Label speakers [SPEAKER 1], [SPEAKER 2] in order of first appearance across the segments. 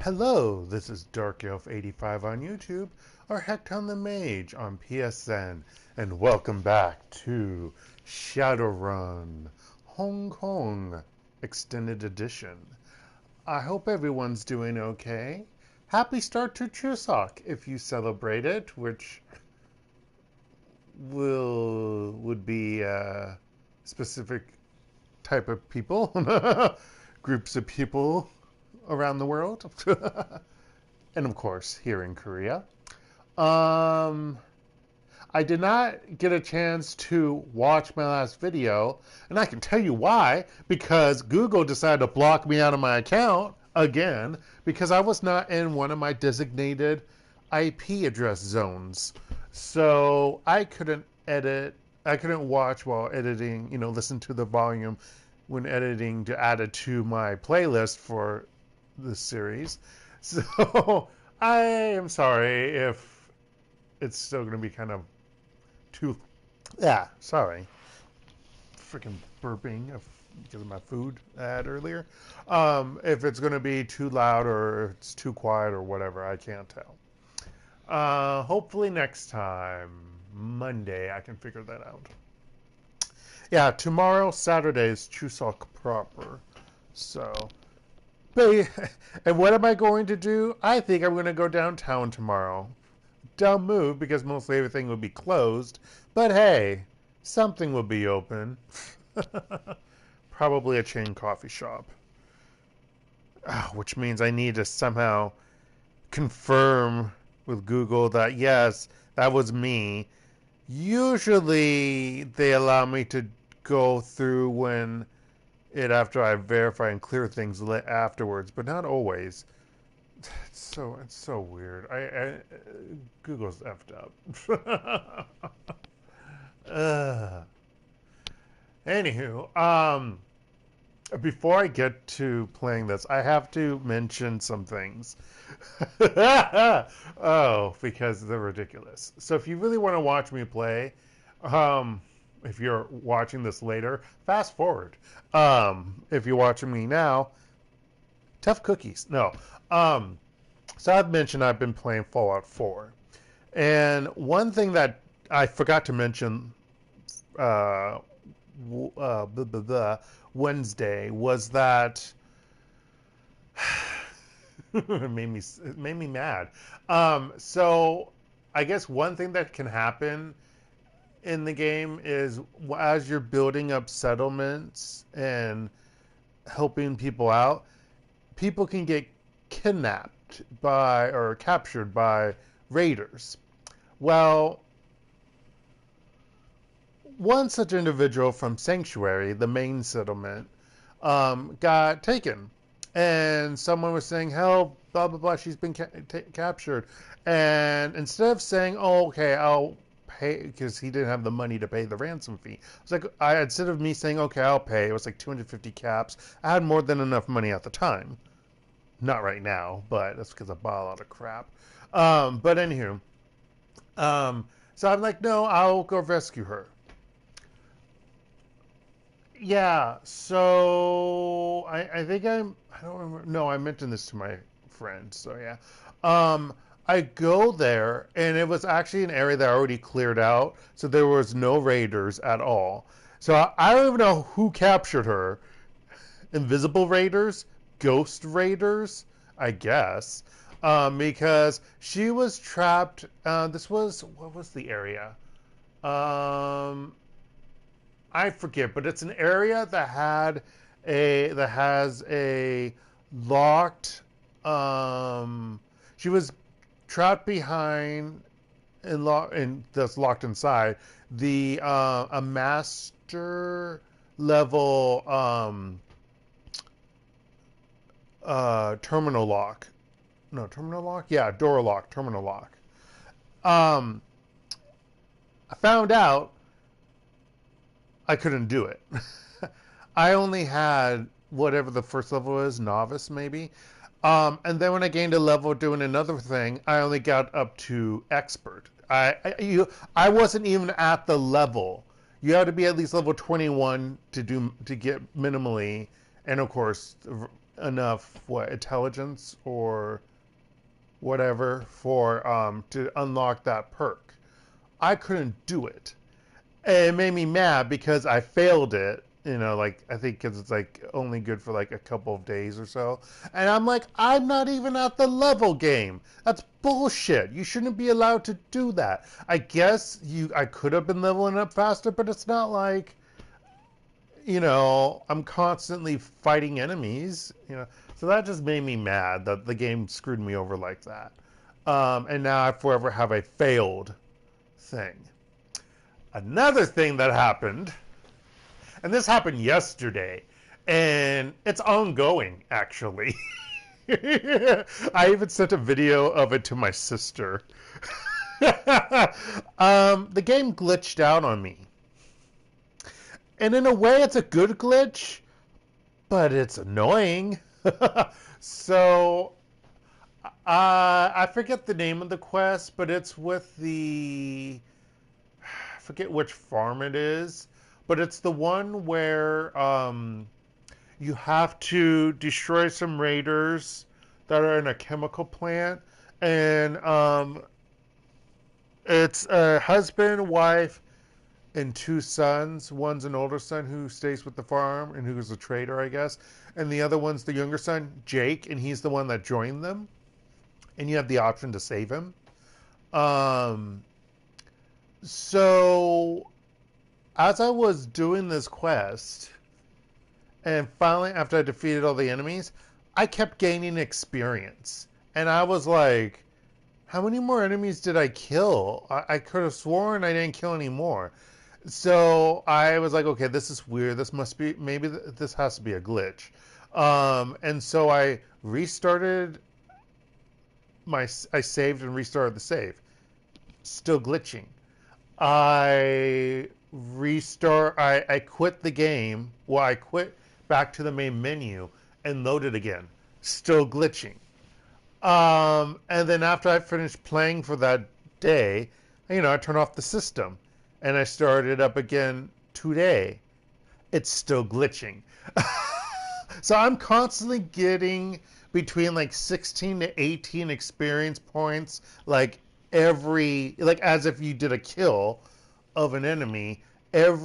[SPEAKER 1] Hello, this is DarkElf85 on YouTube, or HektontheMage on PSN, and welcome back to Shadowrun Hong Kong Extended Edition. I hope everyone's doing okay. Happy start to Chuseok if you celebrate it, which would be a specific type of people, groups of people around the world, and of course here in Korea. I did not get a chance to watch my last video, and I can tell you why, because Google decided to block me out of my account again because I was not in one of my designated IP address zones. So I couldn't watch while editing, listen to the volume when editing to add it to my playlist for this series. So I am sorry if it's still going to be kind of too, sorry, freaking burping because of my food I had earlier. If it's going to be too loud or it's too quiet or whatever, I can't tell. Hopefully next time, Monday, I can figure that out. Yeah, tomorrow, Saturday, is Chuseok proper. So, and what am I going to do? I think I'm going to go downtown tomorrow. Dumb move because mostly everything will be closed. But hey, something will be open. Probably a chain coffee shop. Which means I need to somehow confirm with Google that yes, that was me. Usually they allow me to go through when after I verify and clear things afterwards, but not always. It's so weird. Google's effed up. Anywho, before I get to playing this, I have to mention some things. Because they're ridiculous. So if you really want to watch me play, if you're watching this later, fast forward. If you're watching me now, tough cookies. No. So I've mentioned I've been playing Fallout 4. And one thing that I forgot to mention Wednesday was that it made me mad. So I guess one thing that can happen in the game is as you're building up settlements and helping people out, people can get kidnapped by or captured by raiders. Well, one such individual from Sanctuary, the main settlement, got taken. And someone was saying, help, blah, blah, blah, she's been captured. And instead of saying, oh, okay, I'll pay, because he didn't have the money to pay the ransom fee. It's like, instead of me saying, okay, I'll pay, it was like 250 caps. I had more than enough money at the time. Not right now, but that's because I bought a lot of crap. But anywho, so I'm like, no, I'll go rescue her. Yeah, so I think I don't remember. No, I mentioned this to my friend. So yeah, I go there, and it was actually an area that I already cleared out, so there was no raiders at all. So I don't even know who captured her. Invisible raiders, ghost raiders, I guess, because she was trapped. What was the area? I forget, but it's an area that has a locked. She was trapped behind and that's locked inside a master level terminal lock. No, terminal lock. Yeah, door lock, terminal lock. I found out I couldn't do it. I only had whatever the first level is, novice maybe. And then when I gained a level doing another thing, I only got up to expert. I wasn't even at the level. You have to be at least level 21 to get minimally, and of course enough intelligence or whatever for to unlock that perk. I couldn't do it. And it made me mad because I failed it. You know, like, I think because it's like only good for like a couple of days or so. And I'm like, I'm not even at the level game. That's bullshit. You shouldn't be allowed to do that. I guess I could have been leveling up faster, but it's not like, you know, I'm constantly fighting enemies, you know. So that just made me mad that the game screwed me over like that. And now I forever have a failed thing. Another thing that happened, and this happened yesterday, and it's ongoing, actually. I even sent a video of it to my sister. The game glitched out on me. And in a way, it's a good glitch, but it's annoying. So, I forget the name of the quest, but it's with I forget which farm it is, but it's the one where you have to destroy some raiders that are in a chemical plant, and it's a husband, wife, and two sons. One's an older son who stays with the farm and who's a trader, I guess. And the other one's the younger son, Jake, and he's the one that joined them. And you have the option to save him. So, as I was doing this quest, and finally, after I defeated all the enemies, I kept gaining experience. And I was like, how many more enemies did I kill? I could have sworn I didn't kill any more. So I was like, okay, this is weird. This must be, maybe this has to be a glitch. And so I restarted I saved and restarted the save. Still glitching. I quit the game. Well, I quit back to the main menu and loaded again. Still glitching. And then after I finished playing for that day, you know, I turned off the system. And I started up again today. It's still glitching. So I'm constantly getting between like 16 to 18 experience points, like as if you did a kill of an enemy, it's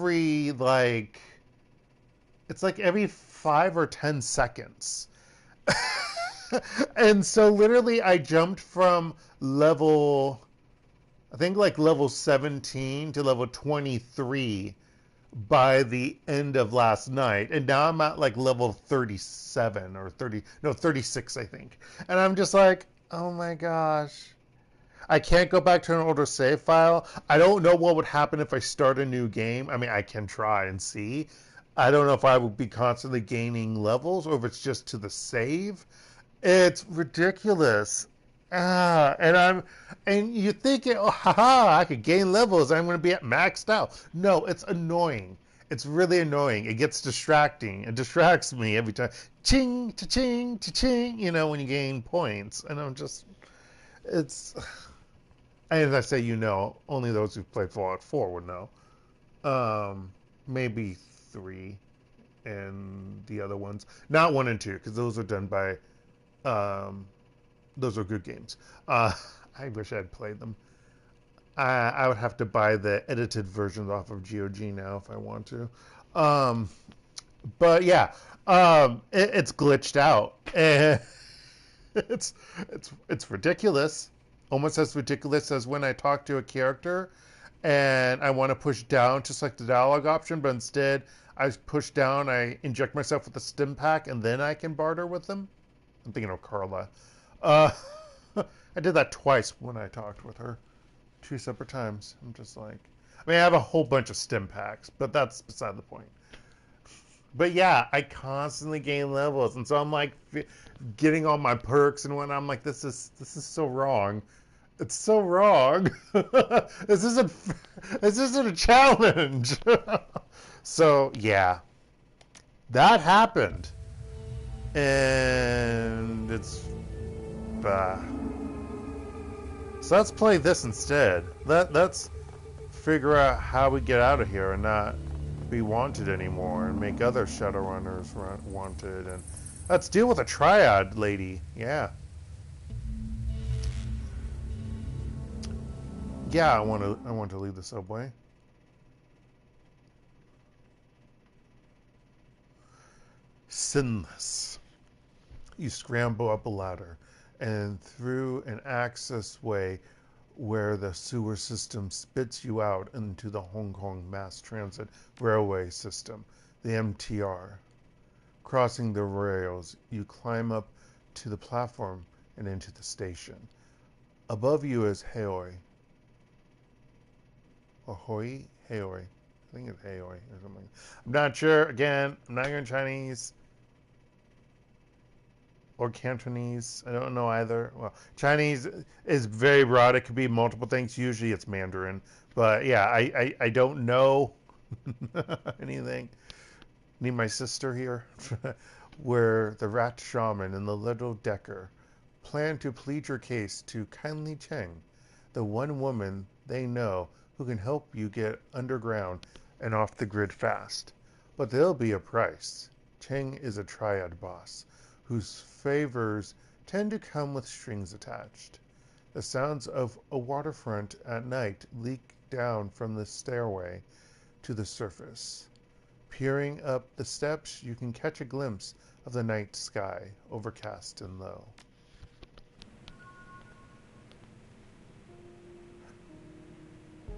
[SPEAKER 1] like every 5 or 10 seconds. And so literally I jumped from level 17 to level 23 by the end of last night. And now I'm at like level 37 or 36, I think. And I'm just like, oh my gosh. I can't go back to an older save file. I don't know what would happen if I start a new game. I mean, I can try and see. I don't know if I would be constantly gaining levels or if it's just to the save. It's ridiculous. And you think, oh, haha, I could gain levels. I'm going to be at maxed out. No, it's annoying. It's really annoying. It gets distracting. It distracts me every time. Ching, cha-ching, cha-ching, you know, when you gain points. And and as I say, you know, only those who've played Fallout 4 would know. Maybe 3 and the other ones. Not 1 and 2, because those are done by... those are good games. I wish I had played them. I would have to buy the edited versions off of GOG now if I want to. But yeah, it's glitched out. And it's ridiculous. Almost as ridiculous as when I talk to a character and I want to push down to select the dialogue option, but instead I push down, I inject myself with the stim pack, and then I can barter with them. I'm thinking of Carla. I did that twice when I talked with her. 2 separate times. I'm just like... I mean, I have a whole bunch of stim packs, but that's beside the point. But yeah, I constantly gain levels, and so I'm like getting all my perks and when I'm like, this is so wrong. It's so wrong. This isn't a challenge. So yeah, that happened, and it's so let's play this instead. Let's figure out how we get out of here and not be wanted anymore, and make other Shadowrunners wanted, and Let's deal with a Triad lady. Yeah. Yeah, I want to leave the subway. SINless. You scramble up a ladder and through an access way where the sewer system spits you out into the Hong Kong Mass Transit Railway System, the MTR. Crossing the rails, you climb up to the platform and into the station. Above you is Haoi. Or Hoi? Haoi. I think it's Haoi or something. I'm not sure. Again, I'm not good Chinese. Or Cantonese. I don't know either. Well, Chinese is very broad. It could be multiple things. Usually it's Mandarin. But yeah, I don't know anything. Need my sister here. Where the rat shaman and the little Decker plan to plead your case to kindly Cheng, the one woman they know who can help you get underground and off the grid fast. But there'll be a price. Cheng is a Triad boss whose favors tend to come with strings attached. The sounds of a waterfront at night leak down from the stairway to the surface. Peering up the steps, you can catch a glimpse of the night sky, overcast and low.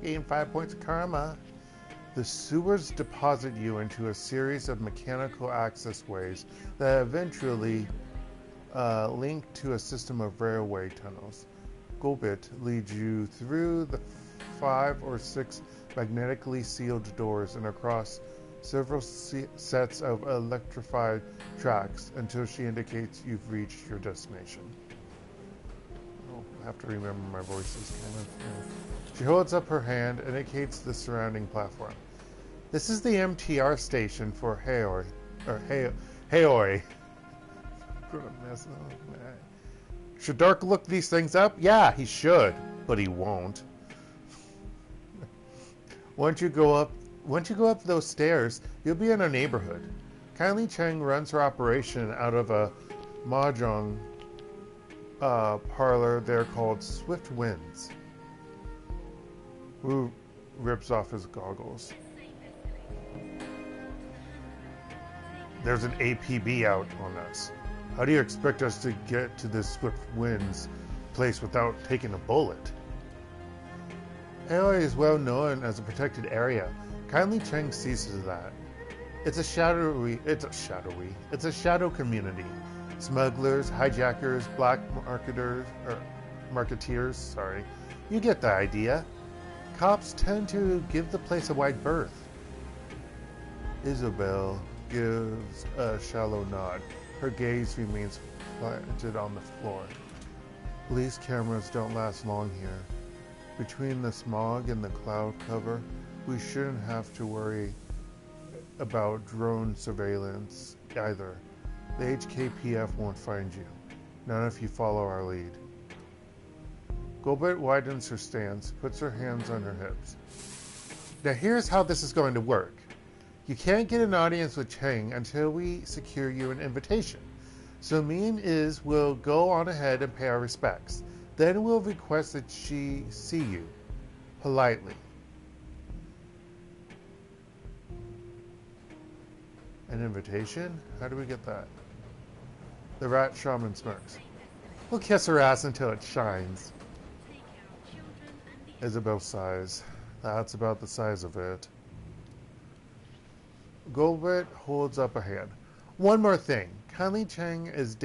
[SPEAKER 1] Gain 5 points of karma. The sewers deposit you into a series of mechanical access ways that eventually link to a system of railway tunnels. Gulbit leads you through the 5 or 6 magnetically sealed doors and across several sets of electrified tracks until she indicates you've reached your destination. Oh, I have to remember my voices. She holds up her hand and indicates the surrounding platform. This is the MTR station for Haoi. Haoi. Should Dark look these things up? Yeah, he should, but he won't. Once you go up those stairs, you'll be in a neighborhood. Kindly Cheng runs her operation out of a mahjong parlor there called Swift Winds. Wu rips off his goggles. There's an APB out on us. How do you expect us to get to this Swift Winds place without taking a bullet? Haoi is well known as a protected area. Kindly Cheng sees to that. It's a shadow community. Smugglers, hijackers, black marketeers, sorry. You get the idea. Cops tend to give the place a wide berth. Isabel gives a shallow nod. Her gaze remains planted on the floor. Police cameras don't last long here. Between the smog and the cloud cover, we shouldn't have to worry about drone surveillance either. The HKPF won't find you. Not if you follow our lead. Gulbit widens her stance, puts her hands on her hips. Now here's how this is going to work. You can't get an audience with Cheng until we secure you an invitation. So me and Iz will go on ahead and pay our respects. Then we'll request that she see you. Politely. An invitation? How do we get that? The rat shaman smirks. We'll kiss her ass until it shines. Isabel sighs. That's about the size of it. Gulbit holds up a hand. One more thing. Kindly Cheng is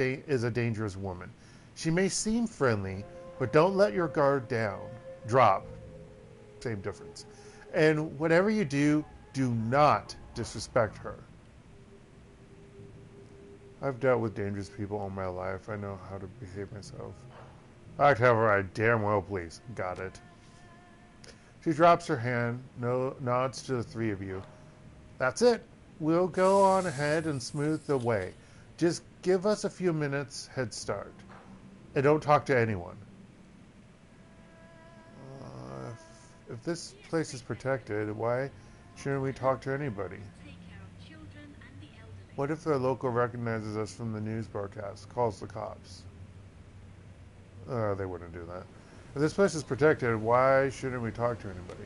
[SPEAKER 1] a dangerous woman. She may seem friendly, but don't let your guard down. Drop. Same difference. And whatever you do, do not disrespect her. I've dealt with dangerous people all my life. I know how to behave myself. Act however I damn well please. Got it. She drops her hand, nods to the three of you. That's it. We'll go on ahead and smooth the way. Just give us a few minutes head start. And don't talk to anyone. If this place is protected, why shouldn't we talk to anybody? What if the local recognizes us from the news broadcast, calls the cops? They wouldn't do that. If this place is protected, why shouldn't we talk to anybody?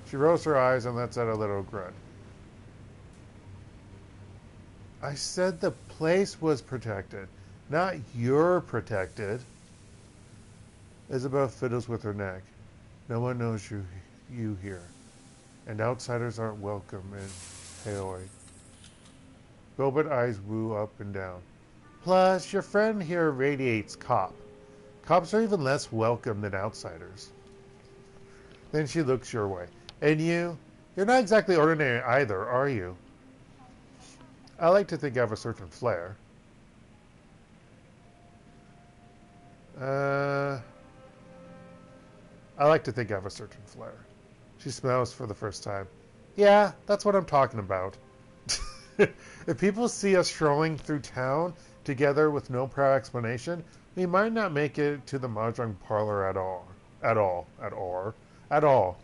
[SPEAKER 1] She rolls her eyes and lets out a little grunt. I said the place was protected, not you're protected. Isabel fiddles with her neck. No one knows you here, and outsiders aren't welcome in Haoi. Goblet eyes Wu up and down. Plus, your friend here radiates cop. Cops are even less welcome than outsiders. Then she looks your way. And you're not exactly ordinary either, are you? I like to think I have a certain flair. I like to think I have a certain flair. She smiles for the first time. Yeah, that's what I'm talking about. If people see us strolling through town together with no prior explanation, we might not make it to the mahjong parlor at all. At all.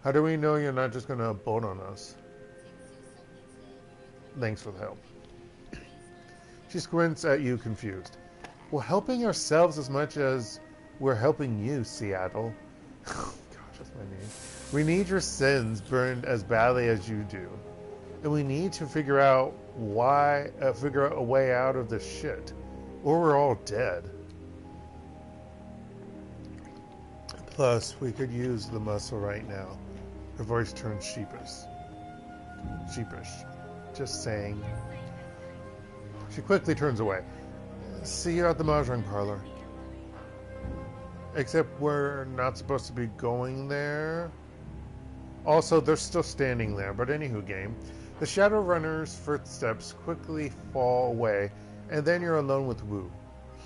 [SPEAKER 1] How do we know you're not just going to bolt on us? Thanks for the help. She squints at you, confused. We're helping ourselves as much as we're helping you, Seattle. Oh, gosh, that's my name. We need your sins burned as badly as you do. And we need to figure out a way out of this shit. Or we're all dead. Plus, we could use the muscle right now. Her voice turns sheepish. Just saying. She quickly turns away. See you at the mahjong parlor. Except we're not supposed to be going there. Also, they're still standing there, but anywho, game. The Shadowrunners' footsteps quickly fall away, and then you're alone with Wu.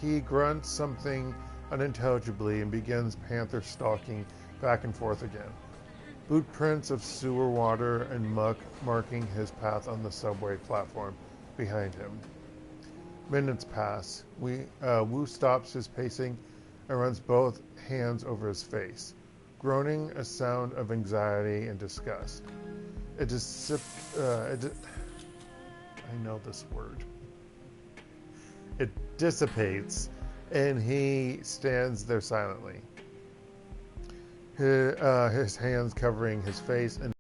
[SPEAKER 1] He grunts something unintelligibly and begins panther stalking back and forth again. Boot prints of sewer water and muck marking his path on the subway platform behind him. Minutes pass. Wu stops his pacing and runs both hands over his face, groaning a sound of anxiety and disgust. I know this word. It dissipates, and he stands there silently, his hands covering his face, and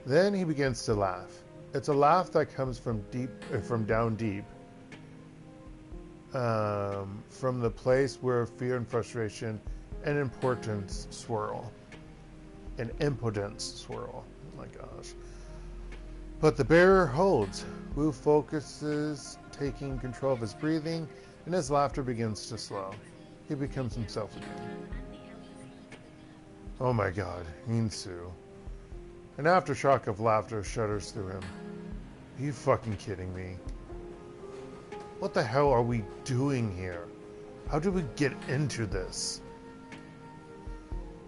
[SPEAKER 1] then he begins to laugh. It's a laugh that comes from down deep, from the place where fear and frustration and impotence swirl. Oh my gosh. But the barrier holds. Wu focuses, taking control of his breathing, and his laughter begins to slow. He becomes himself again. Oh my god, Insu. An aftershock of laughter shudders through him. Are you fucking kidding me? What the hell are we doing here? How did we get into this?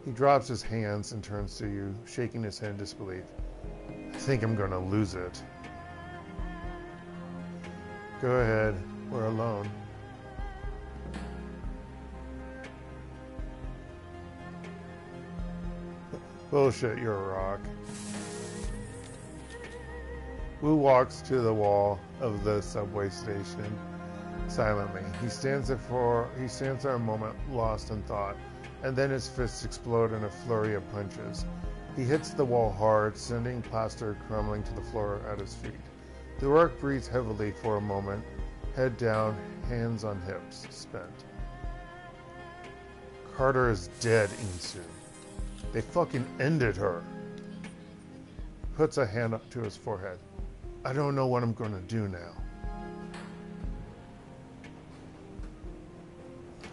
[SPEAKER 1] He drops his hands and turns to you, shaking his head in disbelief. I think I'm gonna lose it. Go ahead, we're alone. Bullshit, you're a rock. Wu walks to the wall of the subway station silently. He stands there a moment, lost in thought, and then his fists explode in a flurry of punches. He hits the wall hard, sending plaster crumbling to the floor at his feet. The orc breathes heavily for a moment, head down, hands on hips, spent. Carter is dead, Insu. They fucking ended her. Puts a hand up to his forehead. I don't know what I'm gonna do now.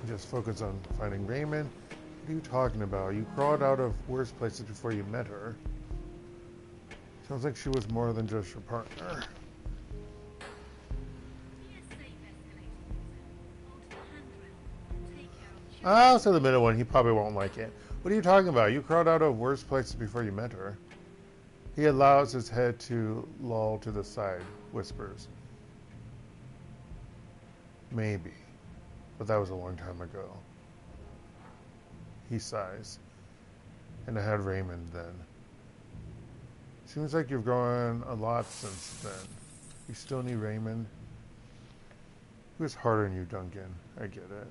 [SPEAKER 1] Just focus on finding Raymond. What are you talking about? You crawled out of worse places before you met her. Sounds like she was more than just your partner. So the middle one, he probably won't like it. What are you talking about? You crawled out of worse places before you met her. He allows his head to loll to the side, whispers. Maybe, but that was a long time ago. He sighs. And I had Raymond then. Seems like you've grown a lot since then. You still need Raymond? Who is hard on you, Duncan? I get it.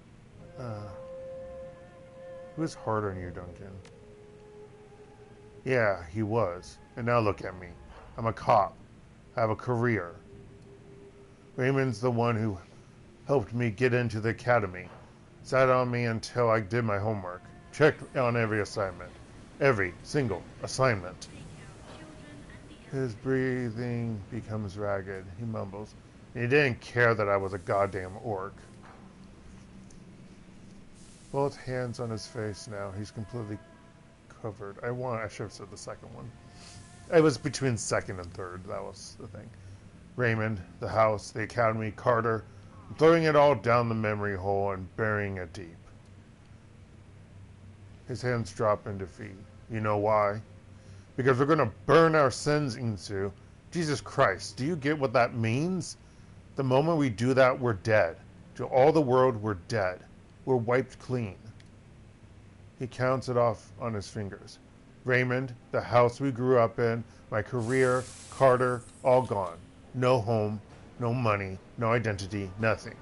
[SPEAKER 1] Who is hard on you, Duncan? Yeah, he was. And now look at me. I'm a cop. I have a career. Raymond's the one who helped me get into the academy. Sat on me until I did my homework. Checked on every assignment. Every single assignment. His breathing becomes ragged. He mumbles. He didn't care that I was a goddamn orc. Both hands on his face now. He's completely covered. I should have said the second one. It was between second and third. That was the thing. Raymond, the house, the academy, Carter. I'm throwing it all down the memory hole and burying it deep. His hands drop in defeat. You know why? Because we're going to burn our sins, Insu. Jesus Christ, do you get what that means? The moment we do that, we're dead. To all the world, we're dead. We're wiped clean. He counts it off on his fingers. Raymond, the house we grew up in, my career, Carter, all gone. No home, no money, no identity, nothing.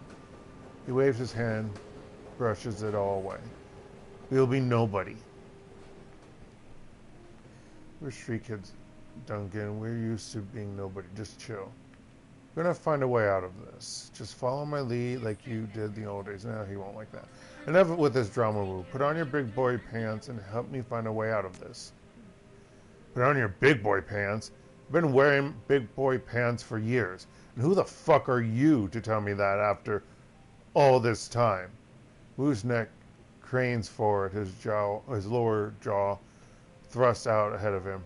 [SPEAKER 1] He waves his hand, brushes it all away. We'll be nobody. We're street kids, Duncan. We're used to being nobody. Just chill. We're going to find a way out of this. Just follow my lead like you did the old days. No, he won't like that. Enough with this drama, Wu. Put on your big boy pants and help me find a way out of this. Put on your big boy pants? I've been wearing big boy pants for years. And who the fuck are you to tell me that after all this time? Wu's neck cranes forward, his lower jaw thrust out ahead of him.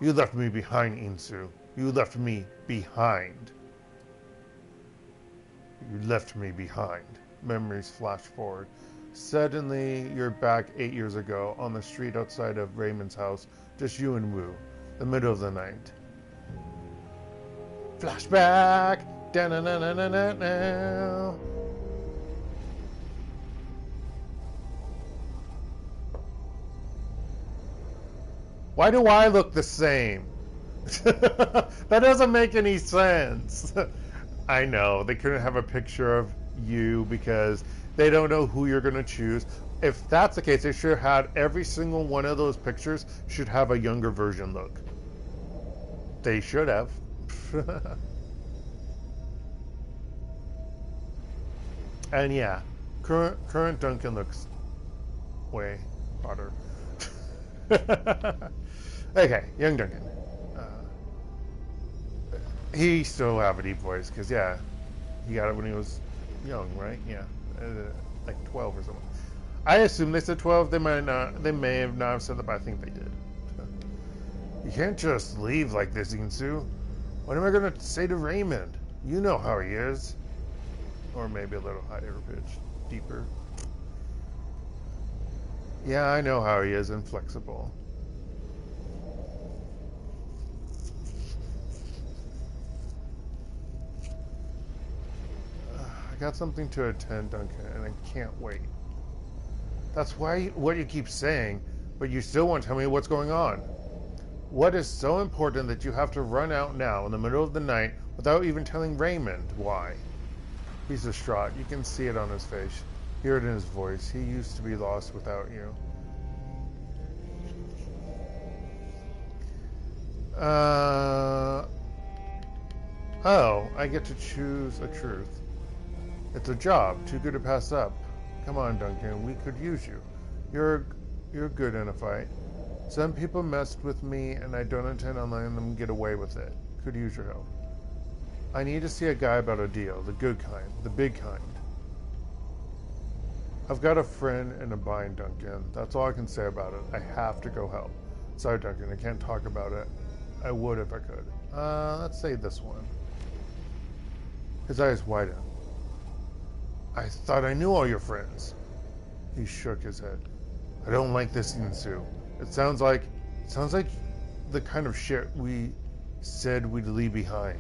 [SPEAKER 1] You left me behind, Insu. You left me behind. You left me behind. Memories flash forward. Suddenly, you're back 8 years ago on the street outside of Raymond's house. Just you and Wu. The middle of the night. Flashback! Da-na-na-na-na-na. Why do I look the same? That doesn't make any sense. I know, they couldn't have a picture of you because they don't know who you're going to choose. If that's the case, they should have had every single one of those pictures should have a younger version look. They should have. And yeah, current Duncan looks way hotter. Okay, young Duncan. He still have a deep voice because yeah, he got it when he was young, right? Yeah, like 12 or something. I assume they said 12. They might not. They may have not said that, but I think they did. You can't just leave like this, Insu. What am I gonna say to Raymond? You know how he is. Or maybe a little higher pitch, deeper. Yeah, I know how he is, inflexible. I got something to attend, Duncan, and I can't wait. That's what you keep saying, but you still won't tell me what's going on. What is so important that you have to run out now in the middle of the night without even telling Raymond why? He's distraught. You can see it on his face. Hear it in his voice. He used to be lost without you. Oh, I get to choose a truth. It's a job, too good to pass up. Come on, Duncan, we could use you. You're good in a fight. Some people messed with me, and I don't intend on letting them get away with it. Could use your help. I need to see a guy about a deal, the good kind, the big kind. I've got a friend in a bind, Duncan. That's all I can say about it. I have to go help. Sorry, Duncan, I can't talk about it. I would if I could. Let's say this one. His eyes widened. I thought I knew all your friends. He shook his head. I don't like this, Insu. It sounds like the kind of shit we said we'd leave behind.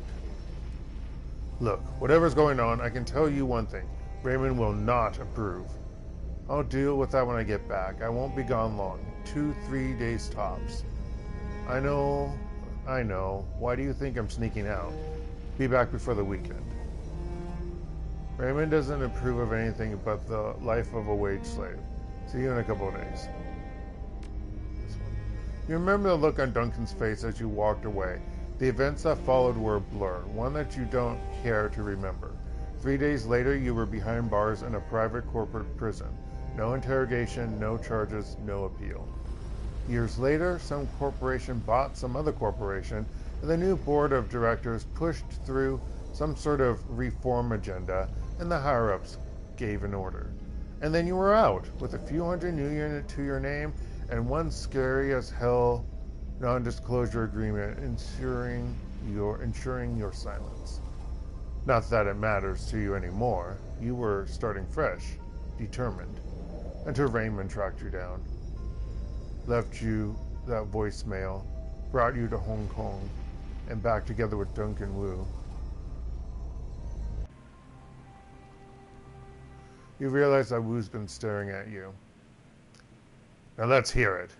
[SPEAKER 1] Look, whatever's going on, I can tell you one thing. Raymond will not approve. I'll deal with that when I get back. I won't be gone long. 2-3 days tops. I know I know. Why do you think I'm sneaking out? Be back before the weekend. Raymond doesn't approve of anything but the life of a wage slave. See you in a couple of days. You remember the look on Duncan's face as you walked away. The events that followed were a blur, one that you don't care to remember. 3 days later, you were behind bars in a private corporate prison. No interrogation, no charges, no appeal. Years later, some corporation bought some other corporation, and the new board of directors pushed through some sort of reform agenda, and the higher-ups gave an order. And then you were out, with a few hundred new units to your name, and one scary as hell non-disclosure agreement ensuring your silence. Not that it matters to you anymore. You were starting fresh, determined, until Raymond tracked you down, left you that voicemail, brought you to Hong Kong, and back together with Duncan Wu. You realize that Wu's been staring at you. Now let's hear it.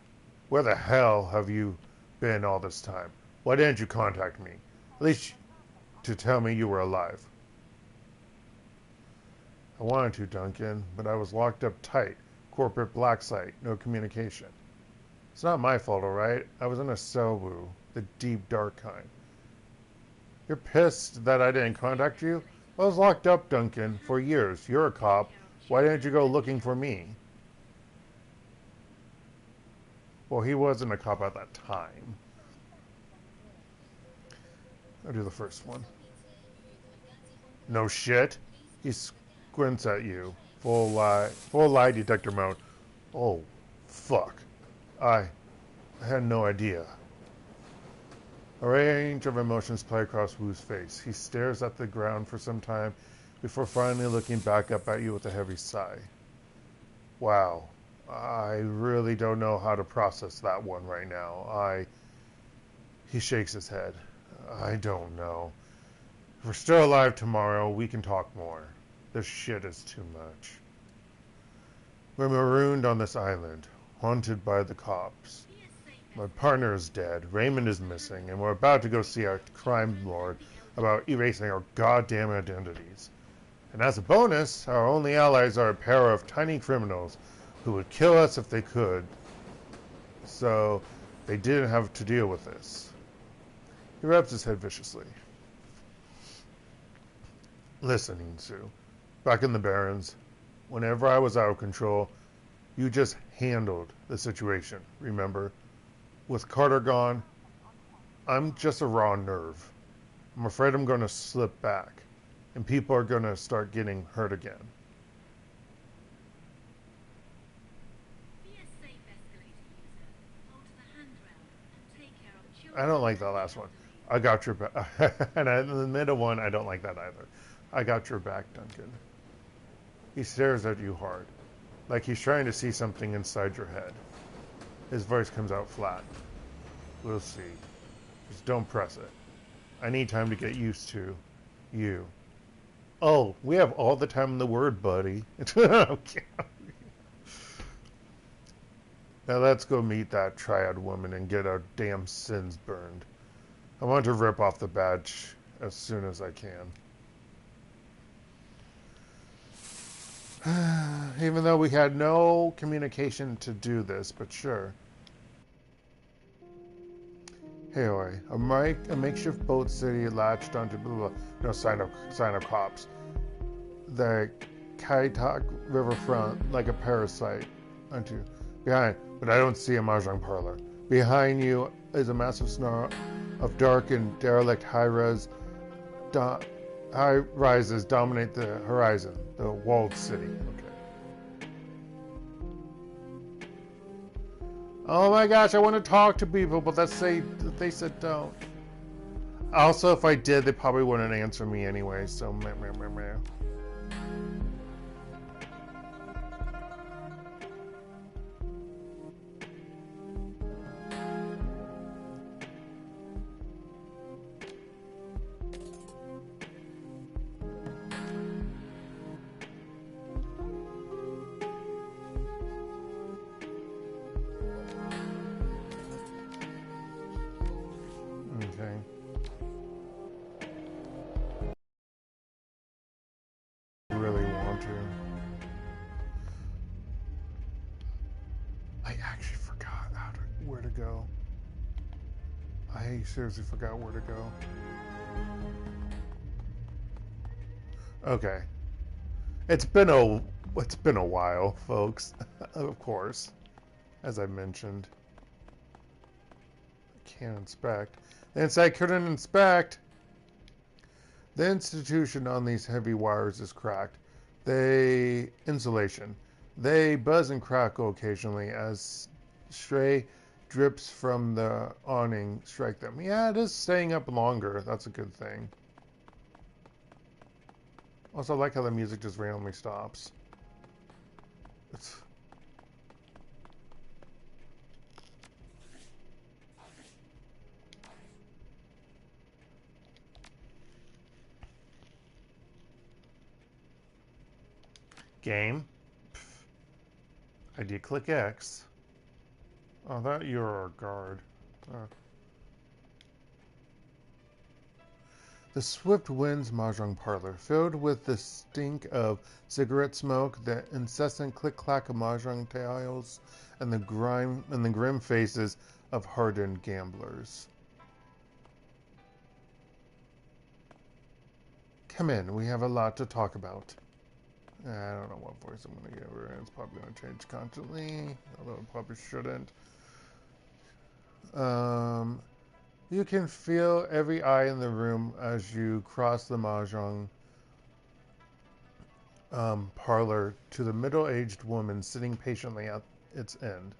[SPEAKER 1] Where the hell have you been all this time? Why didn't you contact me? At least to tell me you were alive. I wanted to, Duncan, but I was locked up tight. Corporate black site, no communication. It's not my fault, all right? I was in a cell, Wu, the deep, dark kind. You're pissed that I didn't contact you? I was locked up, Duncan, for years. You're a cop. Why didn't you go looking for me? Well, he wasn't a cop at that time. I'll do the first one. No shit. He squints at you. Full lie detector mode. Oh, fuck. I had no idea. A range of emotions play across Wu's face. He stares at the ground for some time before finally looking back up at you with a heavy sigh. Wow. I really don't know how to process that one right now. He shakes his head. I don't know. If we're still alive tomorrow, we can talk more. This shit is too much. We're marooned on this island, haunted by the cops. My partner is dead, Raymond is missing, and we're about to go see our crime lord about erasing our goddamn identities. And as a bonus, our only allies are a pair of tiny criminals who would kill us if they could, so they didn't have to deal with this. He rubs his head viciously. Listen, Insu, back in the Barrens, whenever I was out of control, you just handled the situation, remember? With Carter gone, I'm just a raw nerve. I'm afraid I'm going to slip back, and people are going to start getting hurt again. I don't like that last one. I got your back. And in the middle one, I don't like that either. I got your back, Duncan. He stares at you hard, like he's trying to see something inside your head. His voice comes out flat. We'll see. Just don't press it. I need time to get used to you. Oh, we have all the time in the word, buddy. Okay. Now let's go meet that Triad woman and get our damn sins burned. I want to rip off the badge as soon as I can. Even though we had no communication to do this, but sure. Hey, oi, a makeshift boat city latched onto blah, blah, no sign of cops. The Kaitak riverfront like a parasite onto behind, but I don't see a mahjong parlor. Behind you is a massive snarl of dark and derelict high-rises dominate the horizon, the walled city. Okay. Oh my gosh, I want to talk to people, but they said don't. Also, if I did, they probably wouldn't answer me anyway, so meh, meh, meh, meh. I seriously forgot where to go. Okay. It's been a while, folks. Of course, as I mentioned. I can't inspect. The inside couldn't inspect. The institution on these heavy wires is cracked. Insulation. They buzz and crackle occasionally as stray drips from the awning strike them. Yeah, it is staying up longer. That's a good thing. Also, I like how the music just randomly stops. It's... Game. ID click X. Oh, that you're a guard. The Swift Winds Mahjong Parlor, filled with the stink of cigarette smoke, the incessant click-clack of mahjong tiles, and the grim faces of hardened gamblers. Come in, we have a lot to talk about. I don't know what voice I'm going to give her. It's probably going to change constantly, although it probably shouldn't. You can feel every eye in the room as you cross the mahjong parlor to the middle-aged woman sitting patiently at its end.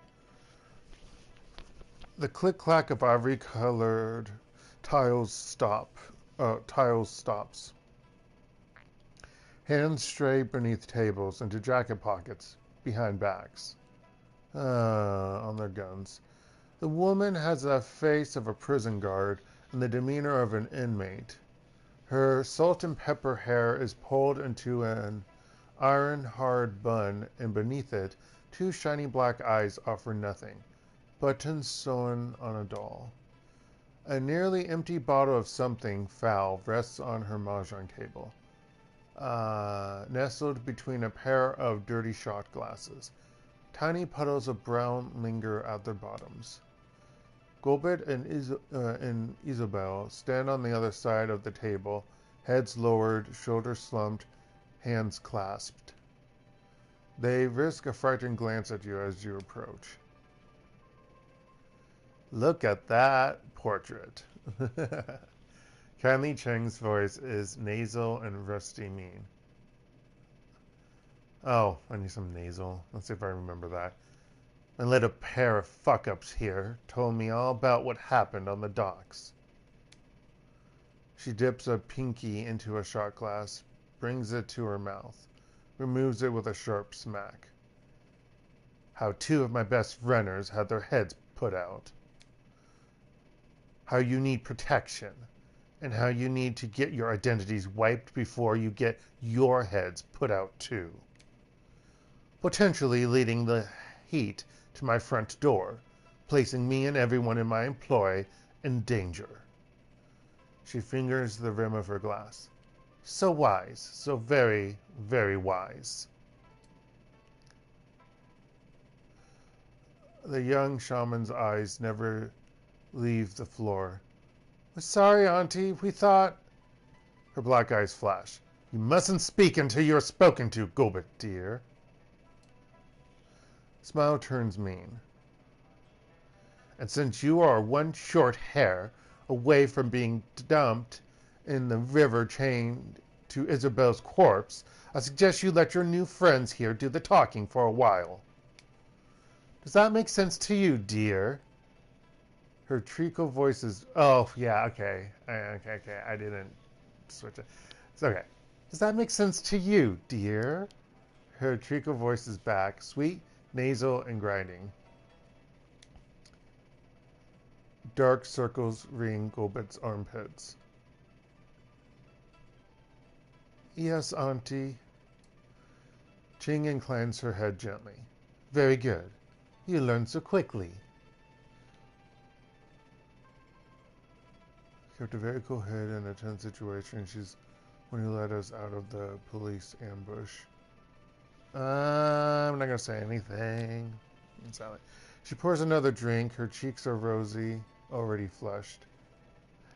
[SPEAKER 1] The click-clack of ivory-colored tiles stops. Hands stray beneath tables into jacket pockets, behind backs, on their guns. The woman has the face of a prison guard and the demeanor of an inmate. Her salt and pepper hair is pulled into an iron-hard bun, and beneath it, two shiny black eyes offer nothing. Buttons sewn on a doll. A nearly empty bottle of something foul rests on her mahjong table, nestled between a pair of dirty shot glasses. Tiny puddles of brown linger at their bottoms. Gobet and Isabel stand on the other side of the table, heads lowered, shoulders slumped, hands clasped. They risk a frightened glance at you as you approach. Look at that portrait. Kindly Cheng's voice is nasal and rusty mean. Oh, I need some nasal. Let's see if I remember that. My little pair of fuck-ups here told me all about what happened on the docks. She dips a pinky into a shot glass, brings it to her mouth, removes it with a sharp smack. How two of my best runners had their heads put out. How you need protection, and how you need to get your identities wiped before you get your heads put out too. Potentially leading the heat to my front door, placing me and everyone in my employ in danger. She fingers the rim of her glass. So wise, so very, very wise. The young shaman's eyes never leave the floor. We're sorry, Auntie. We thought... Her black eyes flash. You mustn't speak until you're spoken to, Gobet, dear. Smile turns mean. And since you are one short hair away from being dumped in the river chained to Isabel's corpse, I suggest you let your new friends here do the talking for a while. Does that make sense to you, dear? Her treacle voice is... Oh, yeah, okay. Okay. I didn't switch it. It's okay. Does that make sense to you, dear? Her treacle voice is back, sweet, nasal, and grinding. Dark circles ring Gobet's armpits. Yes, Auntie. Cheng inclines her head gently. Very good. You learn so quickly. Kept a very cool head in a tense situation. She's when you let us out of the police ambush. I'm not going to say anything. She pours another drink. Her cheeks are rosy, already flushed.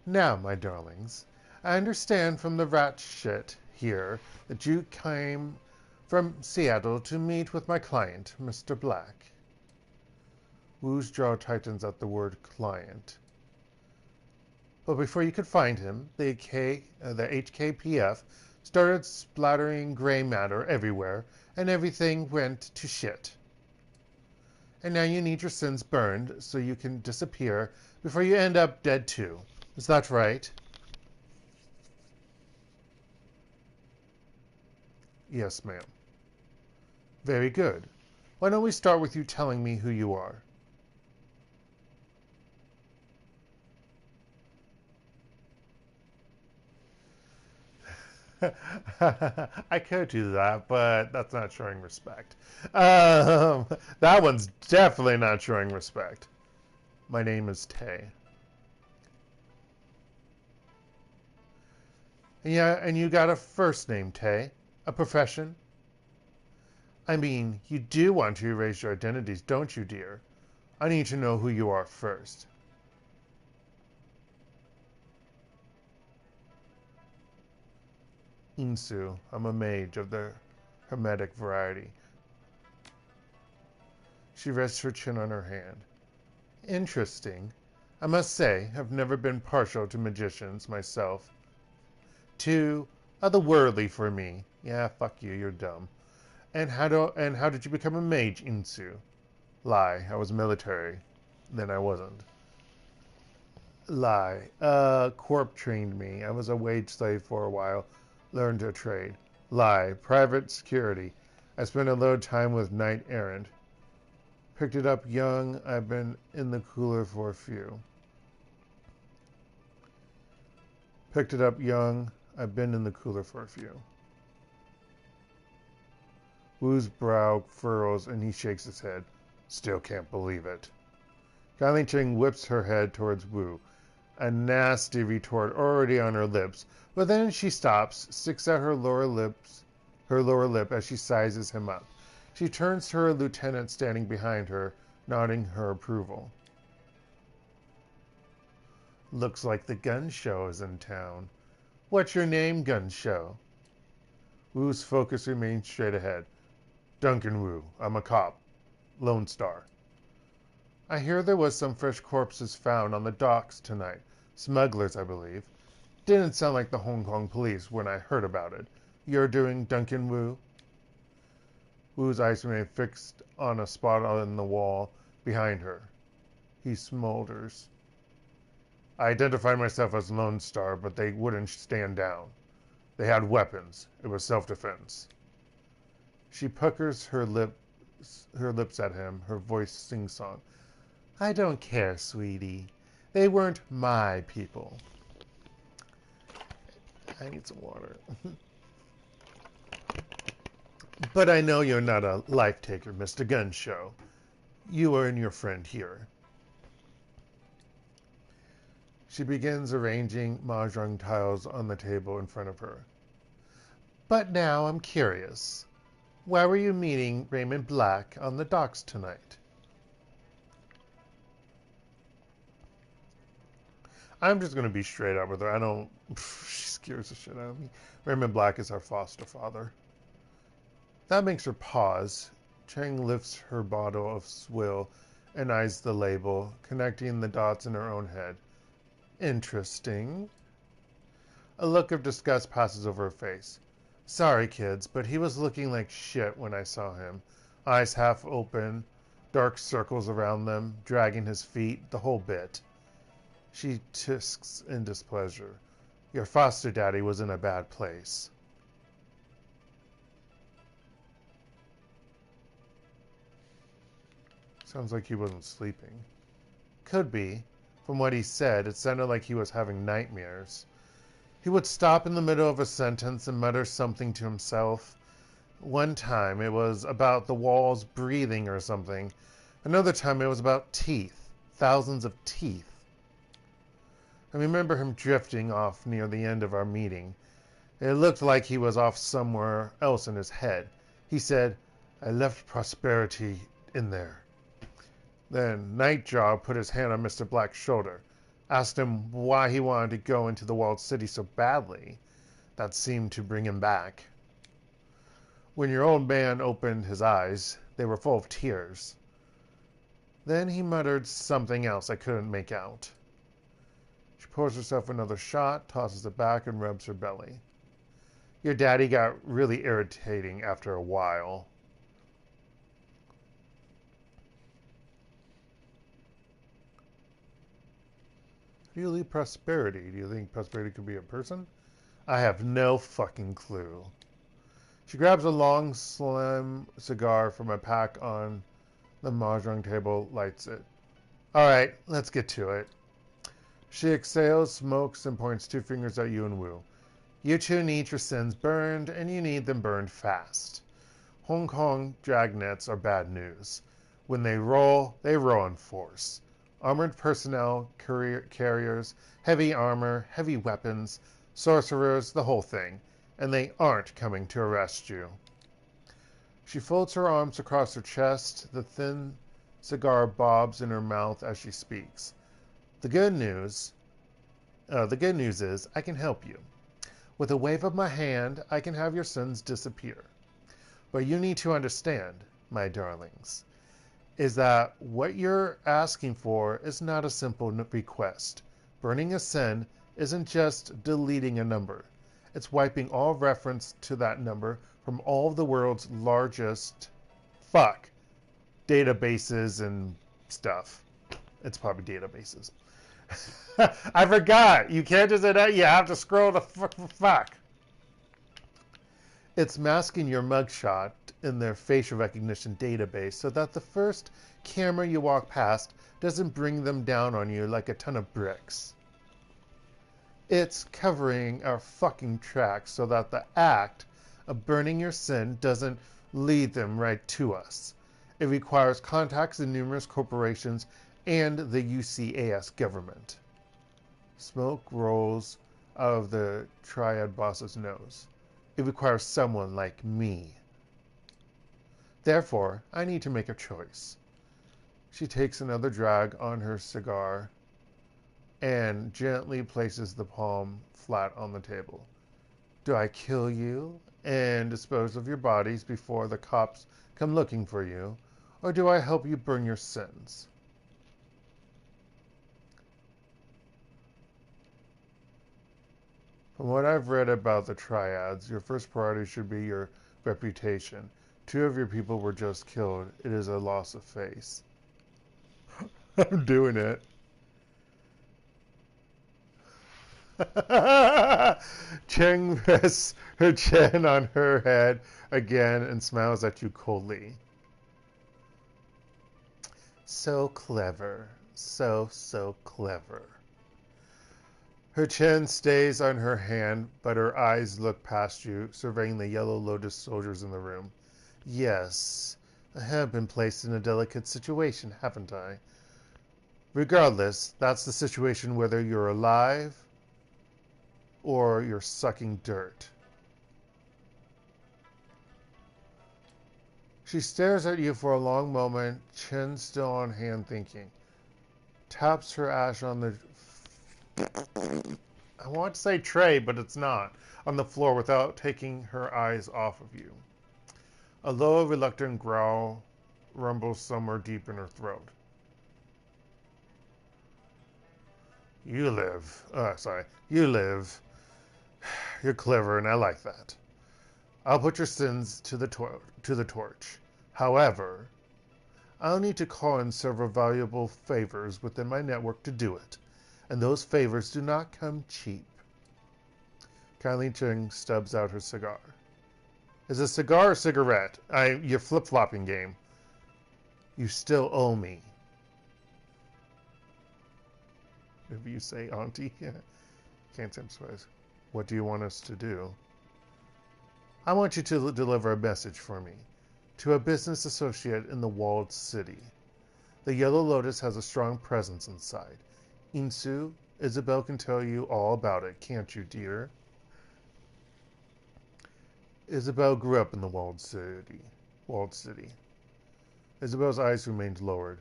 [SPEAKER 1] Now, my darlings, I understand from the rat shit here that you came from Seattle to meet with my client, Mr. Black. Wu's jaw tightens at the word client. But before you could find him, the HKPF started splattering gray matter everywhere, and everything went to shit. And now you need your sins burned so you can disappear before you end up dead too. Is that right? Yes, ma'am. Very good. Why don't we start with you telling me who you are? I could do that, but that's not showing respect. That one's definitely not showing respect. My name is Tae. Yeah, and you got a first name, Tae. A profession? I mean, you do want to erase your identities, don't you, dear? I need to know who you are first. Insu. I'm a mage of the hermetic variety. She rests her chin on her hand. Interesting. I must say, I've never been partial to magicians myself. Too otherworldly for me. Yeah, fuck you, you're dumb. And how did you become a mage, Insu? Lie, I was military. Then I wasn't. Lie. Corp trained me. I was a wage slave for a while. Learned a trade. Lie. Private security. I spent a little time with Knight Errant. Picked it up young. I've been in the cooler for a few. Picked it up young. I've been in the cooler for a few. Wu's brow furrows and he shakes his head. Still can't believe it. Cheng whips her head towards Wu, a nasty retort already on her lips, but then she stops, sticks out her lower lip as she sizes him up. She turns to her lieutenant standing behind her, nodding her approval. Looks like the gun show is in town. What's your name, gun show? Wu's focus remains straight ahead. Duncan Wu. I'm a cop. Lone Star. I hear there was some fresh corpses found on the docks tonight. Smugglers, I believe. Didn't sound like the Hong Kong police when I heard about it. You're doing Duncan Wu? Wu's eyes remain fixed on a spot on the wall behind her. He smolders. I identified myself as Lone Star, but they wouldn't stand down. They had weapons. It was self-defense. She puckers her lips at him, her voice sing-song. I don't care, sweetie. They weren't my people. I need some water. But I know you're not a life-taker, Mr. Gun Show. You and your friend here. She begins arranging mahjong tiles on the table in front of her. But now I'm curious. Why were you meeting Raymond Black on the docks tonight? I'm just going to be straight up with her. She scares the shit out of me. Raymond Black is our foster father. That makes her pause. Cheng lifts her bottle of swill and eyes the label, connecting the dots in her own head. Interesting. A look of disgust passes over her face. Sorry, kids, but he was looking like shit when I saw him. Eyes half open, dark circles around them, dragging his feet, the whole bit. She tisks in displeasure. Your foster daddy was in a bad place. Sounds like he wasn't sleeping. Could be. From what he said, it sounded like he was having nightmares. He would stop in the middle of a sentence and mutter something to himself. One time it was about the walls breathing or something. Another time it was about teeth. Thousands of teeth. I remember him drifting off near the end of our meeting. It looked like he was off somewhere else in his head. He said, I left prosperity in there. Then Nightjaw put his hand on Mr. Black's shoulder. Asked him why he wanted to go into the walled city so badly. That seemed to bring him back. When your old man opened his eyes, they were full of tears. Then he muttered something else I couldn't make out. She pours herself another shot, tosses it back, and rubs her belly. Your daddy got really irritating after a while. How do you leave prosperity? Do you think prosperity could be a person? I have no fucking clue. She grabs a long, slim cigar from a pack on the mahjong table, lights it. All right, let's get to it. She exhales, smokes, and points two fingers at you and Wu. You two need your sins burned, and you need them burned fast. Hong Kong dragnets are bad news. When they roll in force. Armored personnel, carriers, heavy armor, heavy weapons, sorcerers, the whole thing. And they aren't coming to arrest you. She folds her arms across her chest. The thin cigar bobs in her mouth as she speaks. The good news is I can help you. With a wave of my hand, I can have your sins disappear. But you need to understand, my darlings, is that what you're asking for is not a simple request. Burning a sin isn't just deleting a number. It's wiping all reference to that number from all of the world's largest databases and stuff. It's probably databases. I forgot. You can't just say that. You have to scroll the fuck. It's masking your mugshot in their facial recognition database so that the first camera you walk past doesn't bring them down on you like a ton of bricks. It's covering our fucking tracks so that the act of burning your sin doesn't lead them right to us. It requires contacts in numerous corporations and the UCAS government. Smoke rolls out of the Triad boss's nose. It requires someone like me. Therefore, I need to make a choice. She takes another drag on her cigar and gently places the palm flat on the table. Do I kill you and dispose of your bodies before the cops come looking for you, or do I help you burn your sins? From what I've read about the Triads, your first priority should be your reputation. 2 of your people were just killed. It is a loss of face. I'm doing it. Cheng rests her chin on her head again and smiles at you coldly. So clever. So clever. Her chin stays on her hand, but her eyes look past you, surveying the Yellow Lotus soldiers in the room. Yes, I have been placed in a delicate situation, haven't I? Regardless, that's the situation whether you're alive or you're sucking dirt. She stares at you for a long moment, chin still on hand, thinking. Taps her ash on the... I want to say tray, but it's not. On the floor without taking her eyes off of you. A low, reluctant growl rumbles somewhere deep in her throat. You live. You live. You're clever, and I like that. I'll put your sins to the torch. However, I'll need to call in several valuable favors within my network to do it. And those favors do not come cheap. Kylie Cheng stubs out her cigar. Is it a cigar or cigarette? Your flip-flopping game. You still owe me. If you say auntie, can't say I'm surprised. What do you want us to do? I want you to deliver a message for me to a business associate in the walled city. The Yellow Lotus has a strong presence inside. Insu, Isabel can tell you all about it, can't you, dear? Isabel grew up in the walled city. Isabel's eyes remained lowered.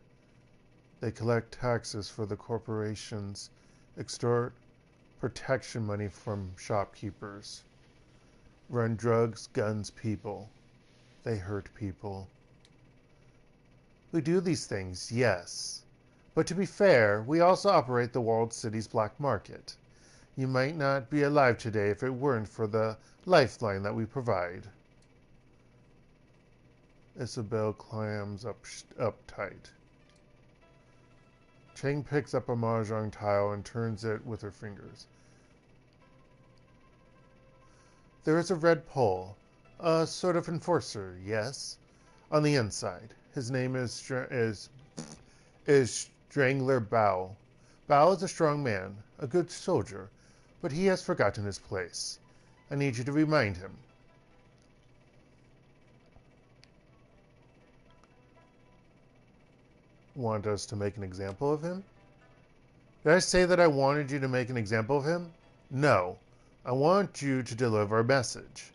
[SPEAKER 1] They collect taxes for the corporations extort protection money from shopkeepers, run drugs, guns, people. They hurt people. We do these things, yes. But to be fair, we also operate the walled city's black market. You might not be alive today if it weren't for the lifeline that we provide. Isabel clams up tight. Cheng picks up a mahjong tile and turns it with her fingers. There is a red pole, a sort of enforcer, yes, on the inside. His name is Strangler Bao. Bao is a strong man, a good soldier, but he has forgotten his place. I need you to remind him. Want us to make an example of him? Did I say that I wanted you to make an example of him? No. I want you to deliver a message.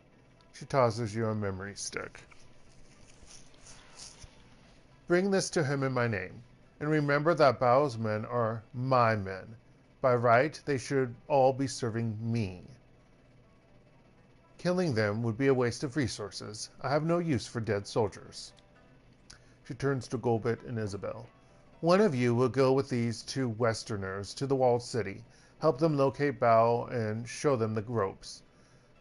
[SPEAKER 1] She tosses you a memory stick. Bring this to him in my name, and remember that Bao's men are my men. By right, they should all be serving me. Killing them would be a waste of resources. I have no use for dead soldiers. She turns to Golbit and Isabel. One of you will go with these two Westerners to the walled city, help them locate Bao, and show them the ropes.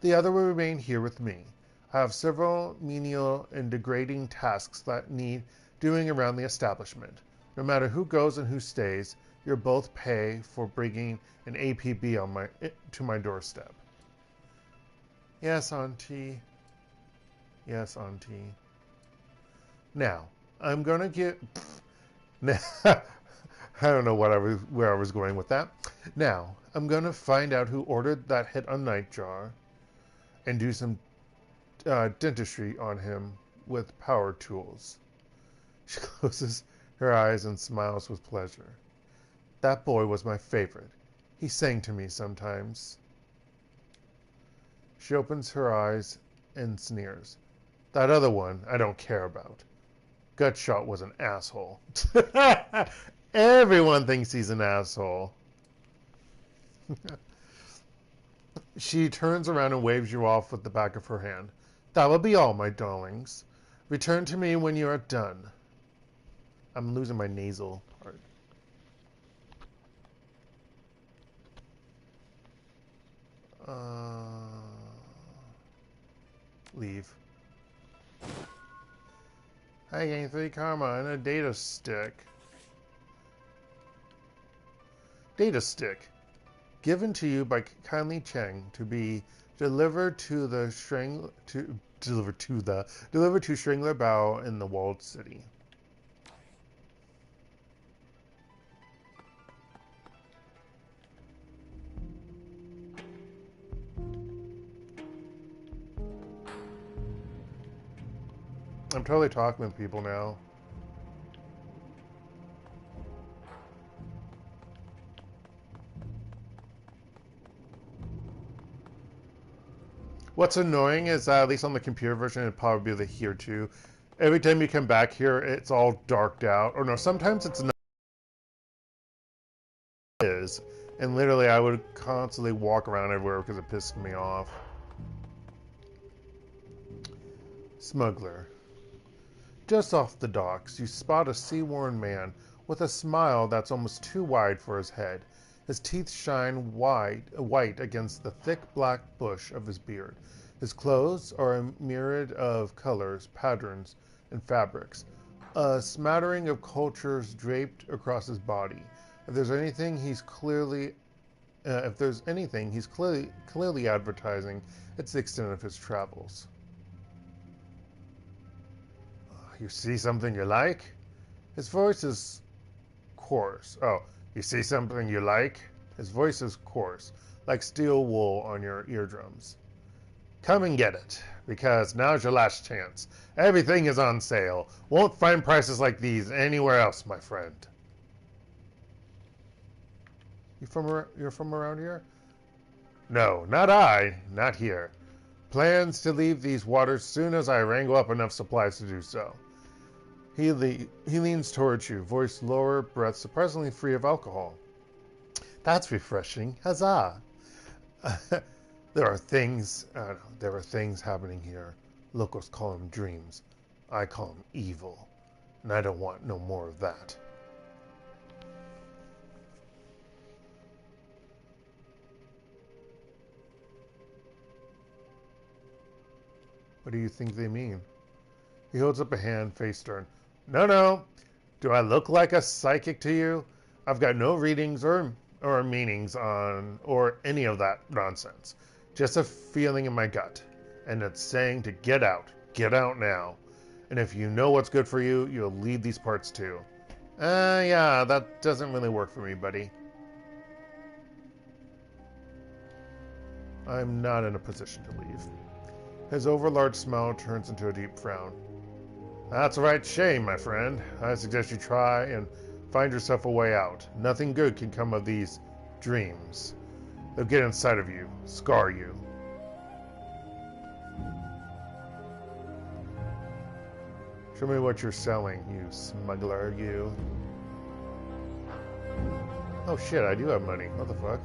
[SPEAKER 1] The other will remain here with me. I have several menial and degrading tasks that need doing around the establishment. No matter who goes and who stays, you'll both pay for bringing an APB to my doorstep. Yes, Auntie. Yes, Auntie. Now, I'm going to get... I don't know where I was going with that. Now, I'm going to find out who ordered that hit on Nightjar and do some dentistry on him with power tools. She closes her eyes and smiles with pleasure. That boy was my favorite. He sang to me sometimes. She opens her eyes and sneers. That other one I don't care about. Gutshot was an asshole. Everyone thinks he's an asshole. She turns around and waves you off with the back of her hand. That will be all, my darlings. Return to me when you are done. I'm losing my nasal part. Leave. I gained 3 karma and a data stick. Data stick. Given to you by kindly Cheng to be delivered to Strangler Bao in the walled city. I'm totally talking with people now. What's annoying is that at least on the computer version, it'd probably be the here too. Every time you come back here, it's all darked out. Or no, sometimes it's not. It is. And literally, I would constantly walk around everywhere because it pissed me off. Smuggler. Just off the docks, you spot a sea-worn man with a smile that's almost too wide for his head. His teeth shine white against the thick black bush of his beard. His clothes are a myriad of colors, patterns, and fabrics. A smattering of cultures draped across his body. If there's anything he's clearly advertising, it's the extent of his travels. You see something you like? His voice is coarse. Oh, you see something you like? His voice is coarse, like steel wool on your eardrums. Come and get it, because now's your last chance. Everything is on sale. Won't find prices like these anywhere else, my friend. You're from around here? No, not I. Not here. Plans to leave these waters soon as I wrangle up enough supplies to do so. He leans towards you, voice lower, breath surprisingly free of alcohol. That's refreshing. Huzzah! There are things happening here. Locals call them dreams. I call them evil. And I don't want no more of that. What do you think they mean? He holds up a hand, face stern. No. Do I look like a psychic to you? I've got no readings or meanings on or any of that nonsense. Just a feeling in my gut. And it's saying to get out. Get out now. And if you know what's good for you, you'll leave these parts too. Yeah, that doesn't really work for me, buddy. I'm not in a position to leave. His overlarge smile turns into a deep frown. That's a right shame, my friend. I suggest you try and find yourself a way out. Nothing good can come of these dreams. They'll get inside of you, scar you. Show me what you're selling, you smuggler, you. Oh shit, I do have money. What the fuck?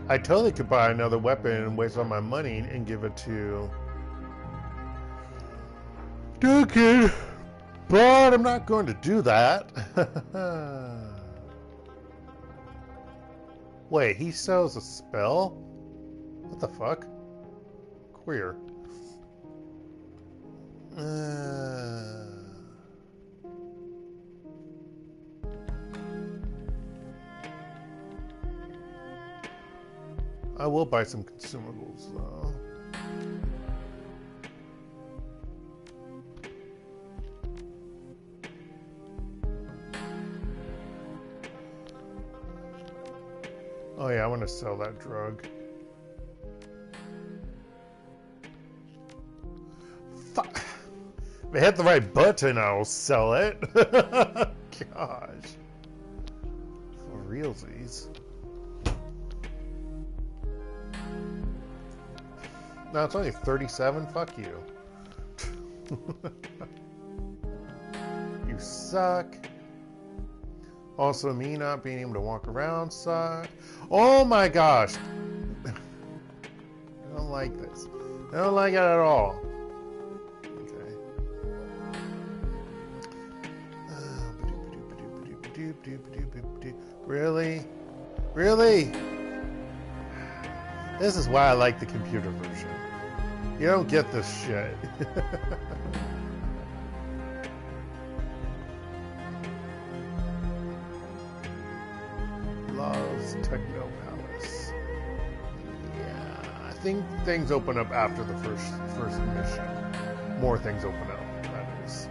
[SPEAKER 1] I totally could buy another weapon and waste all my money and give it to Duncan, but I'm not going to do that. Wait, he sells a spell? What the fuck? Queer. I will buy some consumables, though. Oh yeah, I want to sell that drug. Fuck. If I hit the right button, I'll sell it. Gosh. For realsies. No, it's only 37. Fuck you. You suck. Also, me not being able to walk around suck. Oh my gosh. I don't like this. I don't like it at all. Okay. Really? Really? This is why I like the computer version. You don't get this shit. Love's Techno Palace. Yeah, I think things open up after the first mission. More things open up, that is.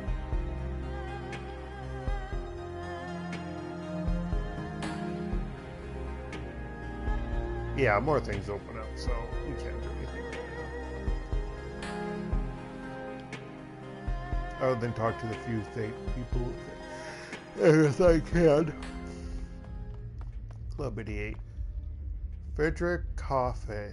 [SPEAKER 1] Yeah, more things open up, so we can't do anything right now. Other than talk to the few people as I can. Club 88. Frederick Coffey.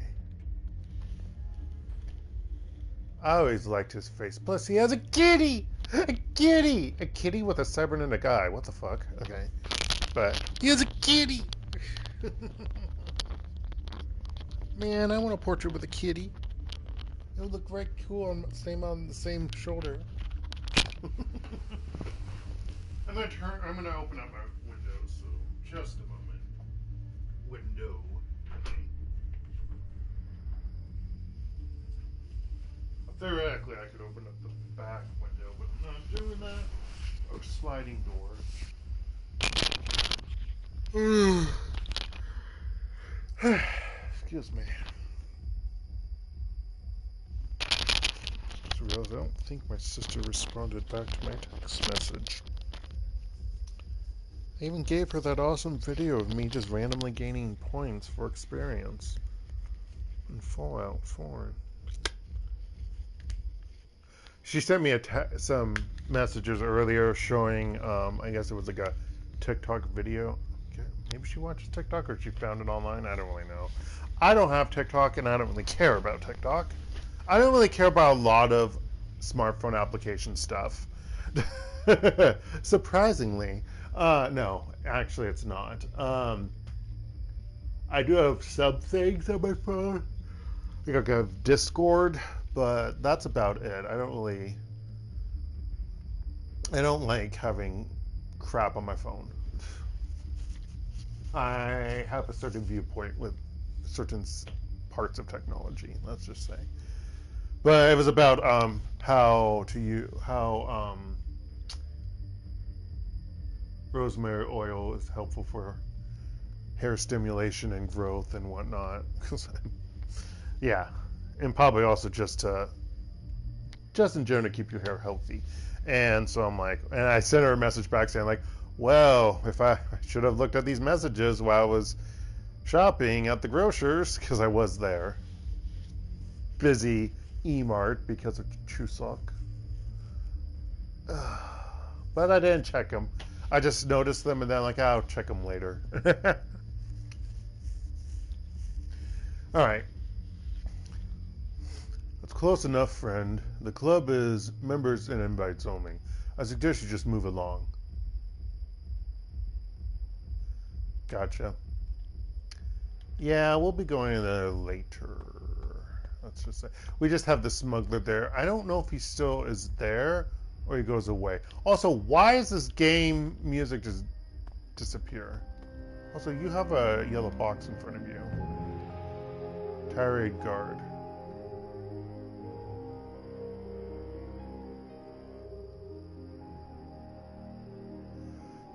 [SPEAKER 1] I always liked his face. Plus, he has a kitty! A kitty! A kitty with a cybernetic eye. What the fuck? Okay. But, he has a kitty! Man, I want a portrait with a kitty. It would look very cool on the same shoulder. I'm gonna open up my window, so just a moment. Window. Okay. Theoretically, I could open up the back window, but I'm not doing that. Or sliding door. Excuse me. Just realized I don't think my sister responded back to my text message. I even gave her that awesome video of me just randomly gaining points for experience in Fallout 4. She sent me some messages earlier showing, I guess it was like a TikTok video. Okay, maybe she watches TikTok or she found it online. I don't really know. I don't have TikTok and I don't really care about TikTok. I don't really care about a lot of smartphone application stuff. Surprisingly. No, actually it's not. I do have some things on my phone. Like I have Discord, but that's about it. I don't like having crap on my phone. I have a certain viewpoint with certain parts of technology, let's just say. But it was about how rosemary oil is helpful for hair stimulation and growth and whatnot. Yeah, and probably also just in general to keep your hair healthy. And so I'm like, and I sent her a message back saying like, well, if I should have looked at these messages while I was shopping at the grocers, because I was there, busy E-Mart because of Chuseok. But I didn't check them. I just noticed them and then like, I'll check them later. All right. That's close enough, friend. The club is members and invites only. I suggest you just move along. Gotcha. Yeah, we'll be going there later. Let's just say. We just have the smuggler there. I don't know if he still is there or he goes away. Also, why is this game music just disappear? Also, you have a yellow box in front of you. Tirade guard.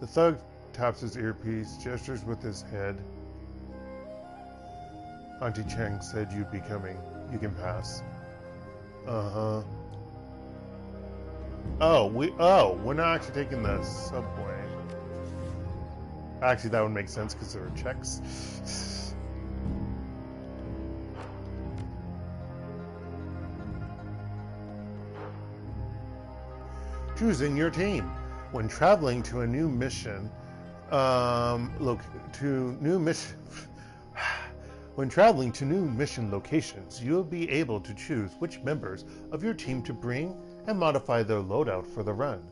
[SPEAKER 1] The thug taps his earpiece, gestures with his head. Auntie Cheng said you'd be coming. You can pass. Uh-huh. We're not actually taking the subway. Actually, that would make sense because there are checks. Choosing your team. When traveling to a new mission, when traveling to new mission locations, you'll be able to choose which members of your team to bring and modify their loadout for the run.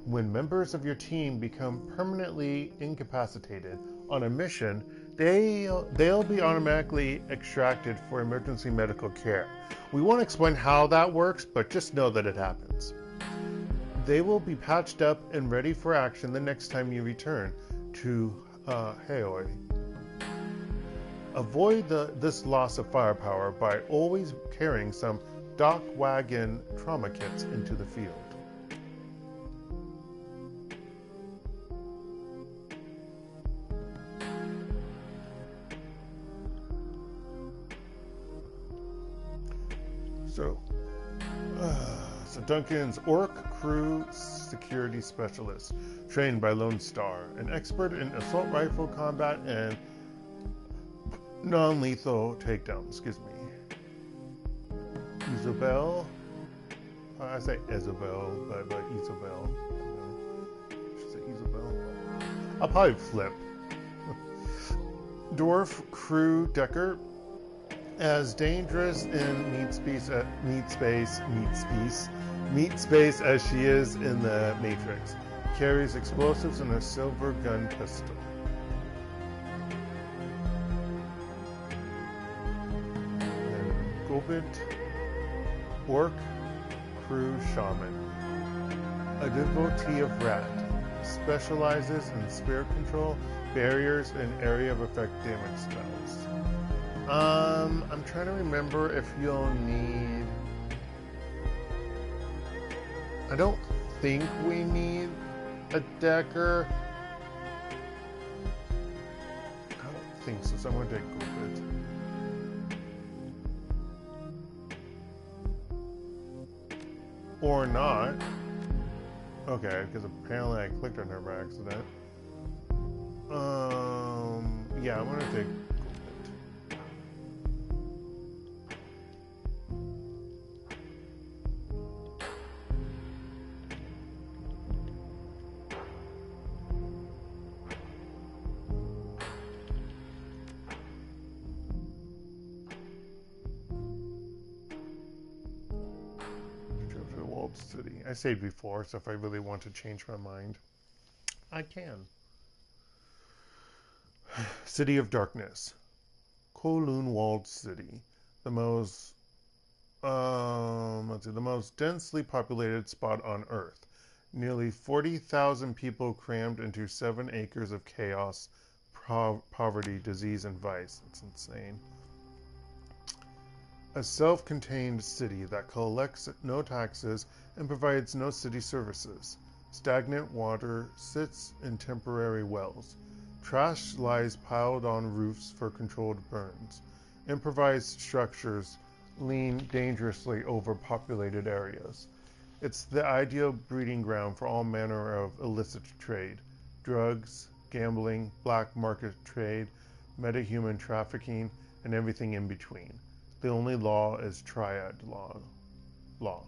[SPEAKER 1] When members of your team become permanently incapacitated on a mission, they'll be automatically extracted for emergency medical care. We won't explain how that works, but just know that it happens. They will be patched up and ready for action the next time you return to Haoi. Avoid this loss of firepower by always carrying some dock wagon trauma kits into the field. So Duncan's Orc Crew Security Specialist, trained by Lone Star, an expert in assault rifle combat and non-lethal takedown. Excuse me. Isabel. I say Isabel, but Isabel. I should say Isabel. I'll probably flip. Dwarf Crew Decker. As dangerous in meat space as she is in the Matrix. Carries explosives and a silver gun pistol. And Gobit, Orc Crew Shaman. A devotee of Rat. Specializes in spirit control, barriers, and area of effect damage spells. I'm trying to remember if you'll need... I don't think we need a Decker. I don't think so, so I'm going to take Gobit. Or not. Okay, because apparently I clicked on her by accident. Yeah, I'm going to take... walled city. I said before, so if I really want to change my mind, I can. City of Darkness. Kowloon walled city. The most the most densely populated spot on Earth. Nearly 40,000 people crammed into 7 acres of chaos, poverty, disease, and vice. It's insane. A self-contained city that collects no taxes and provides no city services. Stagnant water sits in temporary wells. Trash lies piled on roofs for controlled burns. Improvised structures lean dangerously over populated areas. It's the ideal breeding ground for all manner of illicit trade. Drugs, gambling, black market trade, metahuman trafficking, and everything in between. The only law is Triad law. Blech.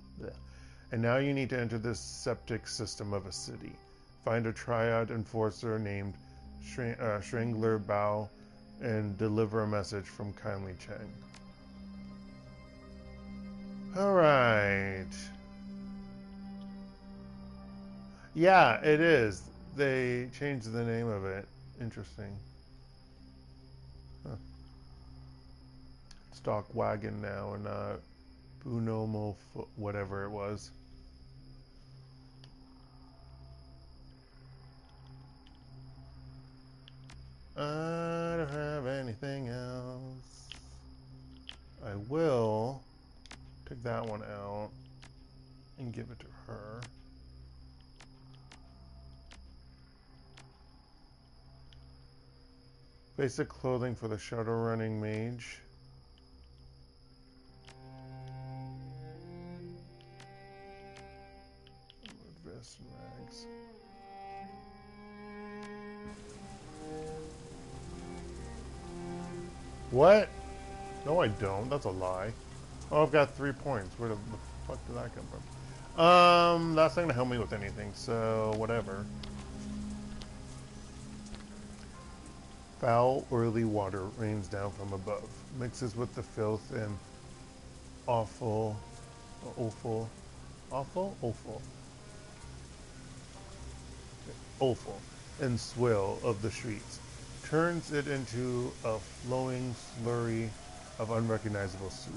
[SPEAKER 1] And now you need to enter this septic system of a city. Find a Triad enforcer named Strangler Bao and deliver a message from kindly Cheng. Alright. Yeah, it is. They changed the name of it. Interesting. Huh. Stock wagon now and Bunomo whatever it was. I don't have anything else. I will take that one out and give it to her. Basic clothing for the Shadowrunning mage. Vest and rags. What? No, I don't. That's a lie. Oh, I've got 3 points. Where the fuck did that come from? That's not gonna help me with anything, so whatever. Foul, oily water rains down from above, mixes with the filth and awful and swill of the streets, turns it into a flowing slurry of unrecognizable sewage.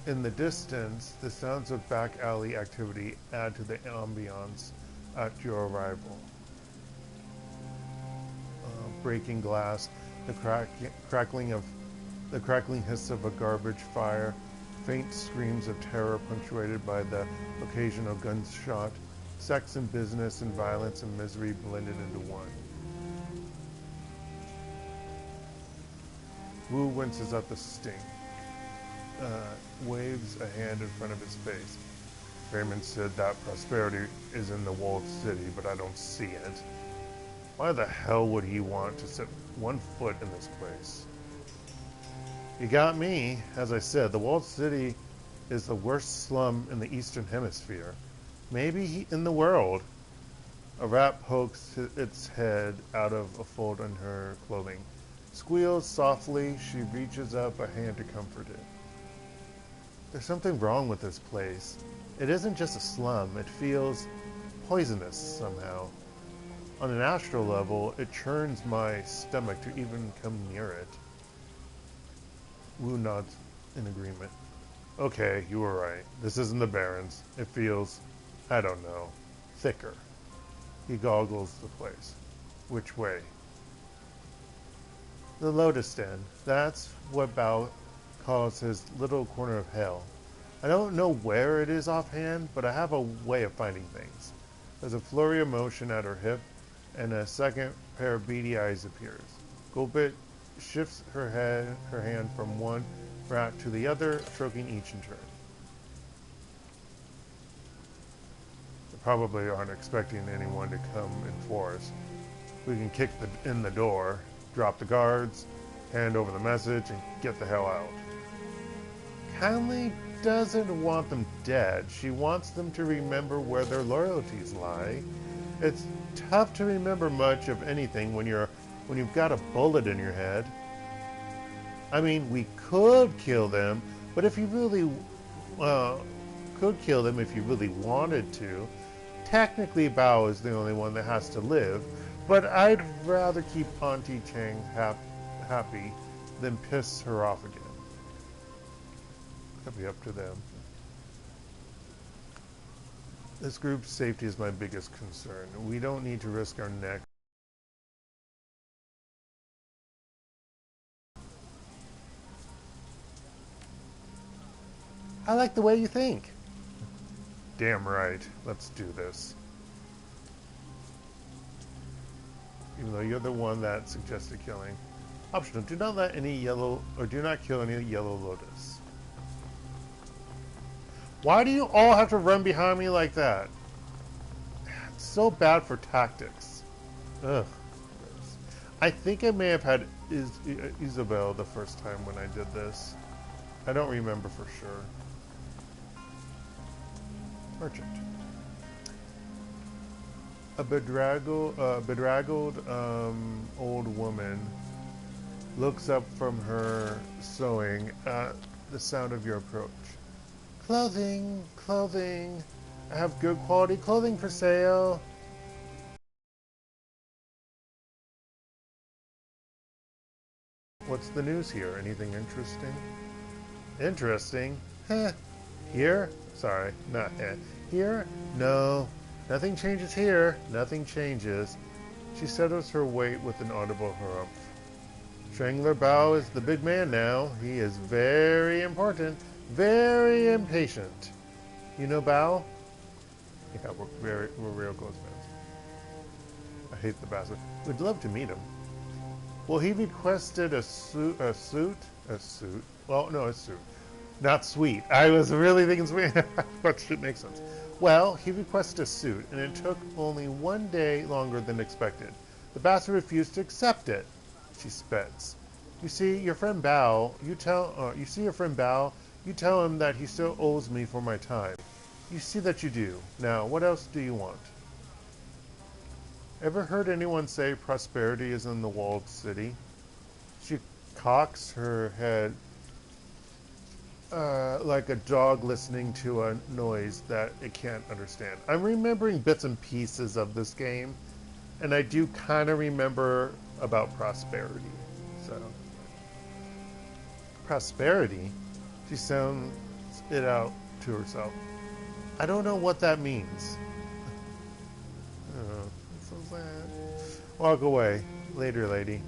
[SPEAKER 1] In the distance, the sounds of back alley activity add to the ambiance at your arrival. Breaking glass, the crackling hiss of a garbage fire, faint screams of terror punctuated by the occasional gunshot, sex and business and violence and misery blended into one. Wu winces at the sting, waves a hand in front of his face. Raymond said that prosperity is in the walled city, but I don't see it. Why the hell would he want to set one foot in this place? You got me. As I said, the walled city is the worst slum in the Eastern Hemisphere. Maybe in the world. A rat pokes its head out of a fold in her clothing. Squeals softly, she reaches up a hand to comfort it. There's something wrong with this place. It isn't just a slum, it feels poisonous somehow. On an astral level, it churns my stomach to even come near it. Wu nods in agreement. Okay, you were right. This isn't the Barrens. It feels, I don't know, thicker. He goggles the place. Which way? The Lotus Den. That's what Bao calls his little corner of hell. I don't know where it is offhand, but I have a way of finding things. There's a flurry of motion at her hip, and a second pair of beady eyes appears. Gulbit shifts her hand from one rat to the other, stroking each in turn. They probably aren't expecting anyone to come in force. We can kick in the door, drop the guards, hand over the message, and get the hell out. Kindly doesn't want them dead. She wants them to remember where their loyalties lie. It's tough to remember much of anything when you've got a bullet in your head. I mean, we could kill them, but if you really could kill them if you really wanted to. Technically, Bao is the only one that has to live, but I'd rather keep Auntie Cheng happy than piss her off again. That'd be up to them. This group's safety is my biggest concern. We don't need to risk our neck. I like the way you think. Damn right. Let's do this. Even though you're the one that suggested killing. Optional. Do not let any yellow, or do not kill any yellow lotus. Why do you all have to run behind me like that? It's so bad for tactics. Ugh. I think I may have had Isabel the first time when I did this. I don't remember for sure. Merchant. A bedraggled old woman looks up from her sewing at the sound of your approach. Clothing, clothing. I have good quality clothing for sale. What's the news here? Anything interesting? Interesting? Heh. Here? Sorry, not here? No. Nothing changes here. Nothing changes. She settles her weight with an audible harumph. Strangler Bao is the big man now. He is very important. Very impatient. You know Bao? Yeah, we're real close friends. I hate the bastard. We'd love to meet him. Well, he requested a suit. Well, no, a suit. Not sweet. I was really thinking sweet, but it makes sense. Well, he requested a suit, and it took only 1 day longer than expected. The bastard refused to accept it. She spits. You see, your friend Bao. You tell him that he still owes me for my time. You see that you do. Now, what else do you want? Ever heard anyone say prosperity is in the walled city? She cocks her head like a dog listening to a noise that it can't understand. I'm remembering bits and pieces of this game, and I do kind of remember about prosperity. So, prosperity? She sounds it out to herself. I don't know what that means. Oh, that's so sad. Walk away. Later, lady.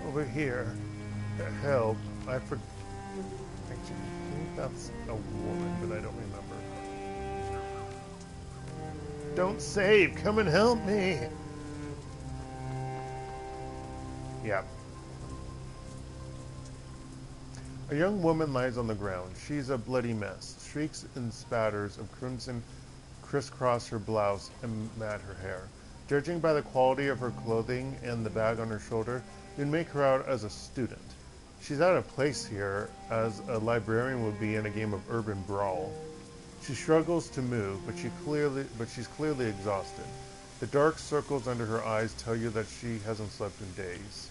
[SPEAKER 1] Over here. The hell? I forgot. Actually, I think that's a woman, but I don't remember. Don't save! Come and help me! Yeah. A young woman lies on the ground. She's a bloody mess. Streaks and spatters of crimson crisscross her blouse and mat her hair. Judging by the quality of her clothing and the bag on her shoulder, you'd make her out as a student. She's out of place here, as a librarian would be in a game of urban brawl. She struggles to move, but she's clearly exhausted. The dark circles under her eyes tell you that she hasn't slept in days.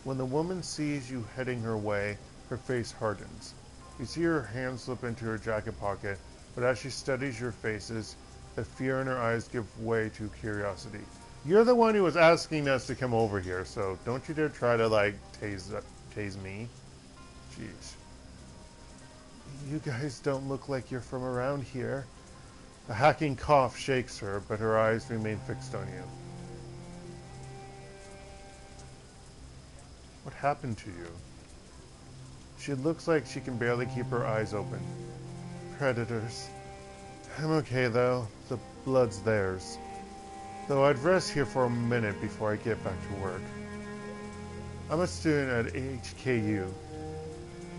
[SPEAKER 1] When the woman sees you heading her way, her face hardens. You see her hand slip into her jacket pocket, but as she studies your faces, the fear in her eyes gives way to curiosity. You're the one who was asking us to come over here, so don't you dare try to, like, tase me. Jeez. You guys don't look like you're from around here. A hacking cough shakes her, but her eyes remain fixed on you. What happened to you? She looks like she can barely keep her eyes open. Predators. I'm okay, though. The blood's theirs. Though I'd rest here for a minute before I get back to work. I'm a student at HKU.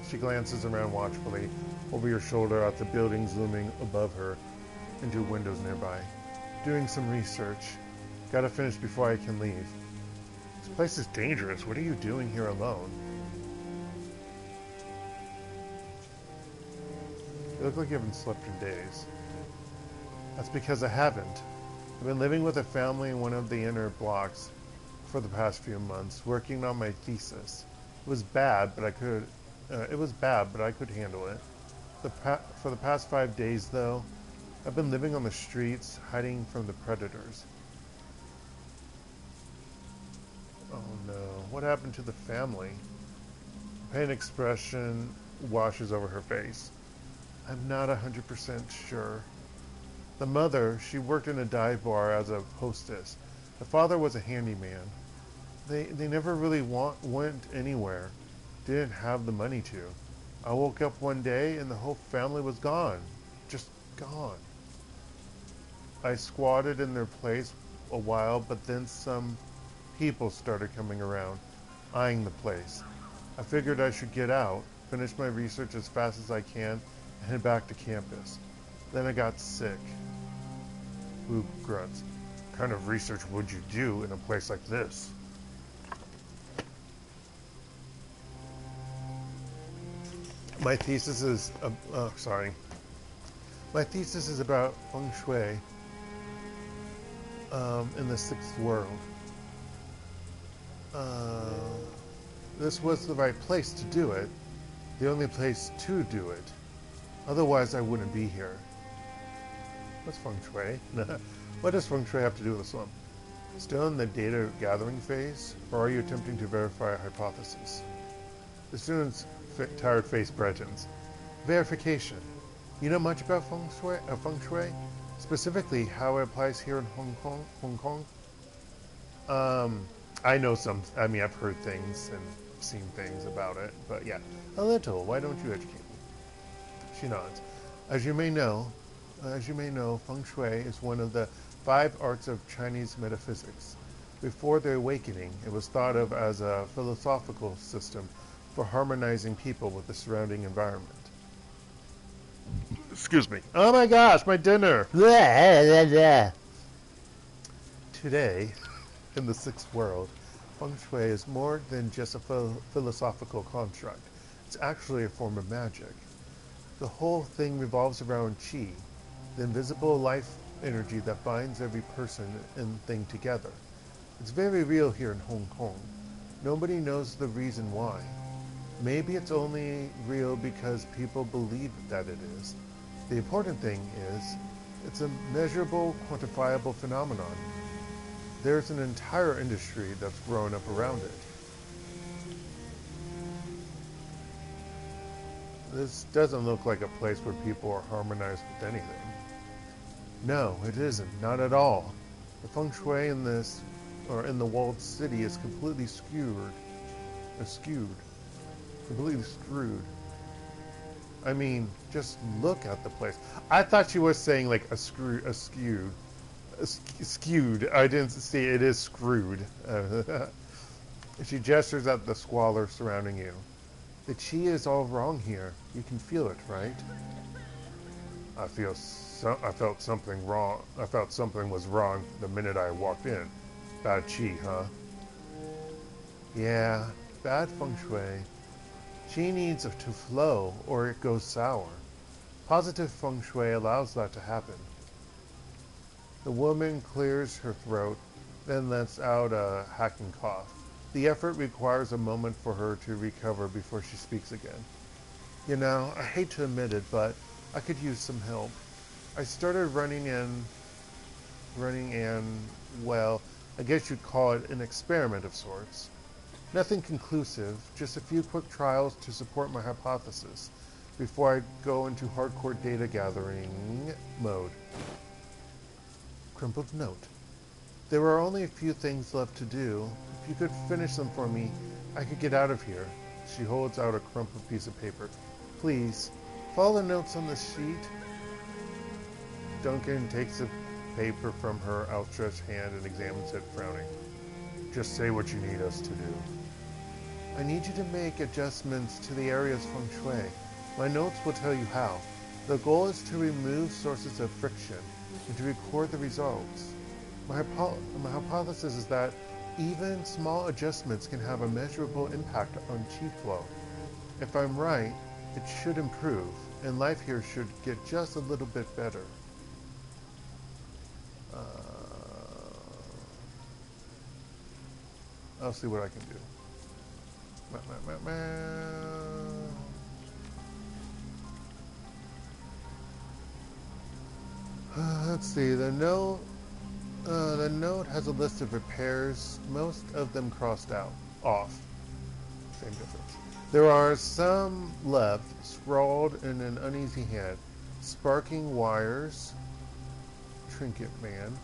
[SPEAKER 1] She glances around watchfully, over your shoulder at the buildings looming above her, into windows nearby. Doing some research. Gotta finish before I can leave. This place is dangerous. What are you doing here alone? You look like you haven't slept in days. That's because I haven't. I've been living with a family in one of the inner blocks. for the past few months, working on my thesis. It was bad, but I could. I could handle it. For the past 5 days, though, I've been living on the streets, hiding from the predators. Oh no, what happened to the family? Pain expression washes over her face. I'm not 100% sure. The mother, she worked in a dive bar as a hostess. The father was a handyman. They never really went anywhere. Didn't have the money to. I woke up one day and the whole family was gone. Just gone. I squatted in their place a while, but then some people started coming around, eyeing the place. I figured I should get out, finish my research as fast as I can, and head back to campus. Then I got sick. Wu grunts. What kind of research would you do in a place like this? My thesis is, My thesis is about feng shui in the sixth world. This was the right place to do it. The only place to do it. Otherwise, I wouldn't be here. What's feng shui? What does feng shui have to do with the slum? Still in the data gathering phase, or are you attempting to verify a hypothesis? The student's tired face brightens. Verification. You know much about feng shui? Specifically, how it applies here in Hong Kong? I know some. I mean, I've heard things and seen things about it, but yeah, a little. Why don't you educate me? She nods. As you may know, feng shui is one of the 5 arts of Chinese metaphysics. Before the awakening, it was thought of as a philosophical system for harmonizing people with the surrounding environment. Excuse me. Oh my gosh, my dinner! Today, in the sixth world, feng shui is more than just a philosophical construct. It's actually a form of magic. The whole thing revolves around qi, the invisible life energy that binds every person and thing together. It's very real here in Hong Kong. Nobody knows the reason why. Maybe it's only real because people believe that it is. The important thing is, it's a measurable, quantifiable phenomenon. There's an entire industry that's grown up around it. This doesn't look like a place where people are harmonized with anything. No, it isn't. Not at all. The feng shui in this, or in the walled city, is completely skewed. Completely screwed. I mean, just look at the place. I thought she was saying like skewed. I didn't see it is screwed. She gestures at the squalor surrounding you. The chi is all wrong here. You can feel it, right? I felt something wrong. I felt something was wrong the minute I walked in. Bad chi, huh? Yeah, bad feng shui. Chi needs to flow or it goes sour. Positive feng shui allows that to happen. The woman clears her throat, then lets out a hacking cough. The effort requires a moment for her to recover before she speaks again. You know, I hate to admit it, but I could use some help. I started running an, well, I guess you'd call it an experiment of sorts. Nothing conclusive, just a few quick trials to support my hypothesis before I go into hardcore data gathering mode. Crumpled note. There are only a few things left to do. If you could finish them for me, I could get out of here. She holds out a crumpled piece of paper. Please, follow the notes on the sheet. Duncan takes the paper from her outstretched hand and examines it, frowning. Just say what you need us to do. I need you to make adjustments to the area's feng shui. My notes will tell you how. The goal is to remove sources of friction and to record the results. My hypothesis is that even small adjustments can have a measurable impact on chi flow. If I'm right, it should improve, and life here should get just a little bit better. I'll see what I can do. Let's see. The note has a list of repairs. Most of them crossed out. Off. Same difference. There are some left, scrawled in an uneasy hand. Sparking wires. Trinket man.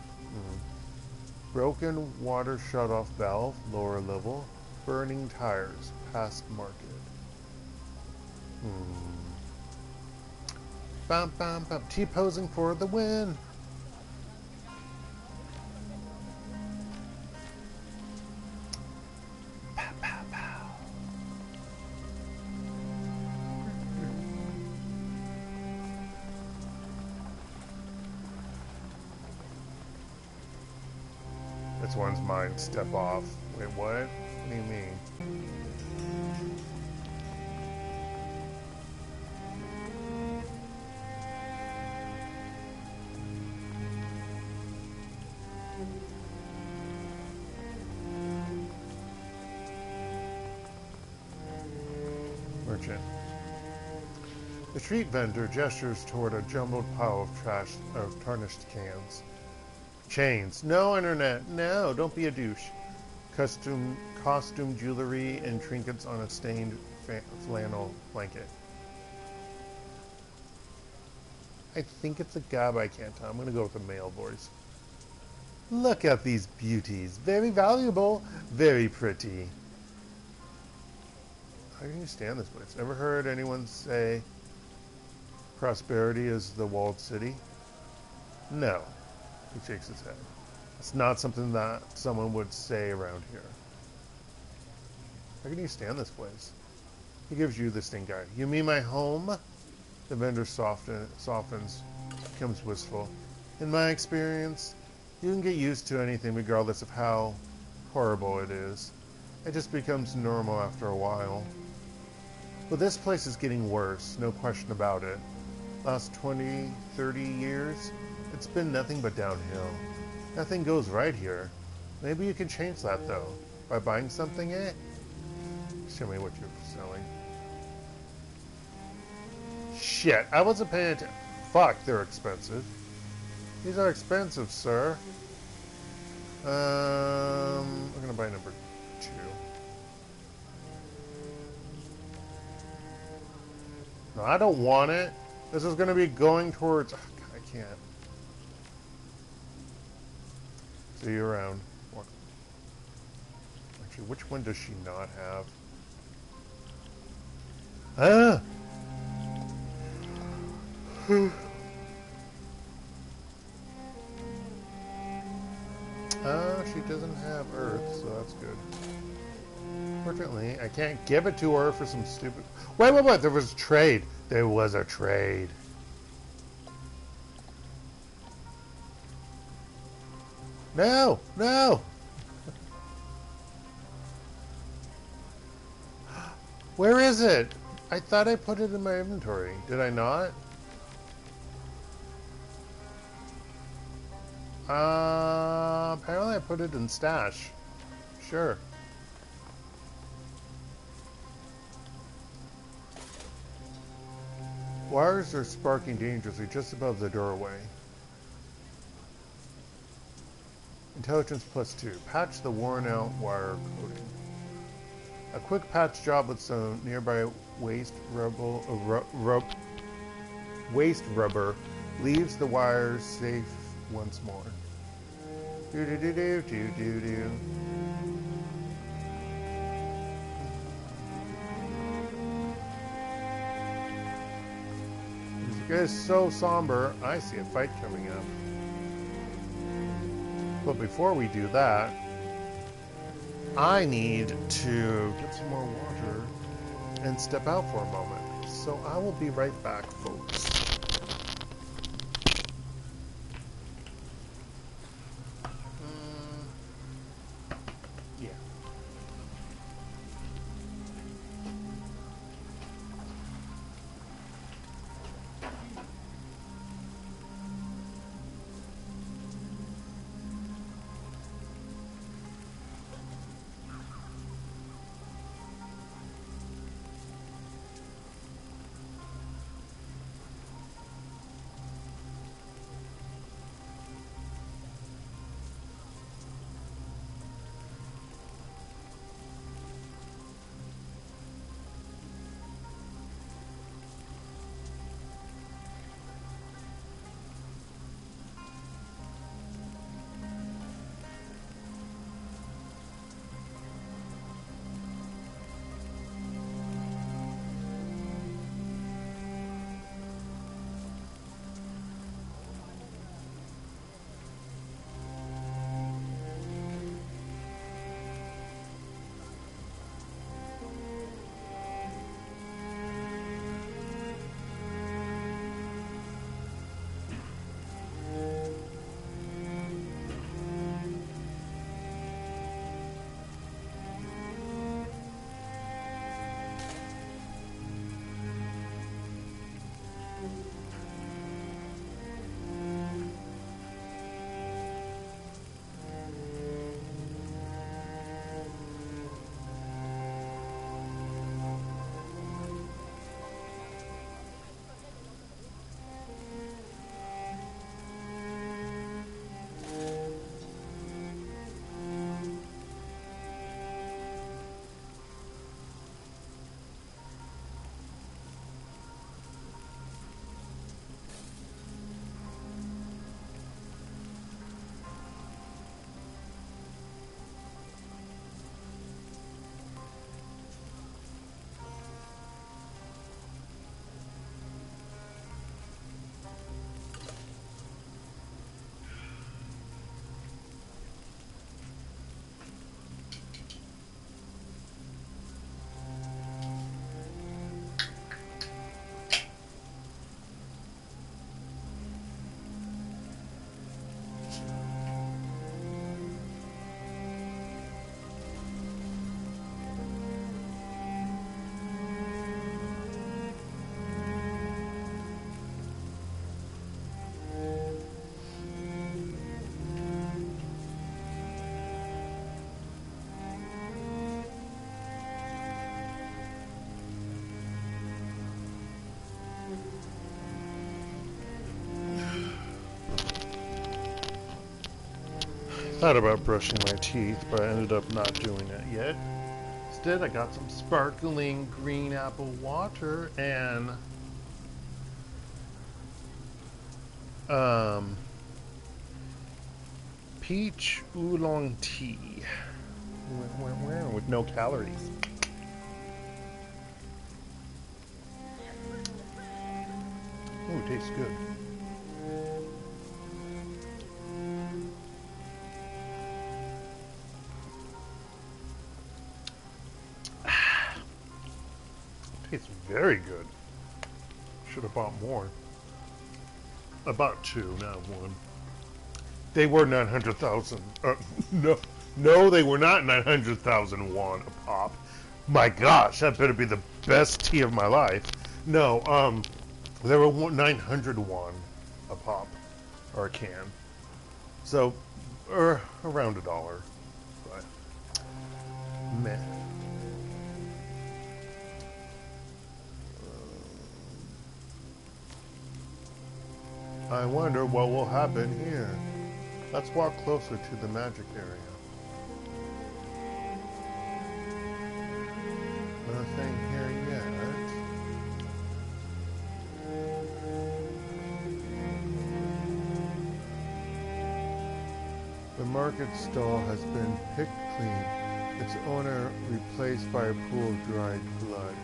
[SPEAKER 1] Broken water shut-off valve, lower level. Burning tires, past market. Bum bum bum. T-posing for the win. Pow pow pow. This one's mine. Step off. Wait, what? What do you mean? Merchant. The street vendor gestures toward a jumbled pile of trash of tarnished cans. Chains. No internet. No, don't be a douche. Costume jewelry and trinkets on a stained flannel blanket. I think it's a guy, but I can't tell. I'm going to go with a male voice. Look at these beauties. Very valuable. Very pretty. How can you stand this place? Ever heard anyone say prosperity is the walled city? No. He shakes his head. It's not something that someone would say around here. How can you stand this place? He gives you the stink eye. You mean my home? The vendor softens, becomes wistful. In my experience, you can get used to anything regardless of how horrible it is. It just becomes normal after a while. But this place is getting worse, no question about it. Last 20, 30 years, it's been nothing but downhill. Nothing goes right here. Maybe you can change that, though. By buying something, eh? Show me what you're selling. Shit, I wasn't paying attention. Fuck, they're expensive. These are expensive, sir. We're gonna buy number 2. No, I don't want it. This is gonna be going towards... Oh, God, I can't. See you around. Actually, which one does she not have? Ah! She doesn't have Earth, so that's good. Fortunately, I can't give it to her for some stupid... Wait, there was a trade. There was a trade. No! No! Where is it? I thought I put it in my inventory. Did I not? Apparently I put it in stash. Sure. Wires are sparking dangerously just above the doorway. Intelligence +2. Patch the worn out wire coating. A quick patch job with some nearby waste rubber leaves the wires safe once more. Do-do-do-do-do-do-do. This guy's so somber. I see a fight coming up. But before we do that, I need to get some more water and step out for a moment. So I will be right back, folks. Yeah. thought about brushing my teeth, but I ended up not doing it yet. Instead, I got some sparkling green apple water and peach oolong tea with no calories. Oh, it tastes good. Tastes very good. Should have bought more. I bought two, not one. They were 900,000. No, they were not 900,000 won a pop. My gosh, that better be the best tea of my life. No, they were 900 won a pop, or a can. So, around $1. But, meh. I wonder what will happen here. Let's walk closer to the magic area. Nothing here yet. The market stall has been picked clean, its owner replaced by a pool of dried blood.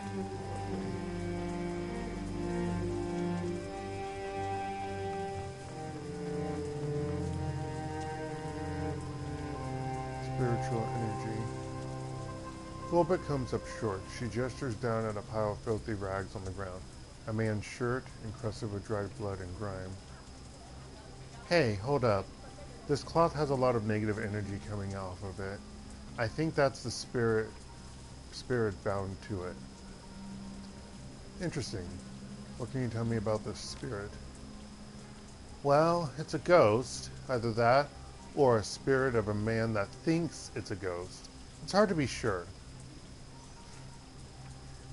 [SPEAKER 1] Spiritual energy. Fulbert comes up short. She gestures down at a pile of filthy rags on the ground. A man's shirt, encrusted with dried blood and grime. Hey, hold up. This cloth has a lot of negative energy coming off of it. I think that's the spirit bound to it. Interesting. What can you tell me about this spirit? Well, it's a ghost. Either that, or a spirit of a man that thinks it's a ghost. It's hard to be sure.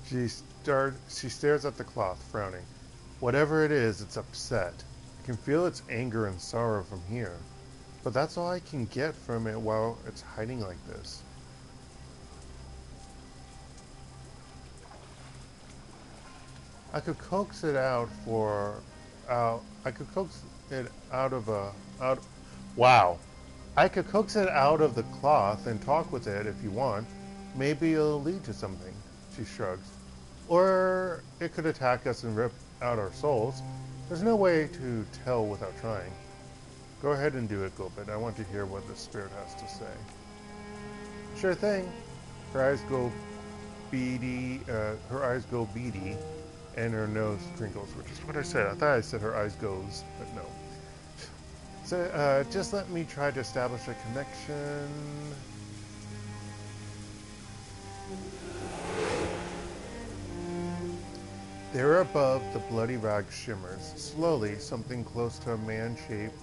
[SPEAKER 1] She stares at the cloth, frowning. Whatever it is, it's upset. I can feel its anger and sorrow from here. But that's all I can get from it while it's hiding like this. I could coax it out I could coax it out of I could coax it out of the cloth and talk with it if you want. Maybe it'll lead to something, she shrugs. Or it could attack us and rip out our souls. There's no way to tell without trying. Go ahead and do it, Gulpit. I want to hear what the spirit has to say. Sure thing. Her eyes go beady, and her nose crinkles, which is what I said. I thought I said her eyes goes, but no. So, just let me try to establish a connection. There above, the bloody rag shimmers. Slowly, something close to man-shaped,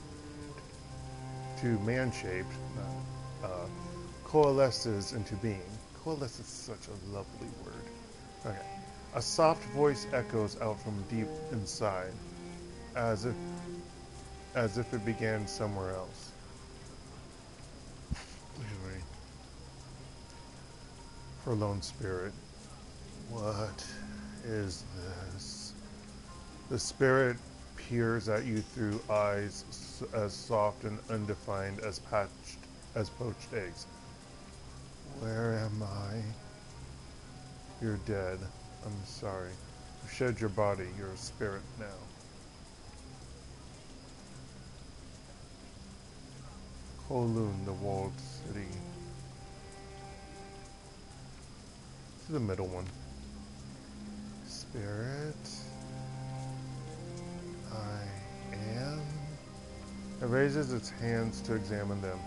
[SPEAKER 1] coalesces into being. Coalesce is such a lovely word. Okay. A soft voice echoes out from deep inside, as if it began somewhere else. Anyway. Forlorn spirit. What is this? The spirit peers at you through eyes as soft and undefined as poached eggs. Where am I? You're dead. I'm sorry. You shed your body. You're a spirit now. Kowloon, the walled city. To the middle one. Spirit. I am. It raises its hands to examine them.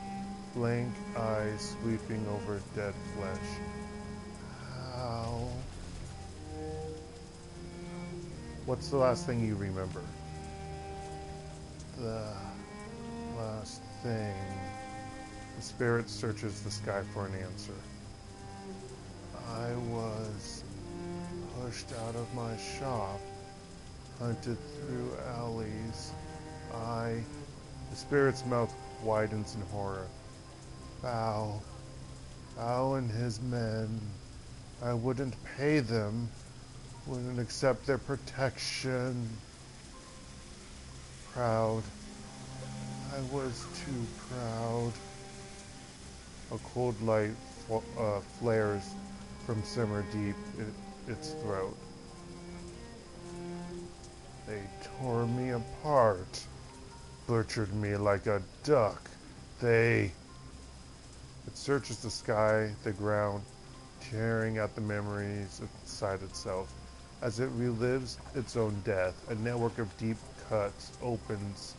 [SPEAKER 1] Blank eyes sweeping over dead flesh. How? What's the last thing you remember? The last thing. The spirit searches the sky for an answer. I was pushed out of my shop, hunted through alleys. The spirit's mouth widens in horror. Bao. Bao and his men. I wouldn't pay them. Wouldn't accept their protection. Proud. I was too proud. A cold light flares from simmer deep its throat. They tore me apart, butchered me like a duck. It searches the sky, the ground, tearing at the memories inside itself. As it relives its own death, a network of deep cuts opens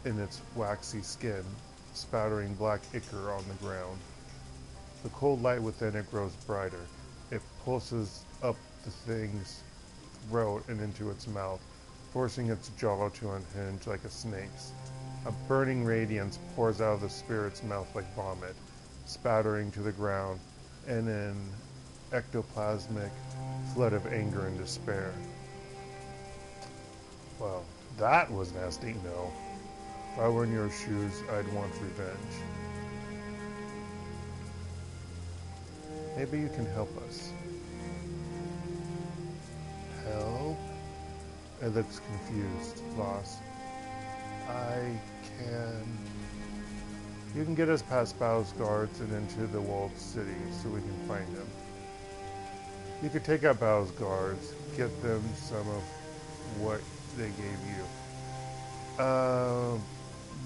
[SPEAKER 1] in its waxy skin, spattering black ichor on the ground. The cold light within it grows brighter. It pulses up the thing's throat and into its mouth, forcing its jaw to unhinge like a snake's. A burning radiance pours out of the spirit's mouth like vomit, spattering to the ground in an ectoplasmic flood of anger and despair. Well, that was nasty, no. If I were in your shoes, I'd want revenge. Maybe you can help us. Help? It looks confused, lost. You can get us past Bao's guards and into the walled city so we can find him. You could take out Bao's guards, get them some of what they gave you.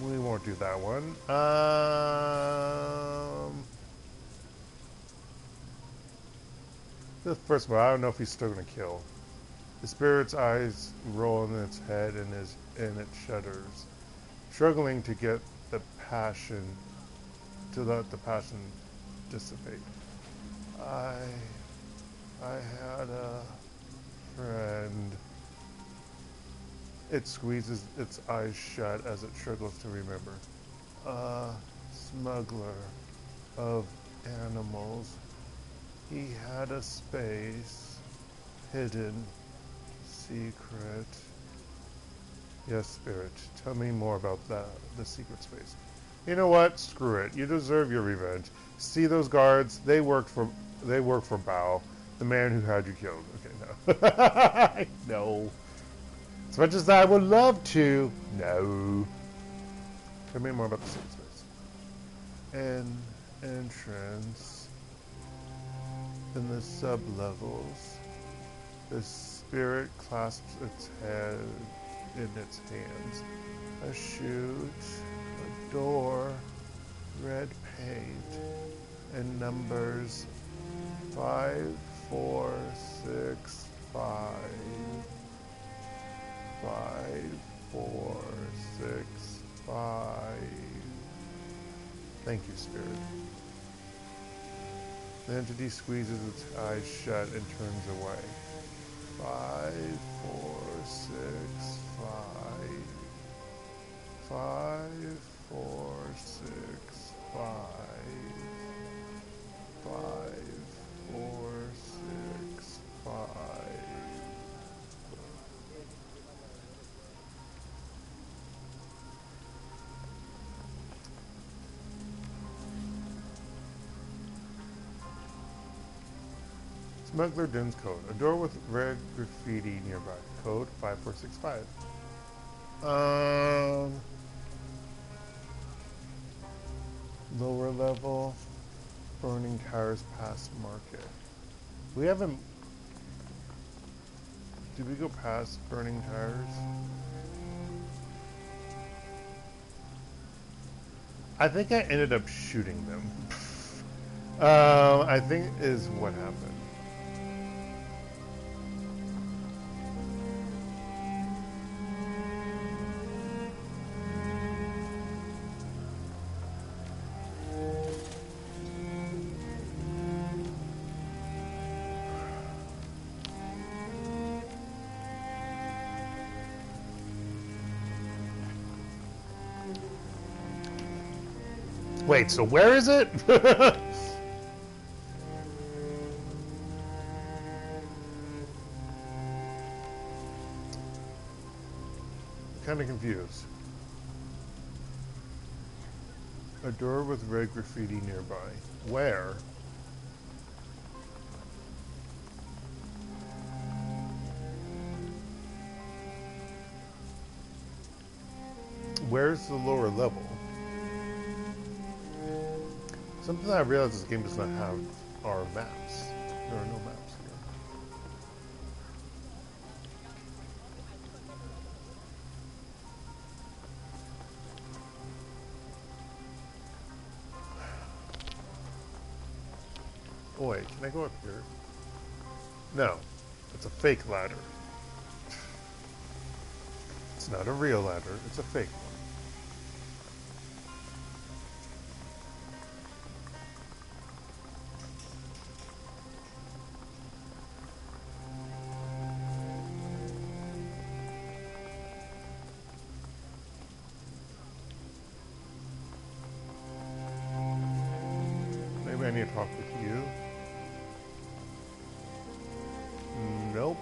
[SPEAKER 1] We won't do that one. The first one, I don't know if he's still gonna kill. The spirit's eyes roll in its head and it shudders, struggling to get the passion, to let the passion dissipate. I had a friend. It squeezes its eyes shut as it struggles to remember. A smuggler of animals. He had a space, hidden, secret. Yes, Spirit, tell me more about the secret space. You know what? Screw it. You deserve your revenge. See those guards? They work for Bao, the man who had you killed. Okay, no. No. As much as I would love to, no. Tell me more about the secret space. An entrance in the sublevels. The spirit clasps its head in its hands. A chute, a door, red paint, and numbers 5, 4, 6, 5. 5, 4, 6, 5. Thank you, Spirit. The entity squeezes its eyes shut and turns away. 5, 4, 6, 5. 5, 4, 6, 5. 5, 4, 6, 5. Smuggler Din's code. A door with red graffiti nearby. Code 5465. Lower level. Burning tires past market. We haven't... Did we go past burning tires? I think I ended up shooting them. I think is what happened. Wait, so where is it? Kind of confused. A door with red graffiti nearby. Where? Where's the lower level? Something I realized this game does not have are maps. There are no maps here. Oh wait, can I go up here? No, it's a fake ladder. It's not a real ladder, it's a fake one. Maybe I need to talk with you. Nope.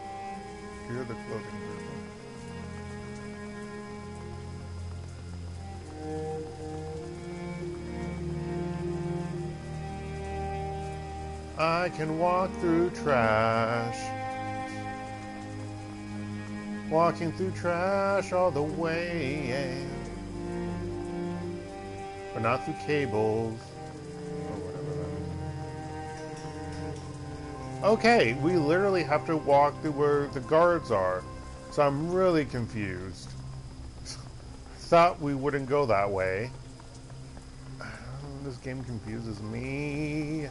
[SPEAKER 1] You're the clothing person. I can walk through trash. Walking through trash all the way. But not through cables. Or whatever that is. Okay, we literally have to walk through where the guards are. So I'm really confused. Thought we wouldn't go that way. This game confuses me.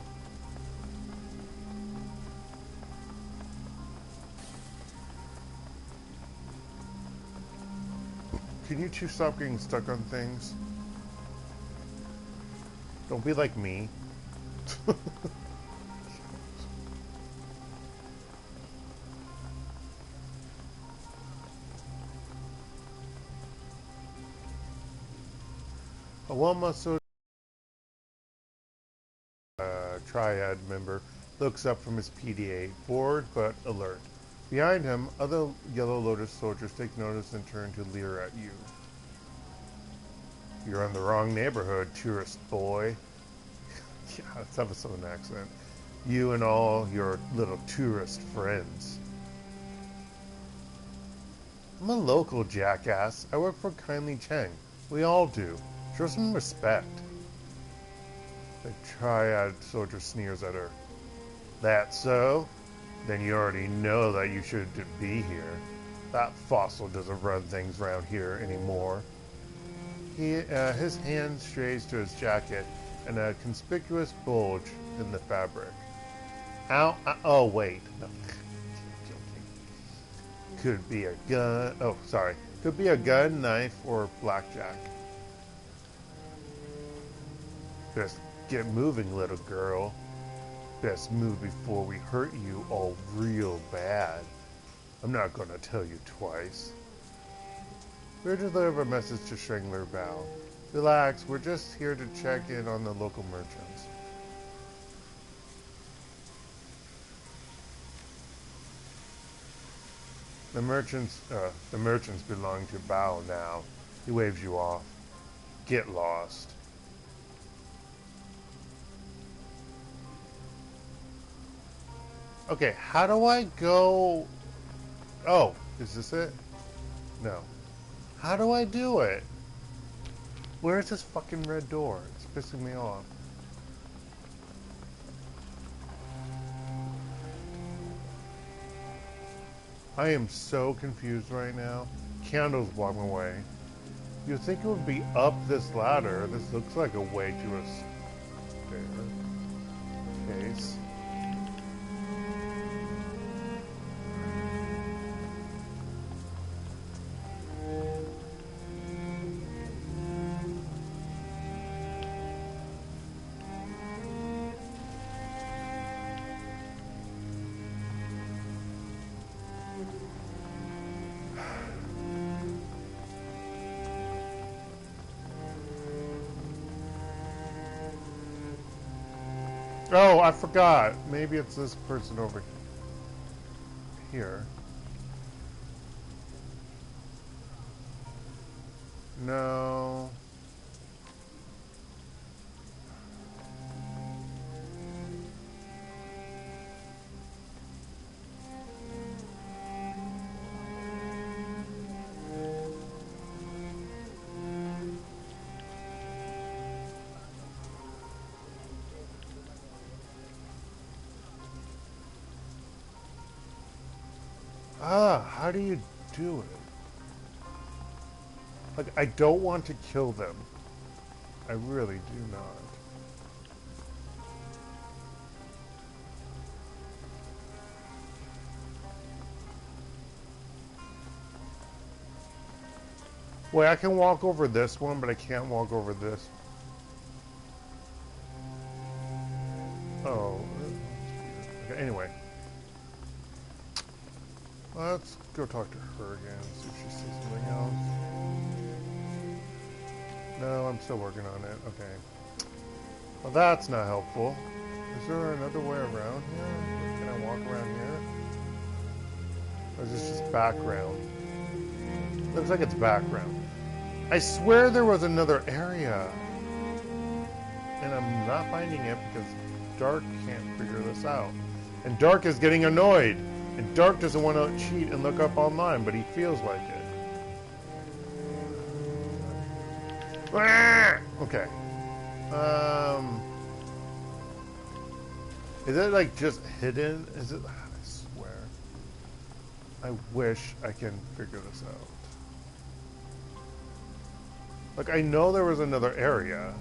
[SPEAKER 1] Can you two stop getting stuck on things? Don't be like me. A well-muscled Triad member looks up from his PDA, bored but alert. Behind him, other Yellow Lotus soldiers take notice and turn to leer at you. You're in the wrong neighborhood, tourist boy. Yeah, let's have a Southern accent. You and all your little tourist friends. I'm a local jackass. I work for kindly Cheng. We all do. Show some respect. The Triad soldier sneers at her. That so? Then you already know that you shouldn't be here. That fossil doesn't run things around here anymore. His hand strays to his jacket and a conspicuous bulge in the fabric. Ow, oh wait. No. Could be a gun. Oh, sorry. Could be a gun, knife, or blackjack. Just get moving, little girl. Best move before we hurt you all real bad. I'm not gonna tell you twice. We're to deliver a message to Shengler Bao. Relax, we're just here to check in on the local merchants. The merchants belong to Bao now. He waves you off. Get lost. Okay, how do I go? Oh, is this it? No. How do I do it? Where's this fucking red door? It's pissing me off. I am so confused right now. Candles block my way. You'd think it would be up this ladder. This looks like a way to a staircase. Oh, I forgot. Maybe it's this person over here. No. How do you do it? Like, I don't want to kill them. I really do not. Wait, I can walk over this one, but I can't walk over this. Oh. Okay, anyway. Let's go talk to her again, see if she sees something else. No, I'm still working on it. Okay. Well, that's not helpful. Is there another way around here? Can I walk around here? Or is this just background? Looks like it's background. I swear there was another area. And I'm not finding it because Dark can't figure this out. And Dark is getting annoyed. And Dark doesn't want to cheat and look up online, but he feels like it. Okay. Is it like just hidden? Is it? I swear. I wish I can figure this out. Like, I know there was another area.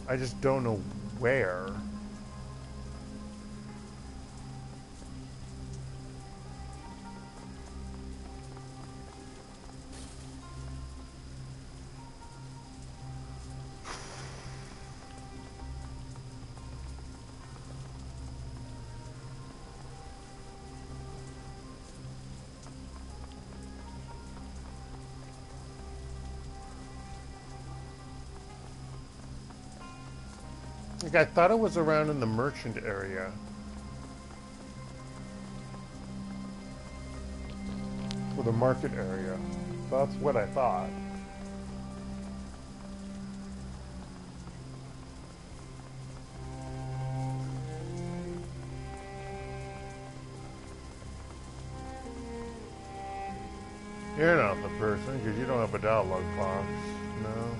[SPEAKER 1] I just don't know where. Like, I thought it was around in the merchant area. Or the market area. That's what I thought. You're not the person, because you don't have a dialogue box. No.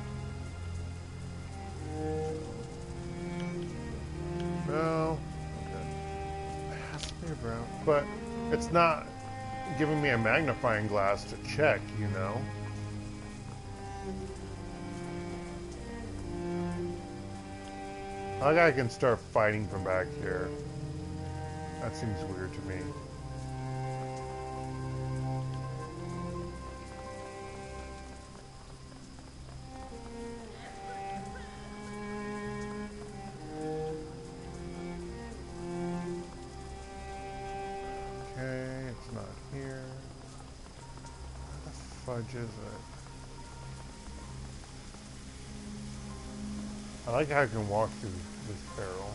[SPEAKER 1] No. Okay. It has to be around. But it's not giving me a magnifying glass to check, you know? Like, I can start fighting from back here. That seems weird to me. Is it? I like how I can walk through this barrel.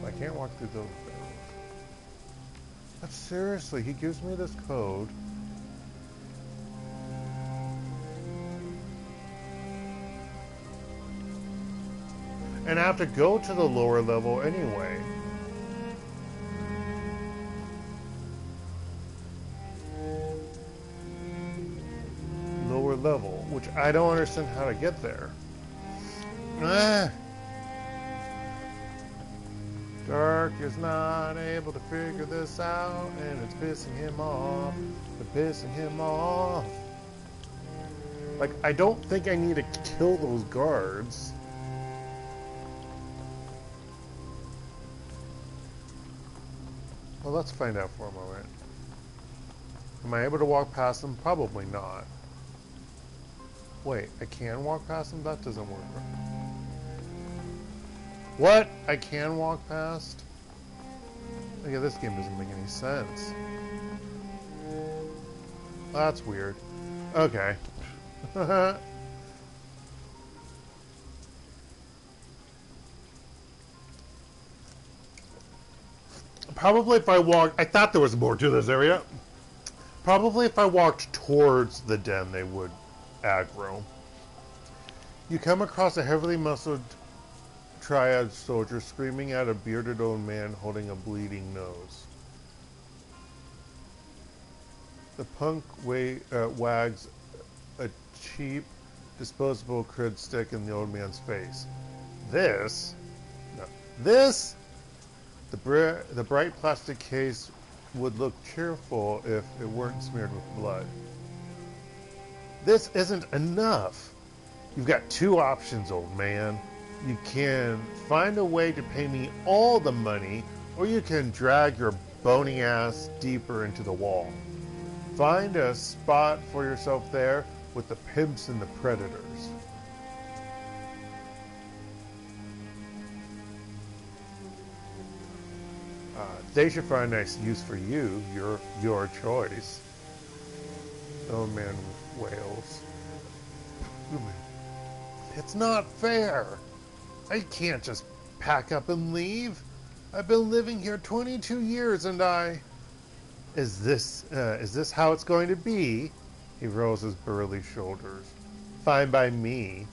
[SPEAKER 1] I can't walk through those barrels. But seriously, he gives me this code. And I have to go to the lower level anyway. Lower level, which I don't understand how to get there. Dark is not able to figure this out, and it's pissing him off. It's pissing him off. Like, I don't think I need to kill those guards. Well, let's find out for a moment. Am I able to walk past them? Probably not. Wait, I can walk past them? That doesn't work. What? I can walk past? Yeah, this game doesn't make any sense. That's weird. Okay. Probably if I walk... I thought there was more to this area. Probably if I walked towards the den, they would aggro. You come across a heavily muscled Triad soldier screaming at a bearded old man holding a bleeding nose. The punk wags a cheap, disposable crid stick in the old man's face. This, the bright plastic case would look cheerful if it weren't smeared with blood. This isn't enough. You've got two options, old man. You can find a way to pay me all the money, or you can drag your bony ass deeper into the wall. Find a spot for yourself there with the pimps and the predators. They should find a nice use for you, your choice. The old man wails. It's not fair. I can't just pack up and leave. I've been living here 22 years and Is this how it's going to be? He rolls his burly shoulders. Fine by me.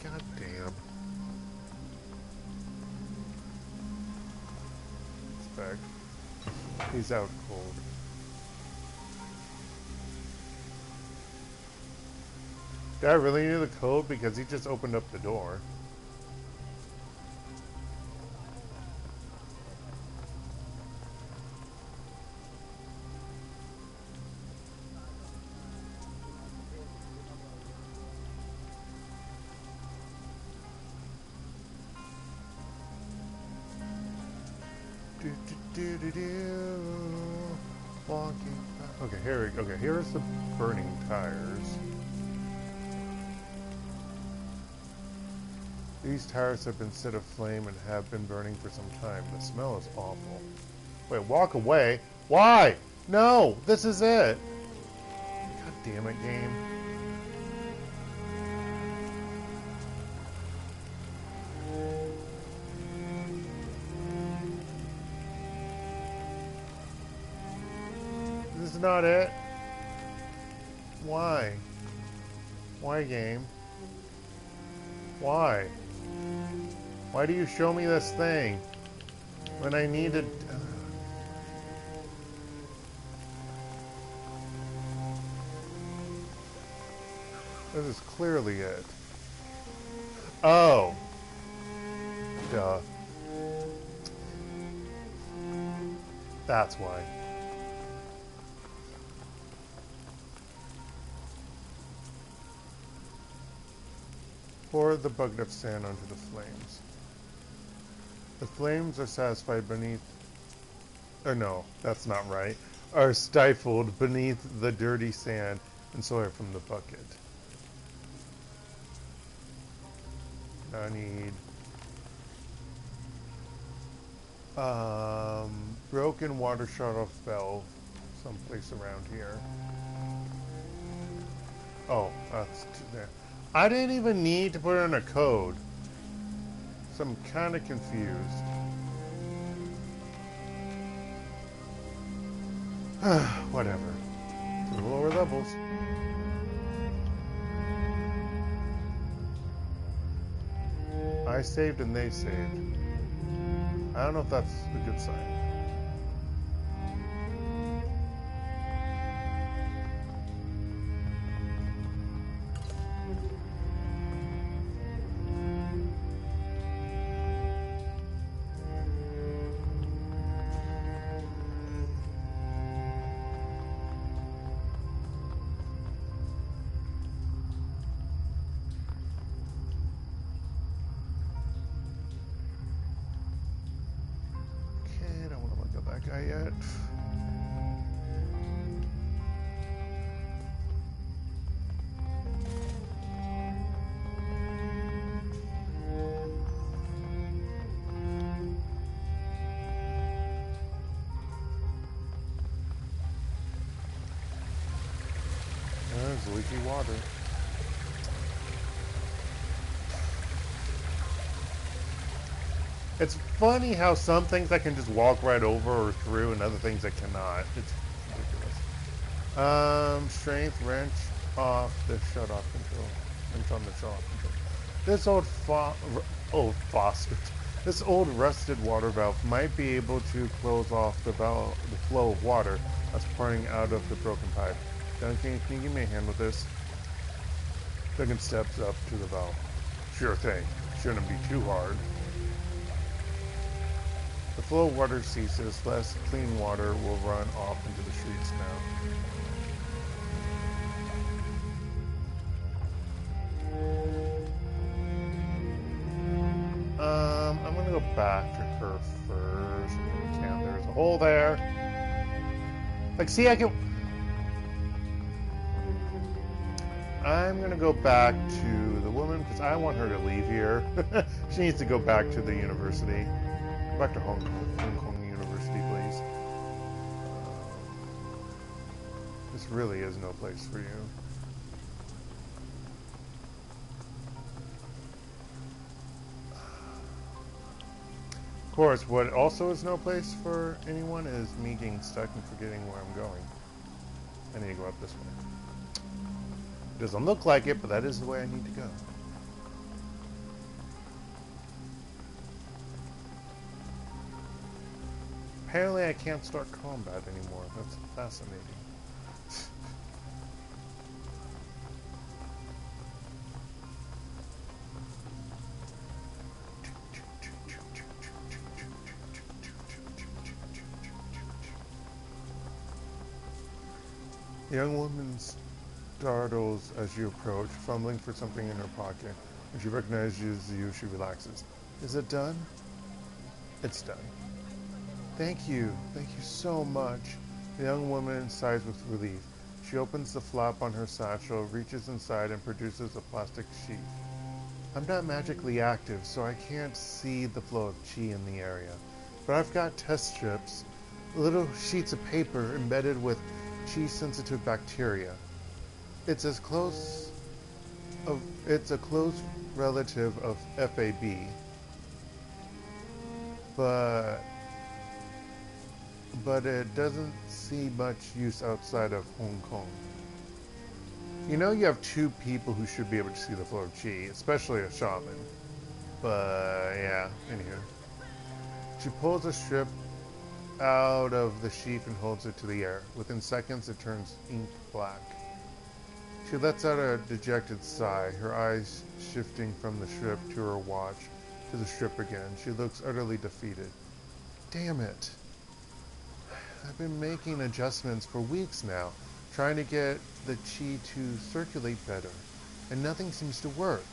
[SPEAKER 1] God damn. It's back. He's out cold. Did I really need the code? Because he just opened up the door. Walking. Okay, here we go. Okay, here's the burning tires. These tires have been set aflame and have been burning for some time. The smell is awful. Wait, walk away? Why? No, this is it. God damn it, game. This is not it. Why? Why, game? Why? Why do you show me this thing when I needed? This is clearly it. Oh. Duh. That's why. Pour the bucket of sand onto the flames. The flames are satisfied beneath... Or no, that's not right. Are stifled beneath the dirty sand and soil from the bucket. I need... broken water shut-off valve someplace around here. Oh, that's there. I didn't even need to put in a code. So I'm kind of confused. Whatever. To the lower levels. I saved and they saved. I don't know if that's a good sign. Guy yet. There's leaky water. It's funny how some things I can just walk right over or through, and other things I cannot. It's ridiculous. Strength wrench off the shut off control. Wrench on the shut off control. This this old rusted water valve might be able to close off the flow of water that's pouring out of the broken pipe. Duncan, can you give me a hand with this? Duncan steps up to the valve. Sure thing. Shouldn't be too hard. The flow of water ceases. Less clean water will run off into the streets now. I'm gonna go back to her first. I can't. There's a hole there. Like, see, I'm gonna go back to the woman because I want her to leave here. She needs to go back to the university. Go back to Hong Kong University, please. This really is no place for you. Of course, what also is no place for anyone is me getting stuck and forgetting where I'm going. I need to go up this way. It doesn't look like it, but that is the way I need to go. Apparently I can't start combat anymore. That's fascinating. The young woman startles as you approach, fumbling for something in her pocket. When she recognizes you, she relaxes. Is it done? It's done. Thank you so much. The young woman sighs with relief. She opens the flap on her satchel, reaches inside, and produces a plastic sheath. I'm not magically active, so I can't see the flow of chi in the area. But I've got test strips, little sheets of paper embedded with chi-sensitive bacteria. It's a close relative of FAB, but it doesn't see much use outside of Hong Kong. You know, you have two people who should be able to see the flow of chi, especially a shaman. But yeah, anywho. She pulls a strip out of the sheath and holds it to the air. Within seconds, it turns ink black. She lets out a dejected sigh, her eyes shifting from the strip to her watch, to the strip again. She looks utterly defeated. Damn it. I've been making adjustments for weeks now, trying to get the chi to circulate better, and nothing seems to work.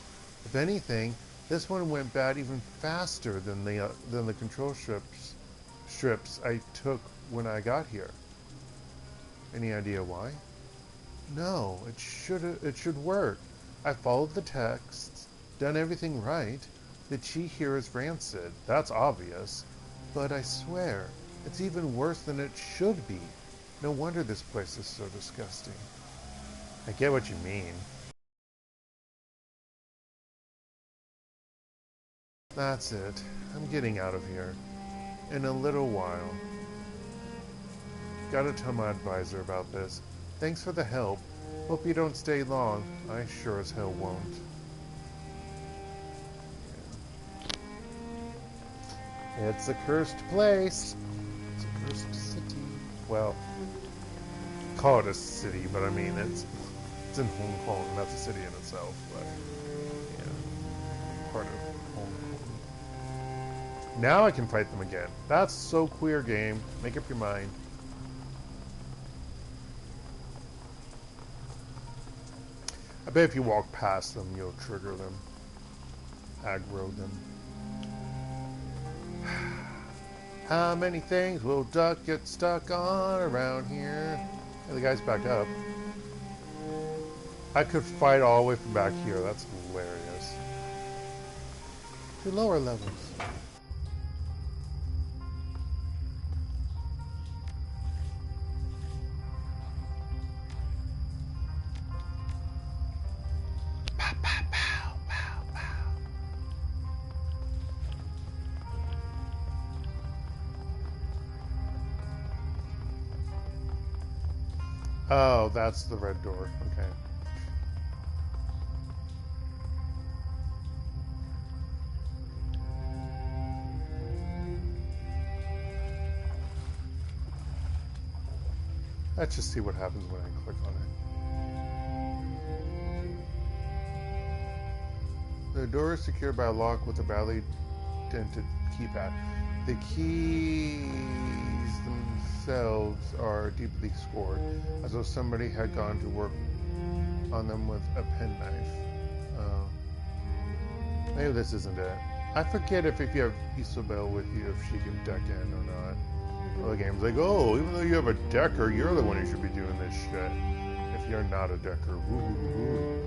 [SPEAKER 1] If anything, this one went bad even faster than the control strips I took when I got here. Any idea why? No, it should work. I followed the texts, done everything right. The chi here is rancid, that's obvious. But I swear, it's even worse than it should be. No wonder this place is so disgusting. I get what you mean. That's it. I'm getting out of here. In a little while. Gotta tell my advisor about this. Thanks for the help. Hope you don't stay long. I sure as hell won't. Yeah. It's a cursed place. It's a cursed city. Well, call it a city, but I mean it's in Hong Kong. That's a city in itself, but yeah, part of Hong Kong. Now I can fight them again. That's so queer, game. Make up your mind. I bet if you walk past them, you'll trigger them. Aggro them. How many things will Duck get stuck on around here? Hey, the guy's back up. I could fight all the way from back here. That's hilarious. To lower levels. Oh, that's the red door. Okay. Let's just see what happens when I click on it. The door is secured by a lock with a badly dented keypad. The keys themselves are deeply scored, as though somebody had gone to work on them with a penknife. Maybe this isn't it. I forget if you have Isabel with you, if she can deck in or not. Other games like, oh, even though you have a decker, you're the one who should be doing this shit. If you're not a decker. Woo-hoo-hoo.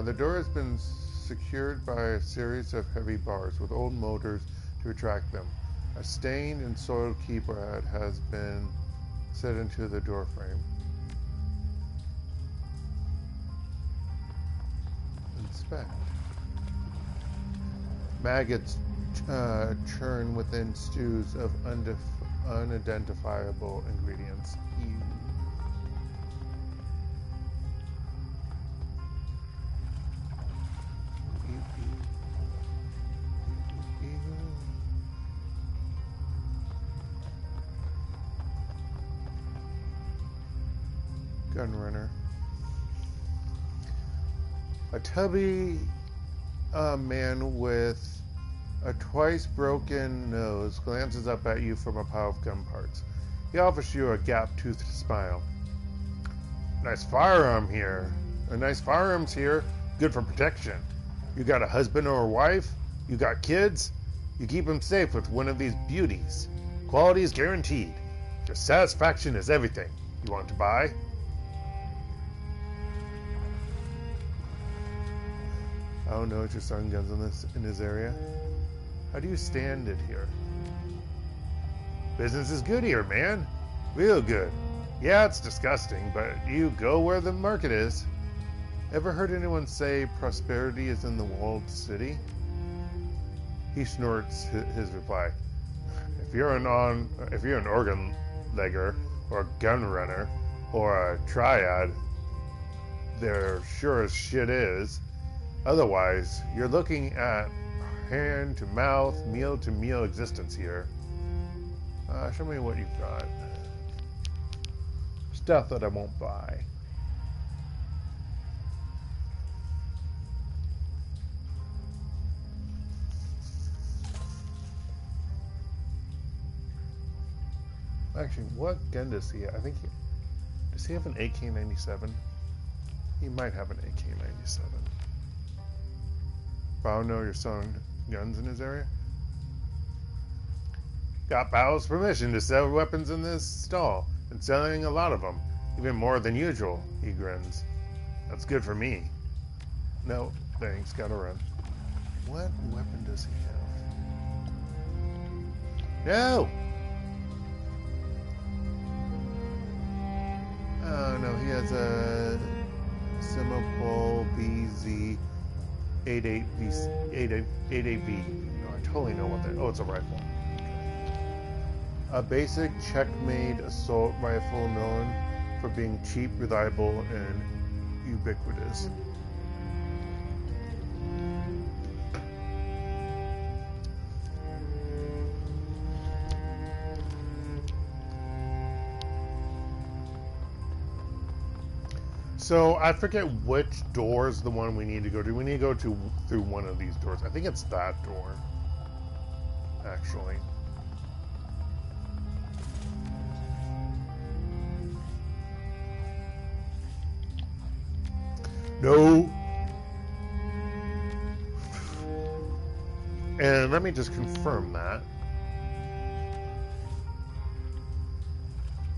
[SPEAKER 1] The door has been secured by a series of heavy bars with old motors to attract them. A stained and soiled keypad has been set into the door frame. Inspect. Maggots churn within stews of unidentifiable ingredients. Ew. Gunrunner. A tubby man with a twice broken nose glances up at you from a pile of gun parts. He offers you a gap-toothed smile. Nice firearm here. A nice firearm's here. Good for protection. You got a husband or a wife? You got kids? You keep them safe with one of these beauties. Quality is guaranteed. Your satisfaction is everything. You want to buy? Oh no, it's your stun guns in this area. How do you stand it here? Business is good here, man. Real good. Yeah, it's disgusting, but you go where the market is. Ever heard anyone say prosperity is in the walled city? He snorts his reply. If you're an organ legger or a gun runner or a triad, there sure as shit is. Otherwise, you're looking at hand-to-mouth, meal-to-meal existence here. Show me what you've got. Stuff that I won't buy. Actually, what gun does he have? Does he have an A.K.A. He might have an A.K.A. Bow, know you're selling guns in his area? Got Bow's permission to sell weapons in this stall, and selling a lot of them, even more than usual, he grins. That's good for me. No, thanks, gotta run. What weapon does he have? No! Oh no, he has a Simapol BZ 88V. No, I totally know what that. Oh, it's a rifle. A basic check-made assault rifle known for being cheap, reliable, and ubiquitous. So I forget which door is the one we need to go to. We need to go through one of these doors. I think it's that door, actually. No. And let me just confirm that.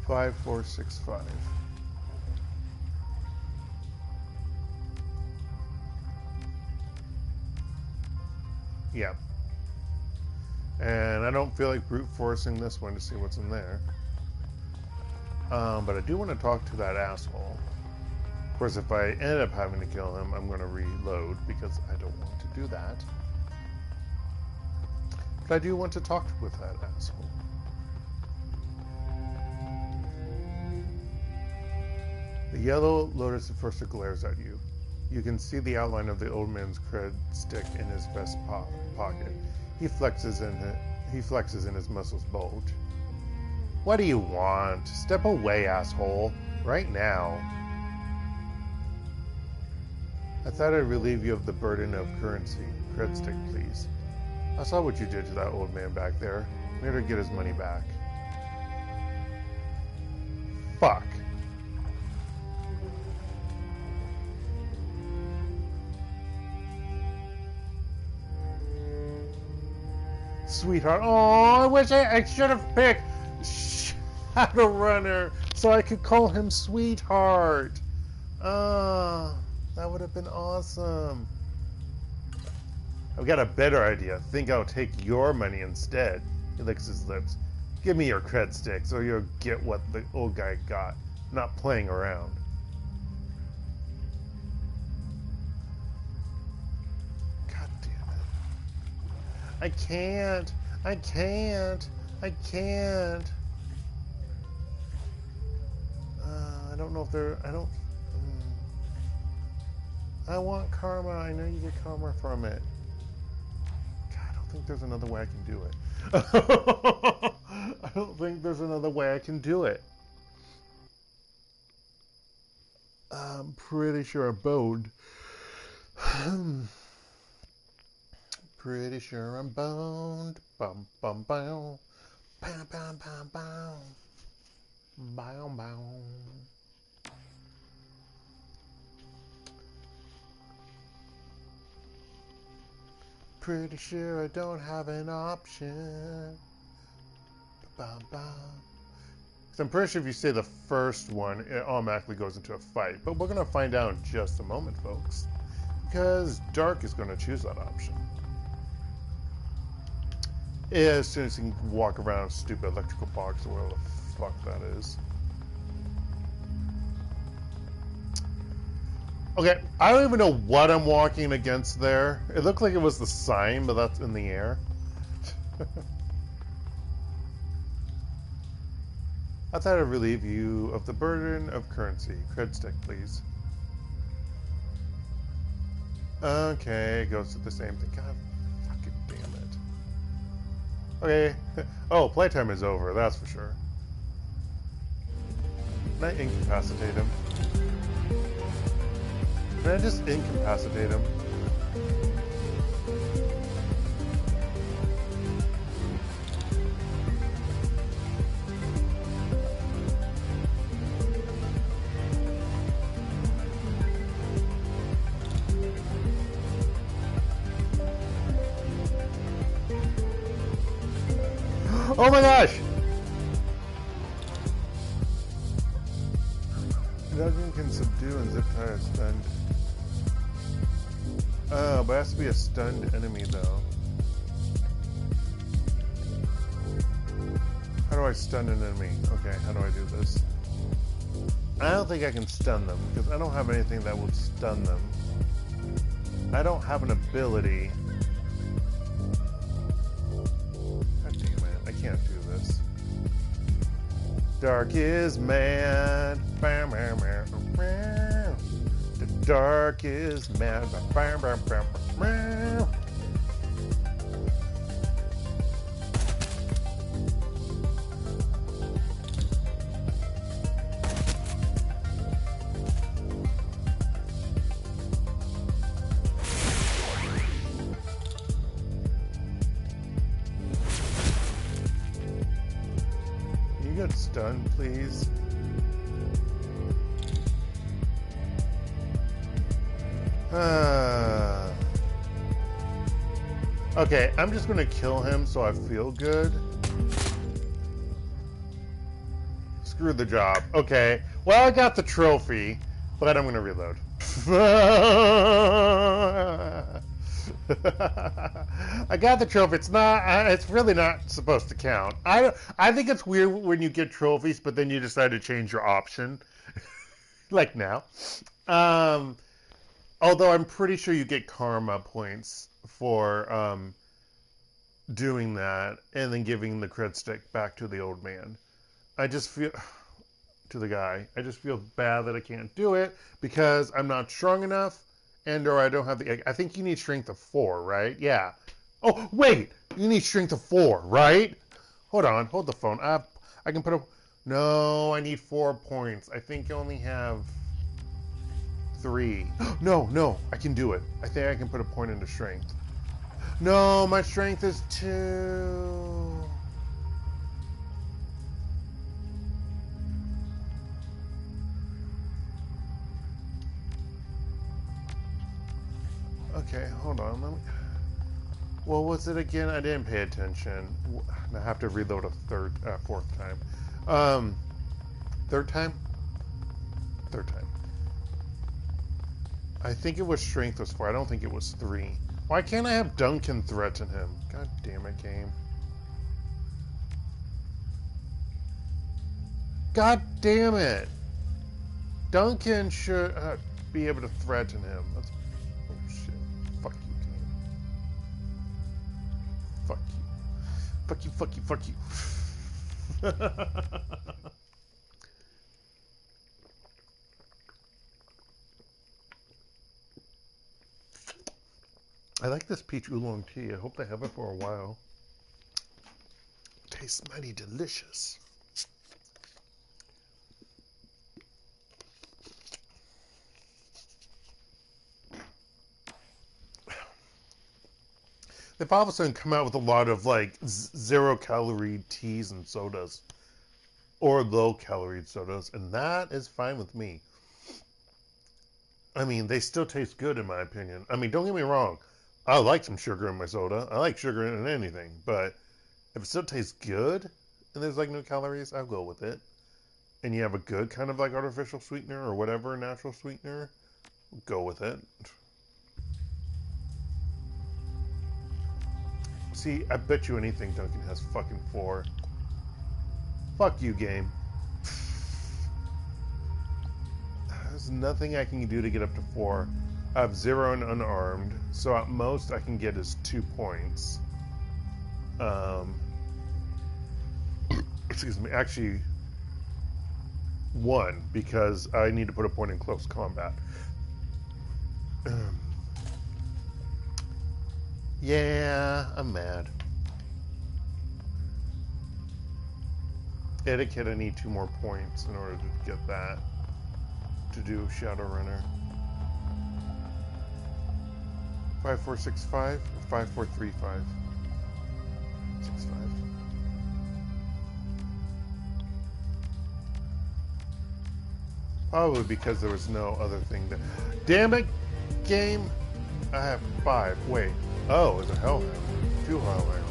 [SPEAKER 1] 5465. Yeah. And I don't feel like brute forcing this one to see what's in there. But I do want to talk to that asshole. Of course, if I end up having to kill him, I'm going to reload because I don't want to do that. But I do want to talk with that asshole. The yellow lotus first glares at you. You can see the outline of the old man's cred stick in his vest pocket. He flexes and his muscles bulge. What do you want? Step away, asshole. Right now. I thought I'd relieve you of the burden of currency. Cred stick, please. I saw what you did to that old man back there. Made her get his money back. Fuck. Sweetheart. Oh, I wish I should have picked Shadowrunner so I could call him Sweetheart. That would have been awesome. I've got a better idea. Think I'll take your money instead. He licks his lips. Give me your cred stick so you'll get what the old guy got. Not playing around. God damn it. I can't. I can't. I can't. I don't know if they're... I want karma. I know you get karma from it. God, I don't think there's another way I can do it. I don't think there's another way I can do it. I'm pretty sure I'm boned. Pretty sure I'm boned. Bum bum bow. Bam bam bam bow. Bow bow. Pretty sure I don't have an option. Bum bum. So I'm pretty sure if you say the first one, it automatically goes into a fight. But we're going to find out in just a moment, folks. Because Dark is going to choose that option. As soon as he can walk around a stupid electrical box or whatever the fuck that is. Okay, I don't even know what I'm walking against there. It looked like it was the sign, but that's in the air. I thought I'd relieve you of the burden of currency. Cred stick, please. Okay, it goes to the same thing. God fucking damn it. Okay. Oh, playtime is over, that's for sure. Can I incapacitate him? Can I just incapacitate him? Oh my gosh! Duncan can subdue and zip tie a stunned. Oh, but it has to be a stunned enemy though. How do I stun an enemy? Okay, how do I do this? I don't think I can stun them because I don't have anything that will stun them. I don't have an ability. God damn it, I can't do this. Dark is mad. The dark is mad. Can you get stunned, please? Okay, I'm just gonna kill him so I feel good. Screw the job. Okay, well I got the trophy, but I'm gonna reload. I got the trophy. It's not. It's really not supposed to count. I think it's weird when you get trophies, but then you decide to change your option, like now. Although I'm pretty sure you get karma points for doing that and then giving the cred stick back to the old man. I just feel to the guy. I just feel bad that I can't do it because I'm not strong enough and or I don't have the I think you need strength of 4, right? Yeah. Oh, wait. You need strength of 4, right? Hold on. Hold the phone. I can put a No, I need 4 points. I think you only have 3. No, I can do it. I think I can put a point into strength. No, my strength is 2. Okay, hold on. What was it again? I didn't pay attention. I have to reload a fourth time. Third time? Third time. I think it was strength was 4. I don't think it was 3. Why can't I have Duncan threaten him? God damn it, game. God damn it. Duncan should be able to threaten him. That's, oh shit. Fuck you, game. Fuck you. Fuck you. I like this peach oolong tea. I hope they have it for a while. Tastes mighty delicious. They've all of a sudden come out with a lot of like 0-calorie teas and sodas. Or low-calorie sodas. And that is fine with me. I mean, they still taste good in my opinion. I mean, don't get me wrong. I like some sugar in my soda. I like sugar in anything. But if it still tastes good and there's like no calories, I'll go with it. And you have a good kind of like artificial sweetener or whatever natural sweetener, go with it. See, I bet you anything Duncan has fucking 4. Fuck you, game. There's nothing I can do to get up to 4. I have 0 and unarmed, so at most I can get is 2 points. Excuse me, actually 1, because I need to put a point in close combat. Yeah, I'm mad. Etiquette, I need 2 more points in order to get that. To do Shadowrunner. 5465 or 5435? 65. Probably because there was no other thing that. Damn it, game! I have 5. Wait. Oh, it's a hellhound. 2 hellhounds.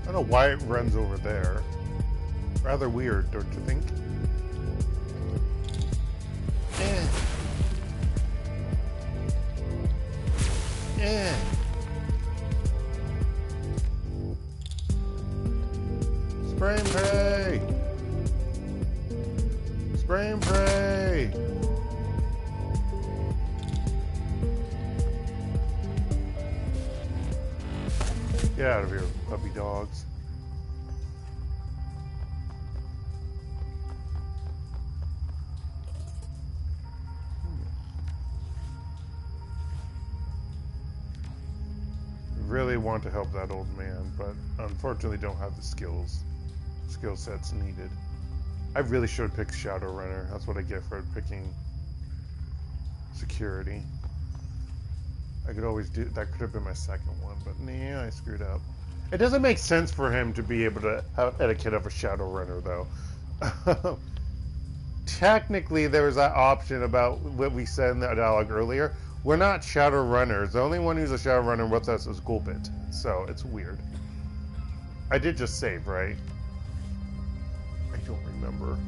[SPEAKER 1] I don't know why it runs over there. Rather weird, don't you think? Spray and pray! Spray and pray! Get out of here, puppy dogs. really want to help that old man, but unfortunately don't have the skill sets needed. I really should have picked Shadowrunner. That's what I get for picking security. I could always do that. Could have been my second one, but nah, I screwed up. It doesn't make sense for him to be able to have etiquette of a Shadowrunner, though. Technically, there was that option about what we said in the dialogue earlier. We're not Shadowrunners. The only one who's a Shadowrunner with us is Gulpit. So, it's weird. I did just save, right? I don't remember.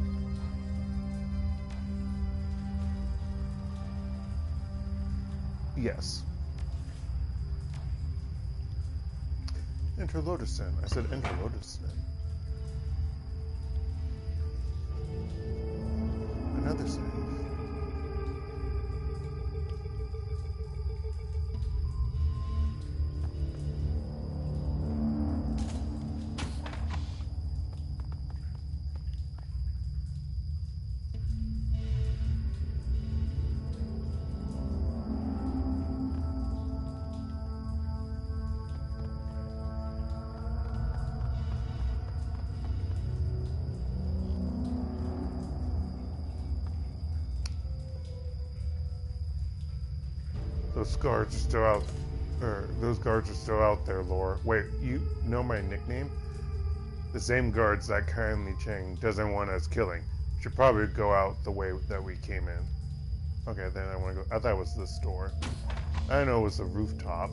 [SPEAKER 1] Yes. Enter Lotusin. I said enter Lotusin. Another save. Those guards are still out, those guards are still out there, Lore. Wait, you know my nickname? The same guards that kindly Cheng doesn't want us killing. Should probably go out the way that we came in. Okay, then I want to go. I thought it was the store. I know it was the rooftop.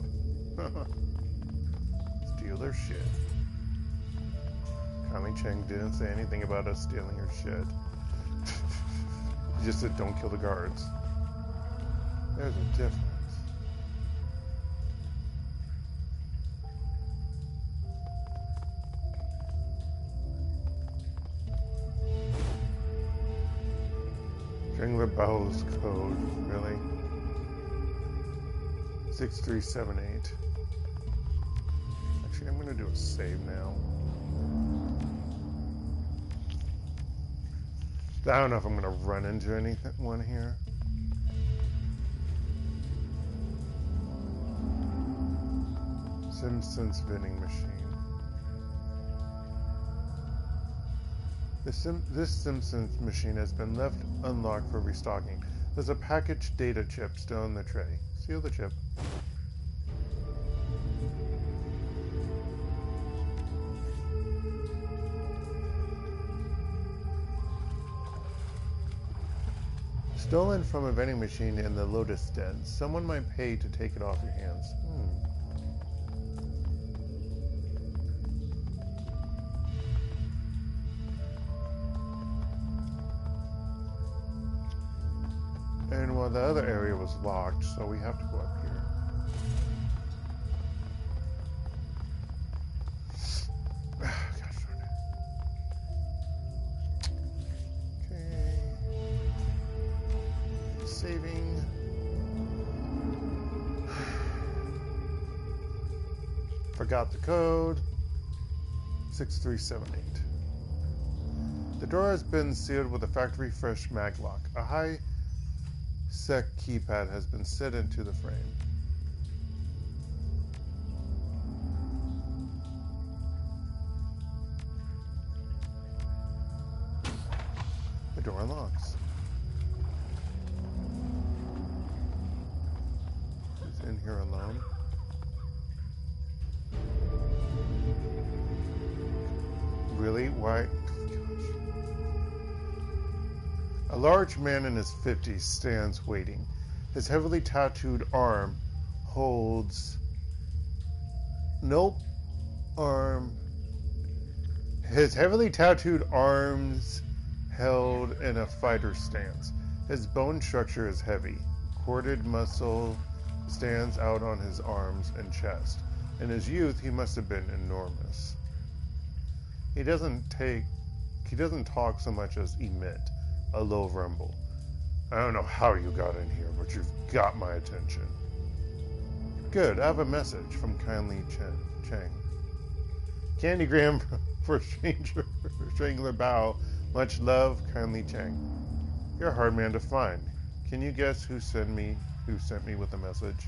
[SPEAKER 1] Steal their shit. Kindly Cheng didn't say anything about us stealing her shit. He just said don't kill the guards. There's a difference. The Bow's code, really? 6378. Actually, I'm going to do a save now. I don't know if I'm going to run into anyone here. Simpsons vending machine. This Simpsons machine has been left unlocked for restocking. There's a packaged data chip still in the tray. Seal the chip. Stolen from a vending machine in the Lotus Den. Someone might pay to take it off your hands. And well, the other area was locked, so we have to go up here. Gosh darn it. Okay. Saving. Forgot the code. 6378. The door has been sealed with a factory fresh mag lock. A high sec keypad has been set into the frame. The door unlocks. Who's in here alone? Really? Why? A large man in his 50s stands waiting. His heavily tattooed arm holds... His heavily tattooed arms held in a fighter stance. His bone structure is heavy. Corded muscle stands out on his arms and chest. In his youth, he must have been enormous. He doesn't talk so much as emit a low rumble. I don't know how you got in here, but you've got my attention. Good, I have a message from kindly Cheng. Candygram for Strangler Bao. Much love, kindly Cheng. You're a hard man to find. Can you guess who sent me with the message?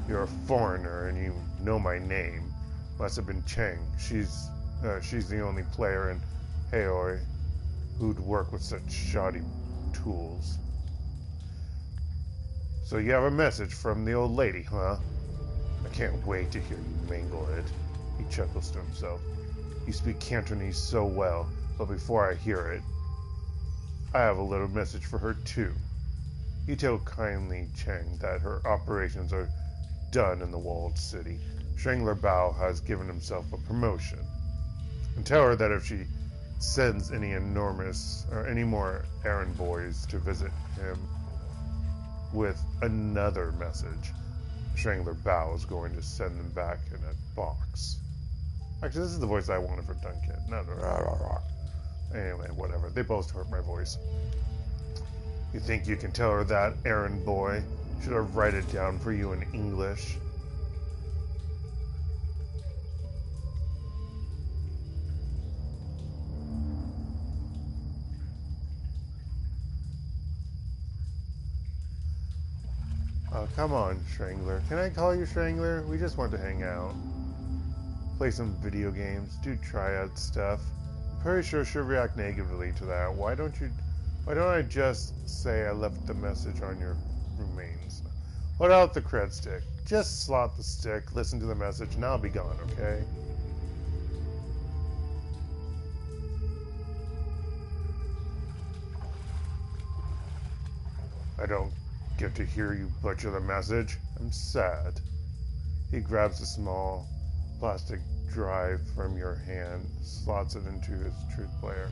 [SPEAKER 1] You're a foreigner and you know my name. Must have been Cheng. She's the only player in HektontheMage's who'd work with such shoddy tools. So you have a message from the old lady, huh? I can't wait to hear you mangle it. He chuckles to himself. You speak Cantonese so well, but before I hear it, I have a little message for her too. You tell kindly Cheng that her operations are done in the walled city. Strangler Bao has given himself a promotion. And tell her that if she sends any more errand boys to visit him with another message, Strangler Bao is going to send them back in a box. Actually, this is the voice I wanted for Duncan. No. Anyway, whatever. They both hurt my voice. You think you can tell her that, errand boy? Should I write it down for you in English? Oh, come on, Strangler. Can I call you Strangler? We just want to hang out. Play some video games, do Triad stuff. I'm pretty sure she'll react negatively to that. Why don't I just say I left the message on your remains? Hold out the cred stick. Just slot the stick, listen to the message, and I'll be gone, okay? I don't get to hear you butcher the message. I'm sad. He grabs a small plastic drive from your hand, slots it into his truth player.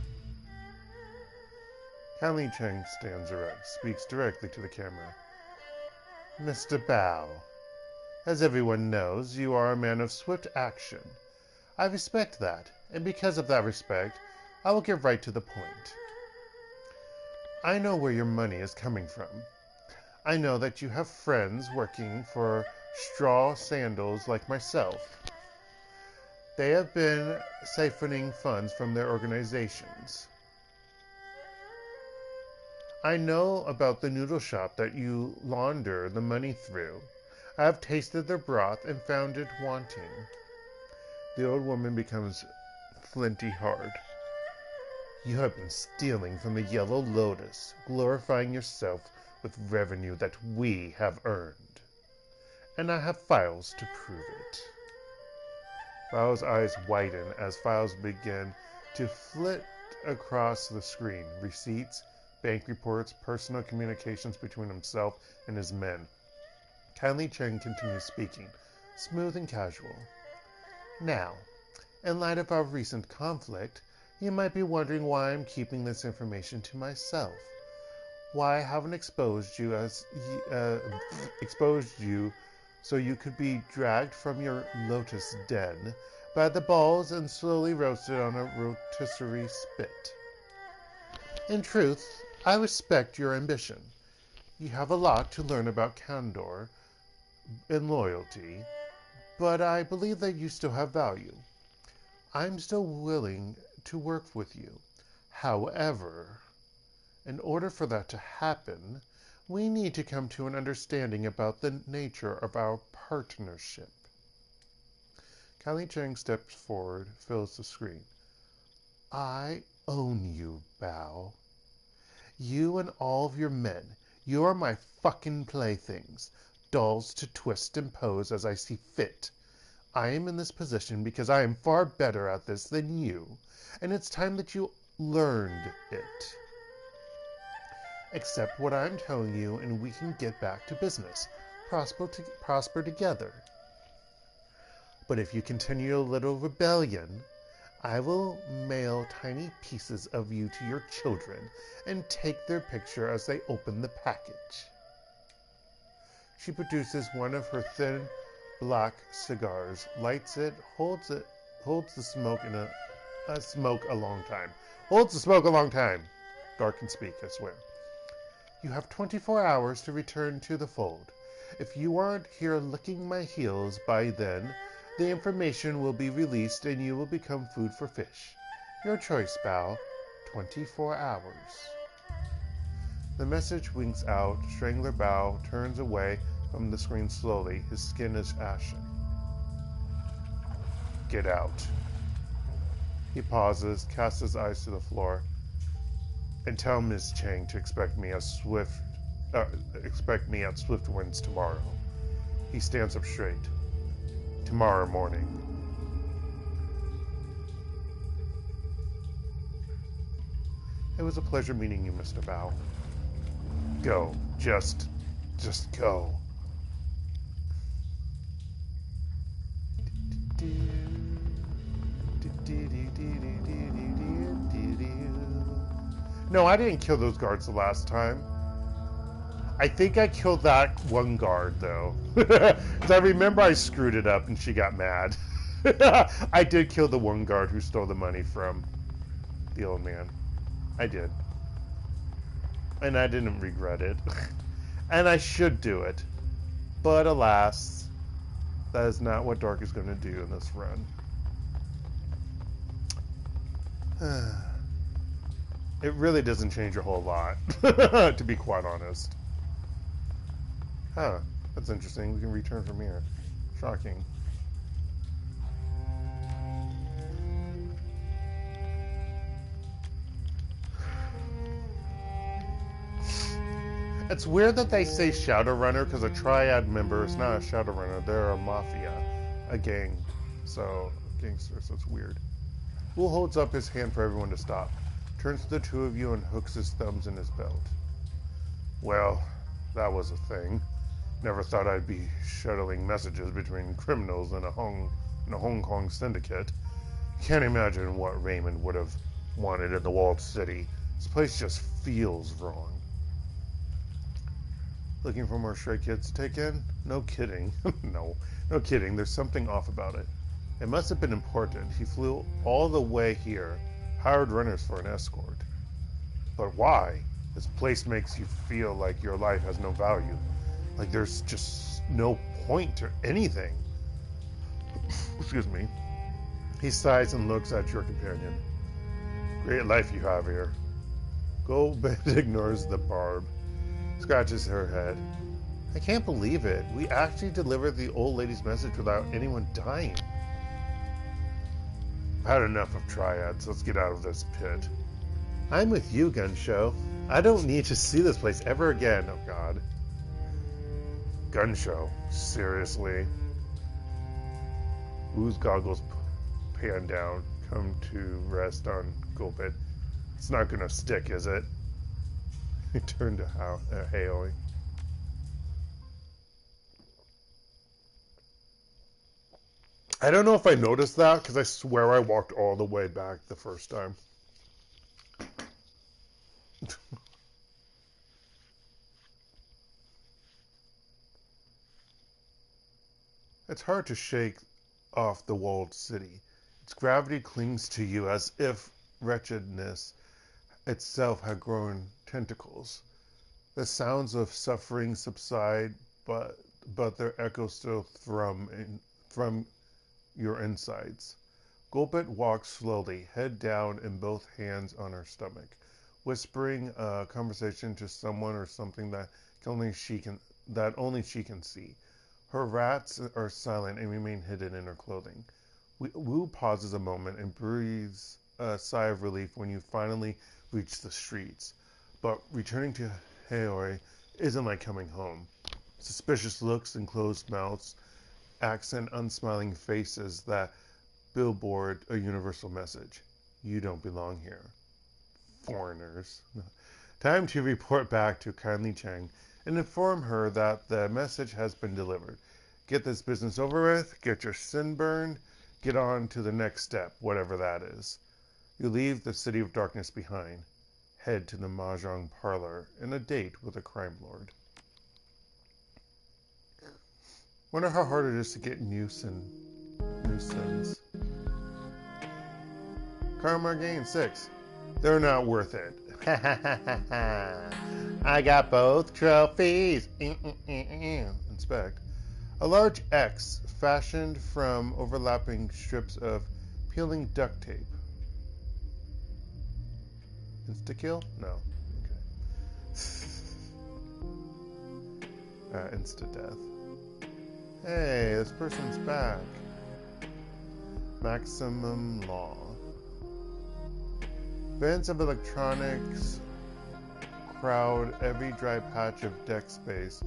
[SPEAKER 1] Kindly Cheng stands erect, speaks directly to the camera. Mr. Bao, as everyone knows, you are a man of swift action. I respect that, and because of that respect, I will get right to the point. I know where your money is coming from. I know that you have friends working for straw sandals like myself. They have been siphoning funds from their organizations. I know about the noodle shop that you launder the money through. I have tasted their broth and found it wanting. The old woman becomes flinty hard. You have been stealing from the Yellow Lotus, glorifying yourself with revenue that we have earned. And I have files to prove it. Bao's eyes widen as files begin to flit across the screen. Receipts, bank reports, personal communications between himself and his men. Kindly Cheng continues speaking, smooth and casual. Now, in light of our recent conflict, you might be wondering why I'm keeping this information to myself. Why I haven't exposed you so you could be dragged from your lotus den by the balls and slowly roasted on a rotisserie spit. In truth, I respect your ambition. You have a lot to learn about candor and loyalty, but I believe that you still have value. I'm still willing to work with you. However, in order for that to happen, we need to come to an understanding about the nature of our partnership. Kylie Cheng steps forward, fills the screen. I own you, Bao. You and all of your men. You are my fucking playthings. Dolls to twist and pose as I see fit. I am in this position because I am far better at this than you, and it's time that you learned it. Accept what I'm telling you, and we can get back to business. Prosper together. But if you continue a little rebellion, I will mail tiny pieces of you to your children and take their picture as they open the package. She produces one of her thin black cigars, lights it, holds the smoke in a smoke a long time. Holds the smoke a long time. Dark can speak, I swear. You have 24 hours to return to the fold. If you aren't here licking my heels by then, the information will be released and you will become food for fish. Your choice, Bao. 24 hours. The message winks out. Strangler Bao turns away, from the screen slowly. His skin is ashen. Get out. He pauses, casts his eyes to the floor. And tell Miss Cheng to expect me at Swift Winds tomorrow. He stands up straight. Tomorrow morning. It was a pleasure meeting you, Mr. Bao. Go. Just go. No, I didn't kill those guards the last time. I think I killed that one guard, though. Because I remember I screwed it up and she got mad. I did kill the one guard who stole the money from the old man. I did. And I didn't regret it. And I should do it. But alas, that is not what Dark is going to do in this run. It really doesn't change a whole lot, to be quite honest. Huh, that's interesting. We can return from here. Shocking. It's weird that they say Shadowrunner because a Triad member is not a Shadowrunner. They're a mafia, a gang. So, gangsters, so it's weird. Wu holds up his hand for everyone to stop. Turns to the two of you and hooks his thumbs in his belt. Well, that was a thing. Never thought I'd be shuttling messages between criminals and a Hong Kong syndicate. Can't imagine what Raymond would have wanted in the walled city. This place just feels wrong. Looking for more stray kids to take in? No kidding. No kidding. There's something off about it. It must have been important. He flew all the way here, hired runners for an escort. But why? This place makes you feel like your life has no value. Like there's just no point to anything. Excuse me. He sighs and looks at your companion. Great life you have here. Goldbed ignores the barb. Scratches her head. I can't believe it. We actually delivered the old lady's message without anyone dying. I've had enough of triads. Let's get out of this pit. I'm with you, Gunshow. I don't need to see this place ever again. Oh, God. Gunshow? Seriously? Wu's goggles pan down, come to rest on Gulpit. It's not gonna stick, is it? He turned to Haoi. I don't know if I noticed that, because I swear I walked all the way back the first time. It's hard to shake off the walled city. Its gravity clings to you as if wretchedness itself had grown tentacles. The sounds of suffering subside, but their echoes still thrum from your insides. Gulpit walks slowly, head down and both hands on her stomach, whispering a conversation to someone or something that only she can see. Her rats are silent and remain hidden in her clothing. Wu pauses a moment and breathes a sigh of relief when you finally reach the streets. But returning to Haoi isn't like coming home. Suspicious looks and closed mouths accent unsmiling faces that billboard a universal message. You don't belong here. Foreigners. Time to report back to kindly Cheng and inform her that the message has been delivered. Get this business over with, get your sin burned, get on to the next step, whatever that is. You leave the City of Darkness behind, head to the Mahjong parlor, and a date with a crime lord. Wonder how hard it is to get new sins. Karma gain 6. They're not worth it. I got both trophies. Inspect. A large X fashioned from overlapping strips of peeling duct tape. Insta-kill? No. Okay. insta-death. Hey, this person's back. Maximum law. Vents of electronics crowd every dry patch of deck space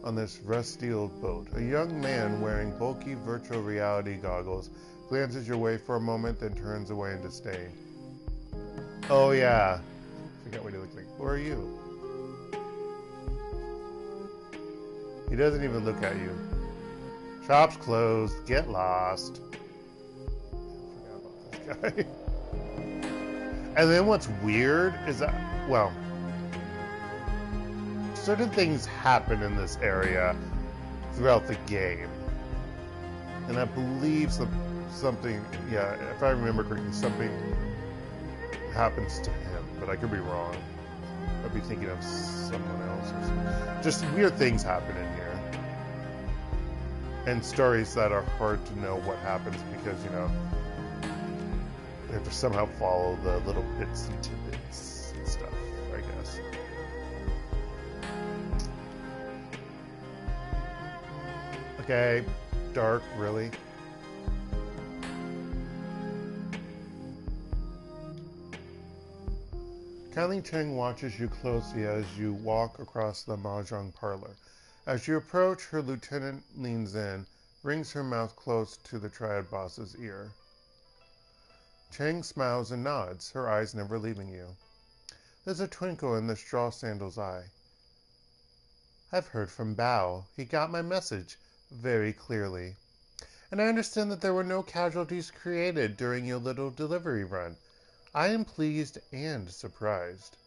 [SPEAKER 1] on this rusty old boat. A young man wearing bulky virtual reality goggles glances your way for a moment, then turns away in disdain. Oh yeah. Forget what he looked like. Who are you? He doesn't even look at you. Shop's closed. Get lost. I forgot about this guy. And then what's weird is that, well, certain things happen in this area throughout the game. And I believe something, yeah, if I remember correctly, something happens to him, but I could be wrong. I'd be thinking of someone else or something. Just weird things happen in here. And stories that are hard to know what happens because, you know, they have to somehow follow the little bits and tidbits and stuff, I guess. Okay, dark, really? Kylie Cheng watches you closely as you walk across the mahjong parlor. As you approach, her lieutenant leans in, brings her mouth close to the Triad boss's ear. Cheng smiles and nods, her eyes never leaving you. There's a twinkle in the straw sandal's eye. I've heard from Bao. He got my message very clearly. And I understand that there were no casualties created during your little delivery run. I am pleased and surprised.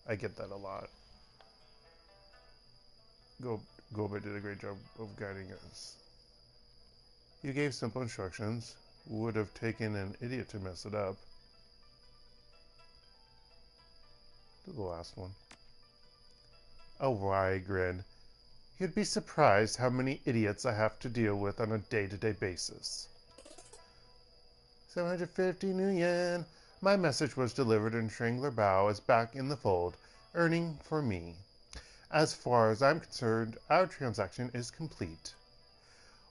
[SPEAKER 1] I get that a lot. Gobet did a great job of guiding us. You gave simple instructions. Would have taken an idiot to mess it up. Do the last one. Oh, wry grin. You'd be surprised how many idiots I have to deal with on a day-to-day basis. 750 New Yen. My message was delivered and Strangler Bao is back in the fold, earning for me. As far as I'm concerned, our transaction is complete.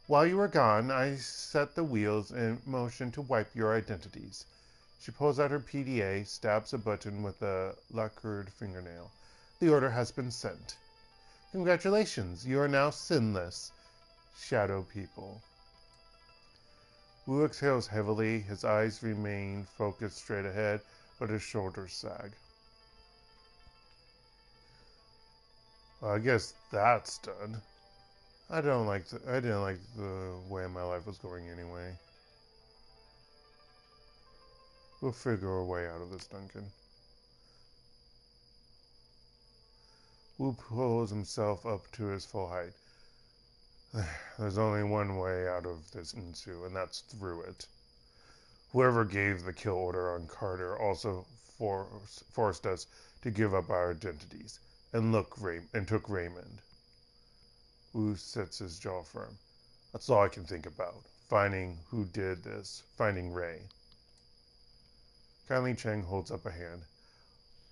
[SPEAKER 1] While you were gone, I set the wheels in motion to wipe your identities. She pulls out her PDA, stabs a button with a lacquered fingernail. The order has been sent. Congratulations, you are now SINless, shadow people. Wu exhales heavily, his eyes remain focused straight ahead, but his shoulders sag. Well, I guess that's done. I didn't like the way my life was going anyway. We'll figure a way out of this, Duncan. Wu pulls himself up to his full height. There's only one way out of this Insu, and that's through it. Whoever gave the kill order on Carter also forced us to give up our identities and took Raymond. Wu sets his jaw firm. That's all I can think about. Finding who did this. Finding Ray. Kylie Cheng holds up a hand.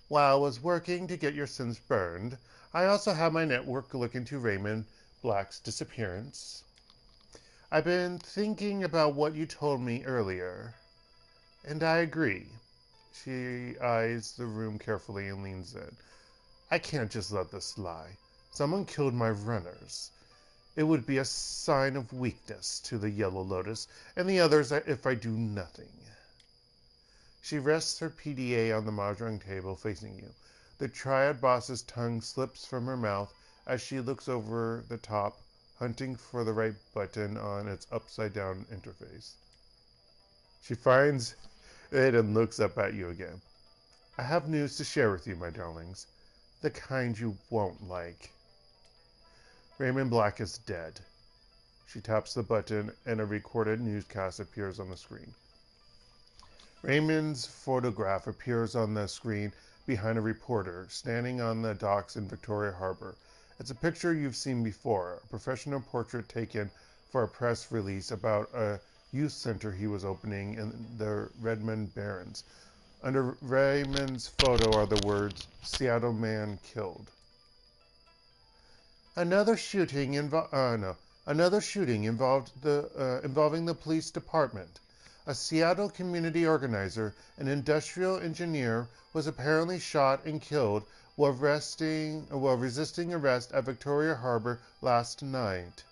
[SPEAKER 1] While I was working to get your sins burned, I also had my network look into Raymond Black's disappearance. I've been thinking about what you told me earlier, and I agree. She eyes the room carefully and leans in. I can't just let this slide. Someone killed my runners. It would be a sign of weakness to the Yellow Lotus and the others if I do nothing. She rests her PDA on the mahjong table facing you. The Triad boss's tongue slips from her mouth as she looks over the top, hunting for the right button on its upside-down interface. She finds it and looks up at you again. I have news to share with you, my darlings. The kind you won't like. Raymond Black is dead. She taps the button and a recorded newscast appears on the screen. Raymond's photograph appears on the screen behind a reporter standing on the docks in Victoria Harbor. It's a picture you've seen before, a professional portrait taken for a press release about a youth center he was opening in the Redmond Barrens. Under Raymond's photo are the words, Seattle man killed. Another shooting involving the police department. A Seattle community organizer, an industrial engineer, was apparently shot and killed while resisting arrest at Victoria Harbor last night.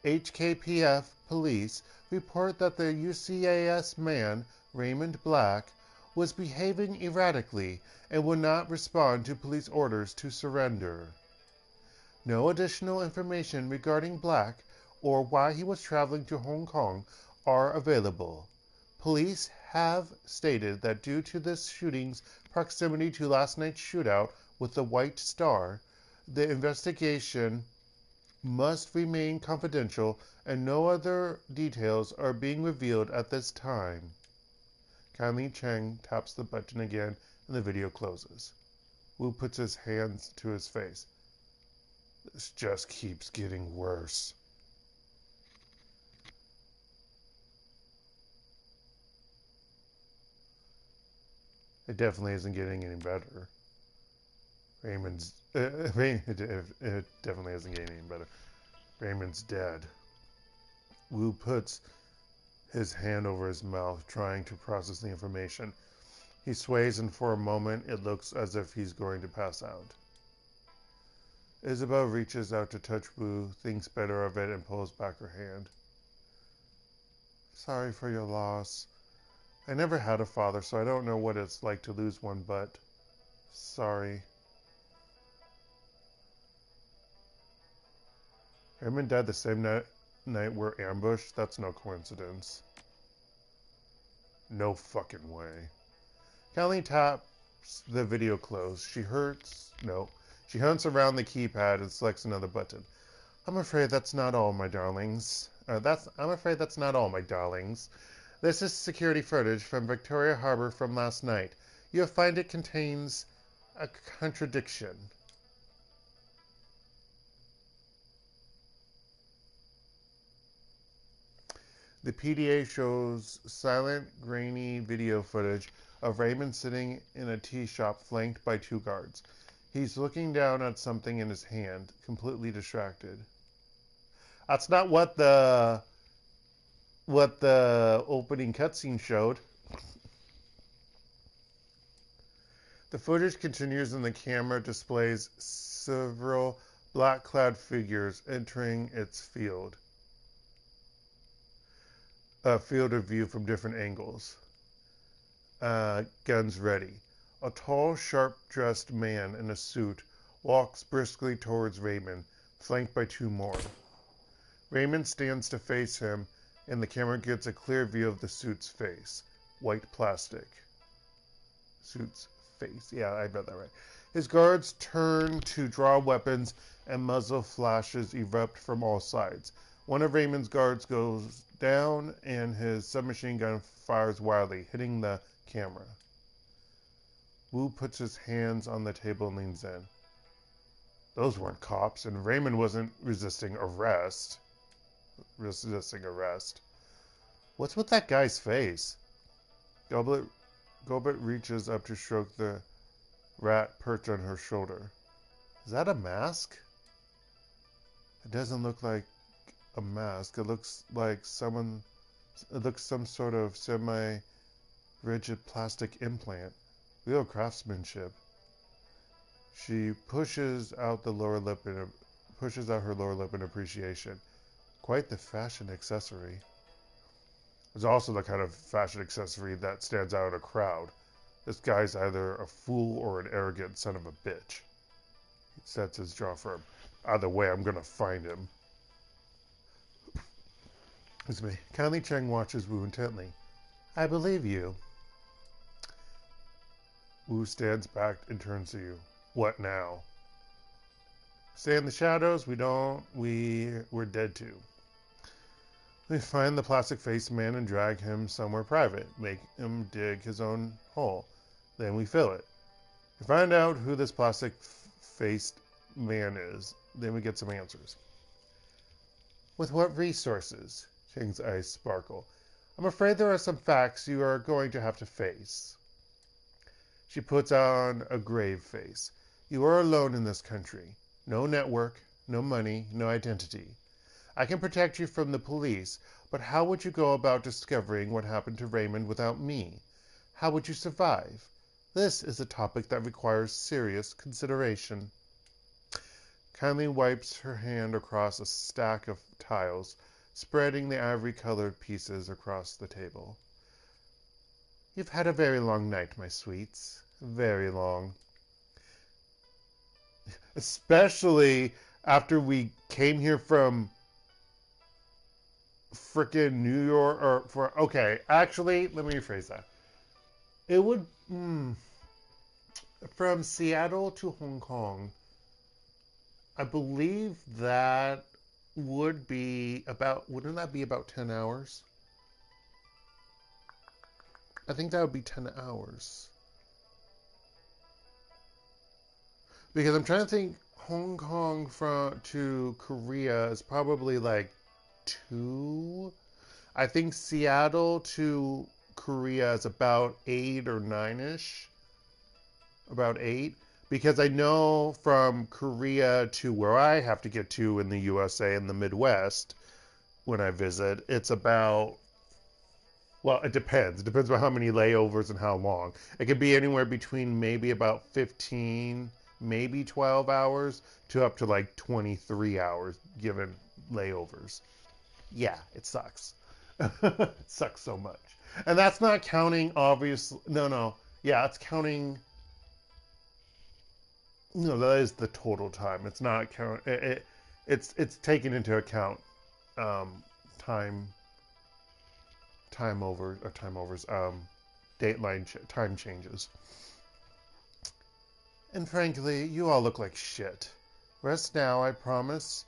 [SPEAKER 1] HKPF police report that the UCAS man, Raymond Black, was behaving erratically and would not respond to police orders to surrender. No additional information regarding Black or why he was traveling to Hong Kong are available. Police have stated that due to this shooting's proximity to last night's shootout with the White Star, the investigation must remain confidential and no other details are being revealed at this time. Kindly Cheng taps the button again and the video closes. Wu puts his hands to his face. This just keeps getting worse. It definitely isn't getting any better. It definitely isn't getting any better. Raymond's dead. Wu puts his hand over his mouth, trying to process the information. He sways, and for a moment it looks as if he's going to pass out. Isabel reaches out to touch Wu, thinks better of it, and pulls back her hand. Sorry for your loss. I never had a father, so I don't know what it's like to lose one, but sorry. Raymond died the same night we're ambushed? That's no coincidence. No fucking way. Kelly taps the video close. She hunts around the keypad and selects another button. I'm afraid that's not all, my darlings. I'm afraid that's not all, my darlings. This is security footage from Victoria Harbor from last night. You'll find it contains a contradiction. The PDA shows silent, grainy video footage of Raymond sitting in a tea shop flanked by two guards. He's looking down at something in his hand, completely distracted. That's not what the opening cutscene showed. The footage continues and the camera displays several black-clad figures entering its field of view from different angles. Guns ready. A tall, sharp-dressed man in a suit walks briskly towards Raymond, flanked by two more. Raymond stands to face him, and the camera gets a clear view of the suit's face. White plastic. Suit's face. Yeah, I got that right. His guards turn to draw weapons, and muzzle flashes erupt from all sides. One of Raymond's guards goes down, and his submachine gun fires wildly, hitting the camera. Wu puts his hands on the table and leans in. Those weren't cops, and Raymond wasn't resisting arrest. What's with that guy's face? Goblet reaches up to stroke the rat perched on her shoulder. Is that a mask? It doesn't look like a mask. It looks some sort of semi-rigid plastic implant. Real craftsmanship. She pushes out her lower lip in appreciation. Quite the fashion accessory. It's also the kind of fashion accessory that stands out in a crowd. This guy's either a fool or an arrogant son of a bitch. He sets his jaw firm. Either way, I'm gonna find him. Excuse me. Kindly Cheng watches Wu intently. I believe you. Wu stands back and turns to you. What now? Stay in the shadows? We're dead too. We find the plastic-faced man and drag him somewhere private. Make him dig his own hole. Then we fill it. We find out who this plastic-faced man is. Then we get some answers. With what resources? Cheng's eyes sparkle. I'm afraid there are some facts you are going to have to face. She puts on a grave face. You are alone in this country. No network, no money, no identity. I can protect you from the police, but how would you go about discovering what happened to Raymond without me? How would you survive? This is a topic that requires serious consideration. Kindly wipes her hand across a stack of tiles, spreading the ivory-colored pieces across the table. You've had a very long night, my sweets. Very long. Especially after we came here from frickin' New York, okay, actually, let me rephrase that. It would, from Seattle to Hong Kong, I believe that would be about, wouldn't that be about 10 hours? I think that would be 10 hours. Because I'm trying to think, Hong Kong to Korea is probably like 2. I think Seattle to Korea is about 8 or 9-ish. About 8. Because I know from Korea to where I have to get to in the USA in the Midwest when I visit, it's about, well, it depends. It depends on how many layovers and how long. It could be anywhere between maybe about 15, maybe 12 hours to up to like 23 hours given layovers. Yeah, it sucks. It sucks so much. And that's not counting, obviously. No. Yeah, it's counting. No, that is the total time. It's not count. It's taken into account time time overs, time changes. And frankly, you all look like shit. Rest now, I promise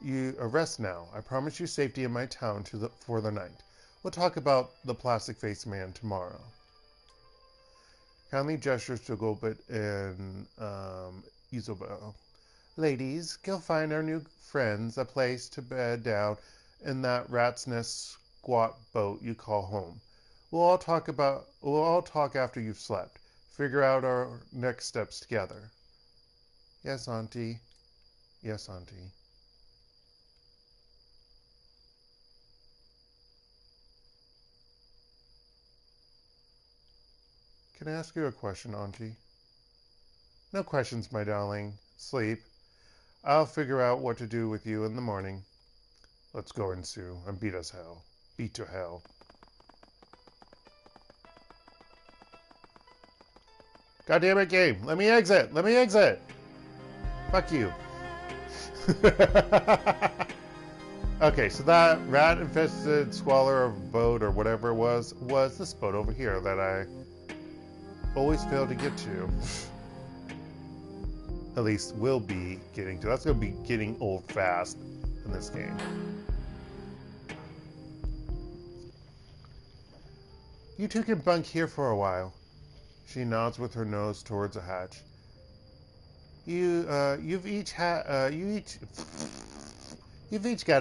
[SPEAKER 1] you. Rest now. I promise you safety in my town for the night. We'll talk about the plastic-faced man tomorrow. Kindly gestures to Gobit and Isobel. Ladies, go find our new friends a place to bed down in that rat's nest squat boat you call home. We'll all talk after you've slept. Figure out our next steps together. Yes, Auntie. Yes, Auntie. Can I ask you a question, Auntie? No questions, my darling. Sleep. I'll figure out what to do with you in the morning. Let's go, Insu, and beat us hell. Beat to hell. God damn it, game. Let me exit. Let me exit. Fuck you. Okay, so that rat-infested squalor of boat or whatever it was this boat over here that I always fail to get to. At least will be getting to. That's going to be getting old fast in this game. You two can bunk here for a while. She nods with her nose towards a hatch. You've each got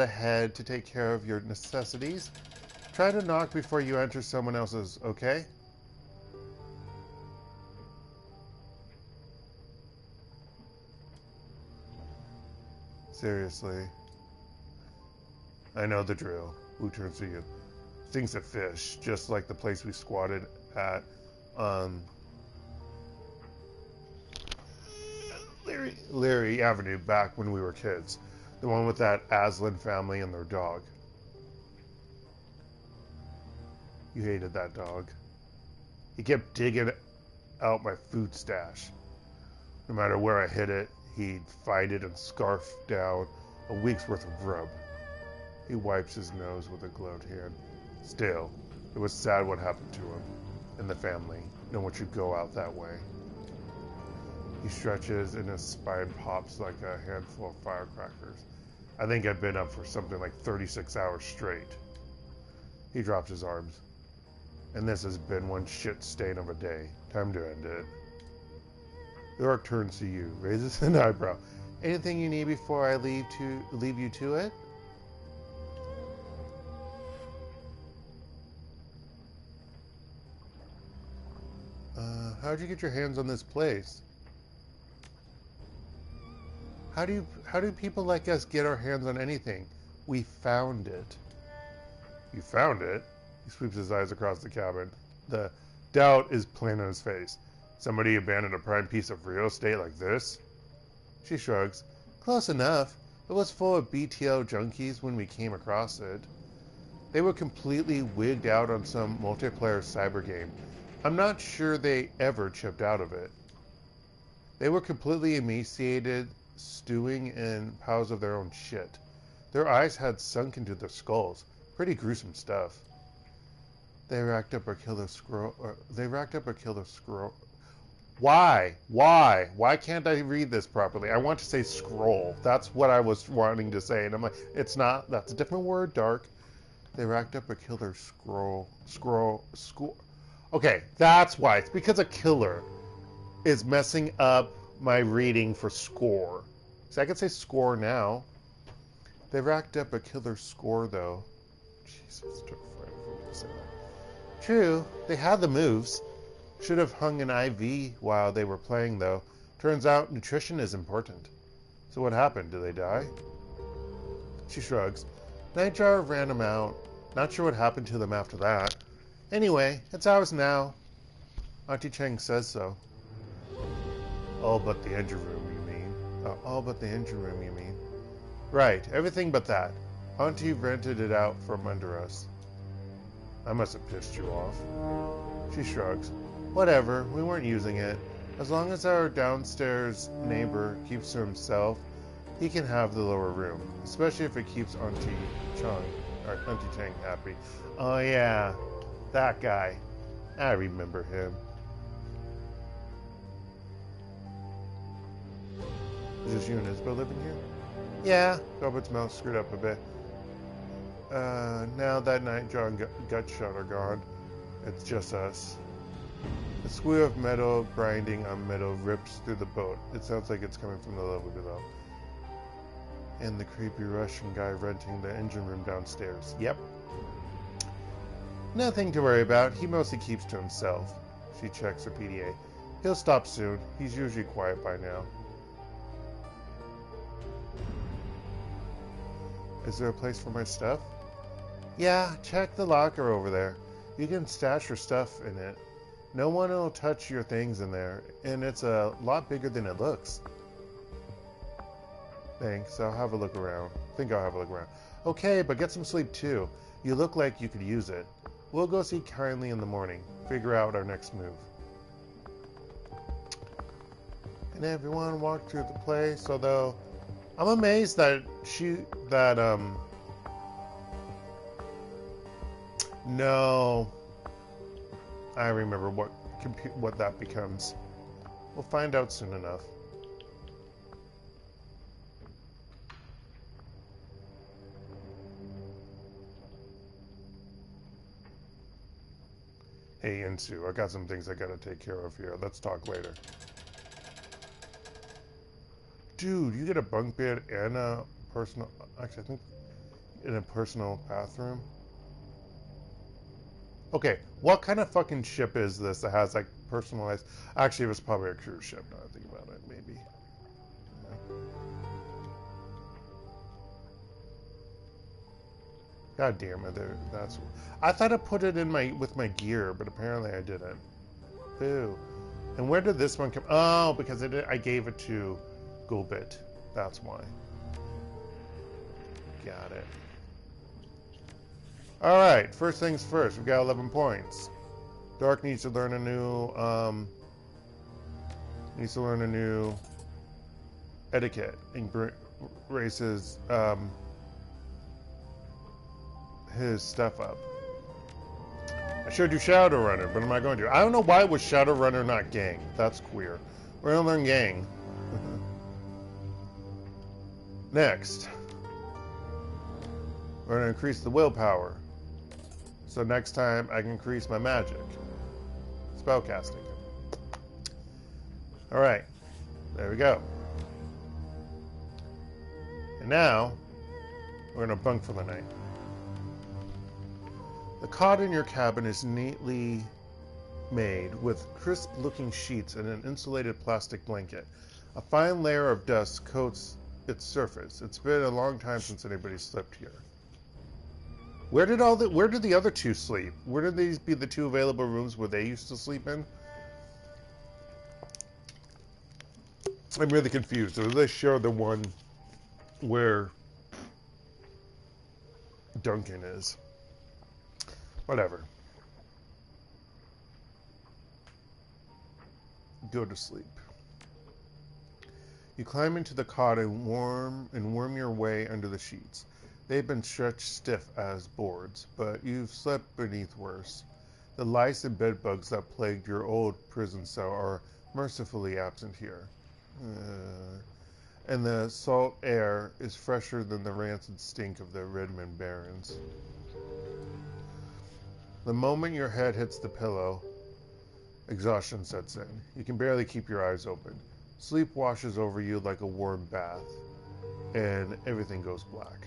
[SPEAKER 1] a head to take care of your necessities. Try to knock before you enter someone else's, okay? Seriously. I know the drill. Who turns to you? Stinks of fish, just like the place we squatted at Leary Avenue back when we were kids. The one with that Aslan family and their dog. You hated that dog. He kept digging out my food stash. No matter where I hid it, he'd find it and scarf down a week's worth of grub. He wipes his nose with a gloved hand. Still, it was sad what happened to him and the family. No one should go out that way. He stretches and his spine pops like a handful of firecrackers. I think I've been up for something like 36 hours straight. He drops his arms. And this has been one shit stain of a day. Time to end it. The orc turns to you, raises an eyebrow. Anything you need before I leave you to it? How'd you get your hands on this place? How do people like us get our hands on anything? We found it. You found it? He sweeps his eyes across the cabin. The doubt is plain on his face. Somebody abandoned a prime piece of real estate like this? She shrugs. Close enough. It was full of BTO junkies when we came across it. They were completely wigged out on some multiplayer cyber game. I'm not sure they ever chipped out of it. They were completely emaciated, stewing in piles of their own shit. Their eyes had sunk into their skulls. Pretty gruesome stuff. They racked up a killer scroll. Why? Why can't I read this properly? I want to say scroll. That's what I was wanting to say. And I'm like, it's not. That's a different word, Dark. They racked up a killer scroll. Okay, that's why. It's because a killer is messing up my reading for score. So I can say score now. They racked up a killer score, though. Jesus, took forever for me to say that. True, they had the moves. Should have hung an IV while they were playing, though. Turns out nutrition is important. So what happened? Did they die? She shrugs. Nightjar ran them out. Not sure what happened to them after that. Anyway, it's ours now. Auntie Cheng says so. All but the engine room, you mean? Oh, all but the engine room, you mean? Right, everything but that. Auntie rented it out from under us. I must have pissed you off. She shrugs. Whatever, we weren't using it. As long as our downstairs neighbor keeps to himself, he can have the lower room. Especially if it keeps Auntie Cheng happy. Oh yeah, that guy. I remember him. Is this you and Isabel living here? Yeah, Gilbert's mouth screwed up a bit. Now that Nightjar and Gutshot are gone, it's just us. The squeal of metal grinding on metal rips through the boat. It sounds like it's coming from the level below. And the creepy Russian guy renting the engine room downstairs. Yep. Nothing to worry about. He mostly keeps to himself. She checks her PDA. He'll stop soon. He's usually quiet by now. Is there a place for my stuff? Yeah, check the locker over there. You can stash your stuff in it. No one will touch your things in there, and it's a lot bigger than it looks. Thanks, I'll have a look around. Okay, but get some sleep too. You look like you could use it. We'll go see Kindly in the morning. Figure out our next move. And everyone walked through the place, although I'm amazed that no, I remember what that becomes. We'll find out soon enough. Hey, Insu, I got some things I gotta take care of here. Let's talk later. Dude, you get a bunk bed and a personal... Actually, I think in a personal bathroom. Okay, what kind of fucking ship is this that has, like, personalized... Actually, it was probably a cruise ship, now I think about it, maybe. Yeah. God damn it, that's... I thought I put it in with my gear, but apparently I didn't. Boo. And where did this one come... Oh, because I gave it to Gulbit. That's why. Got it. Alright, first things first. We've got 11 points. Dark needs to learn a new... etiquette and raise his stuff up. I should do Shadowrunner, but am I going to? I don't know why it was Shadowrunner, not gang. That's queer. We're gonna learn gang. Next, we're gonna increase the willpower. So next time I can increase my magic. Spellcasting. Alright, there we go. And now, we're gonna bunk for the night. The cot in your cabin is neatly made with crisp-looking sheets and an insulated plastic blanket. A fine layer of dust coats its surface. It's been a long time since anybody slept here. Where did the other two sleep? Where did these be the two available rooms where they used to sleep in? I'm really confused. Or do they share the one where Duncan is? Whatever. Go to sleep. You climb into the cot and worm your way under the sheets. They've been stretched stiff as boards, but you've slept beneath worse. The lice and bedbugs that plagued your old prison cell are mercifully absent here. And the salt air is fresher than the rancid stink of the Redmond Barrens. The moment your head hits the pillow, exhaustion sets in. You can barely keep your eyes open. Sleep washes over you like a warm bath, and everything goes black.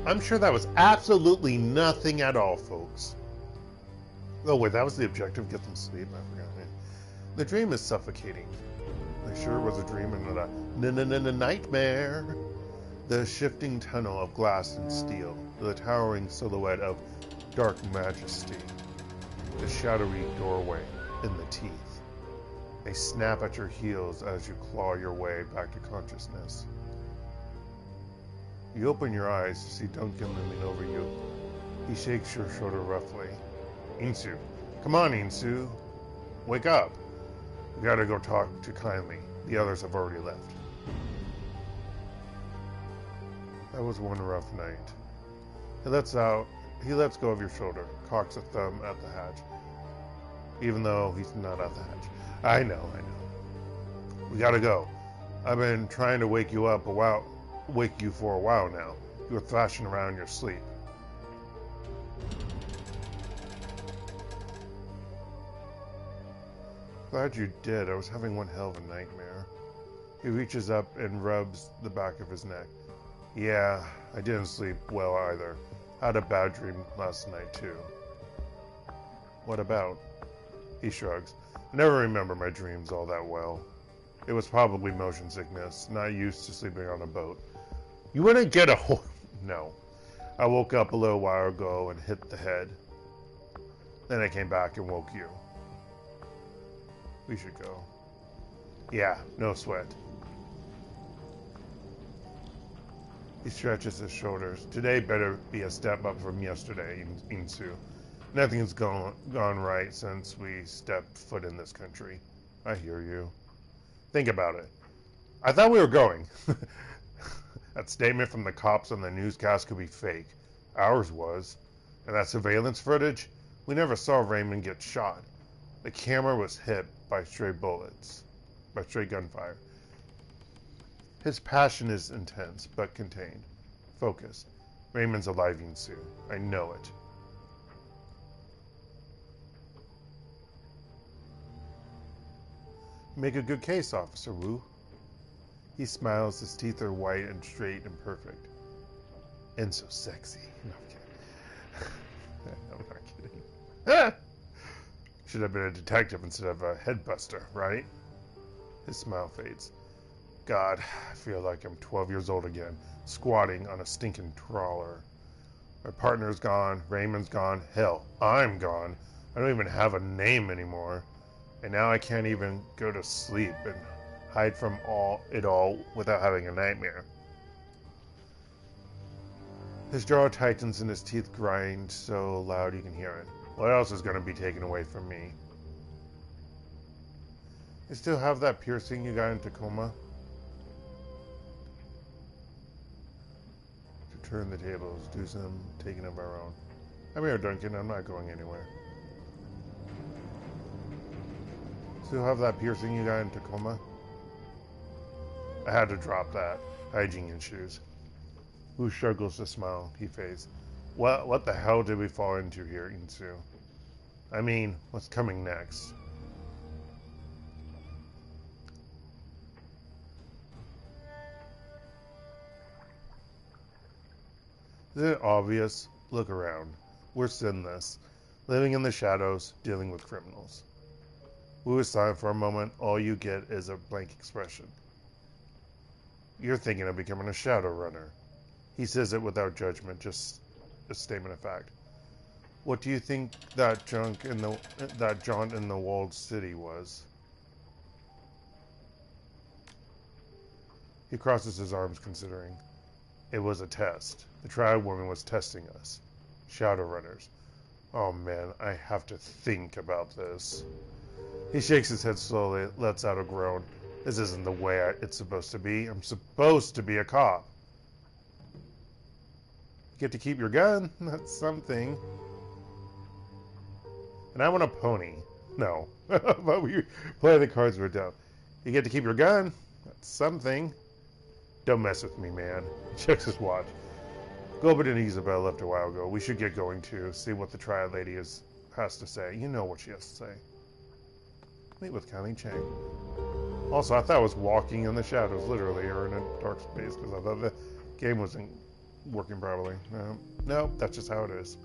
[SPEAKER 1] I'm sure that was absolutely nothing at all, folks. Oh wait, that was the objective, get them sleep, I forgot. The dream is suffocating. Are you sure it was a dream and not a nightmare? The shifting tunnel of glass and steel, the towering silhouette of dark majesty, the shadowy doorway in the teeth. They snap at your heels as you claw your way back to consciousness. You open your eyes to see Duncan looming over you. He shakes your shoulder roughly. Insu. Come on, Insu. Wake up. We gotta go talk to Kindly. The others have already left. That was one rough night. He lets go of your shoulder, cocks a thumb at the hatch. Even though he's not at the hatch. I know. We gotta go. I've been trying to wake you for a while now. You were thrashing around in your sleep. Glad you did. I was having one hell of a nightmare. He reaches up and rubs the back of his neck. Yeah, I didn't sleep well either. I had a bad dream last night too. What about? He shrugs. I never remember my dreams all that well. It was probably motion sickness, not used to sleeping on a boat. You wouldn't get a whole... No. I woke up a little while ago and hit the head. Then I came back and woke you. We should go. Yeah, no sweat. He stretches his shoulders. Today better be a step up from yesterday, Insu. Nothing's gone right since we stepped foot in this country. I hear you. Think about it. I thought we were going. That statement from the cops on the newscast could be fake. Ours was. And that surveillance footage? We never saw Raymond get shot. The camera was hit by stray bullets. By stray gunfire. His passion is intense, but contained. Focused. Raymond's alive, Insu. I know it. Make a good case, Officer Wu. He smiles, his teeth are white and straight and perfect. And so sexy. No, I'm not kidding. Ah! Should have been a detective instead of a headbuster, right? His smile fades. God, I feel like I'm 12 years old again, squatting on a stinking trawler. My partner's gone, Raymond's gone, hell, I'm gone. I don't even have a name anymore. And now I can't even go to sleep and hide from it all without having a nightmare. His jaw tightens and his teeth grind so loud you can hear it. What else is going to be taken away from me? You still have that piercing you got in Tacoma? To turn the tables, do some taking of our own. I'm here, Duncan. I'm not going anywhere. Still have that piercing you got in Tacoma? I had to drop that. Hygiene issues. Who struggles to smile? He faced. What the hell did we fall into here, Insu? I mean, what's coming next? Is it obvious? Look around. We're SINless, living in the shadows, dealing with criminals. Wu is silent for a moment. All you get is a blank expression. You're thinking of becoming a Shadowrunner. He says it without judgment, just a statement of fact. What do you think that jaunt in the walled city was? He crosses his arms, considering. It was a test. The Triad woman was testing us. Shadowrunners. Oh man, I have to think about this. He shakes his head slowly, lets out a groan. This isn't the way it's supposed to be. I'm supposed to be a cop. You get to keep your gun. That's something. And I want a pony. No. But we play the cards we're down. You get to keep your gun. That's something. Don't mess with me, man. He checks his watch. Gilbert and Isabel left a while ago. We should get going too. See what the Triad lady has to say. You know what she has to say. Meet with A.K.A. Cheng. Also, I thought I was walking in the shadows, literally, or in a dark space, because I thought the game wasn't working properly. No, that's just how it is.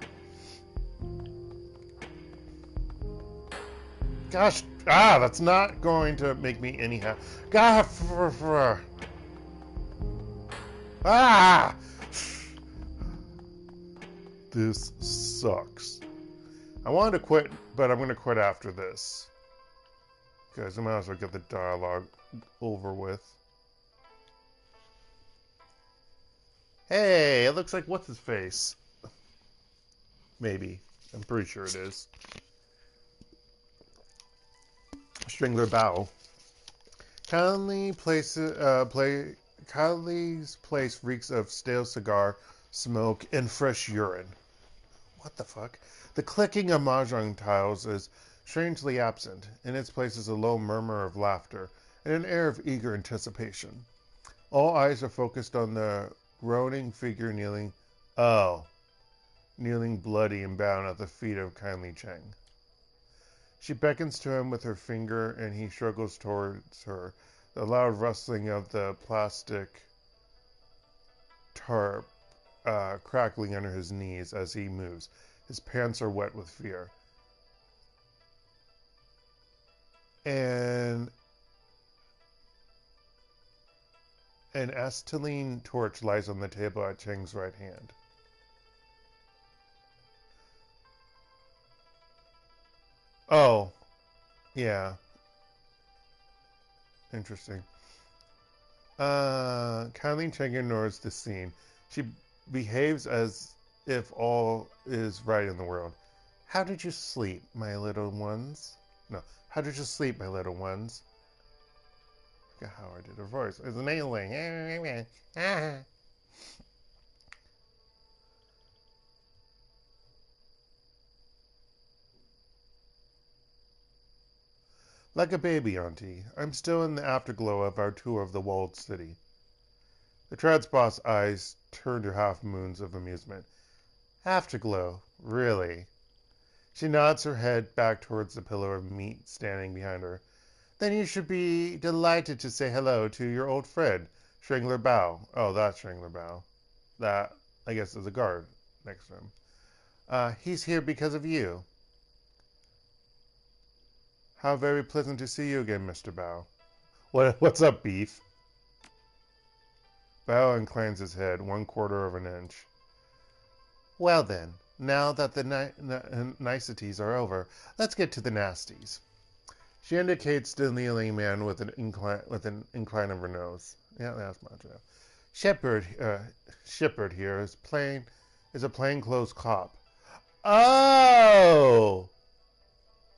[SPEAKER 1] Gosh, that's not going to make me any happy. This sucks. I wanted to quit, but I'm going to quit after this. Guys, I might as well get the dialogue over with. Hey, it looks like what's his face? Maybe. I'm pretty sure it is. Strangler Bow. Conley's place reeks of stale cigar, smoke, and fresh urine. What the fuck? The clicking of mahjong tiles is strangely absent. In its place is a low murmur of laughter and an air of eager anticipation. All eyes are focused on the groaning figure kneeling bloody and bound at the feet of kindly Cheng. She beckons to him with her finger, and he struggles towards her. The loud rustling of the plastic tarp crackling under his knees as he moves. His pants are wet with fear. And an acetylene torch lies on the table at Cheng's right hand. Oh, yeah. Interesting. Kylie Cheng ignores the scene. She behaves as if all is right in the world. How did you sleep, my little ones? No. How did you sleep, my little ones? I forgot how I did her voice. It's amazing. Like a baby, Auntie. I'm still in the afterglow of our tour of the walled city. The Triad's boss eyes turn to half moons of amusement. Afterglow? Really? She nods her head back towards the pillar of meat standing behind her. Then you should be delighted to say hello to your old friend, Strangler Bow. Oh, that's Strangler Bow. That, I guess, is a guard next to him. He's here because of you. How very pleasant to see you again, Mr. Bow. What's up, Beef? Bow inclines his head 1/4 of an inch. Well then, now that the niceties are over, let's get to the nasties. She indicates the kneeling man with an incline of her nose. Yeah, that's much enough. Shepard here is a plainclothes cop. Oh!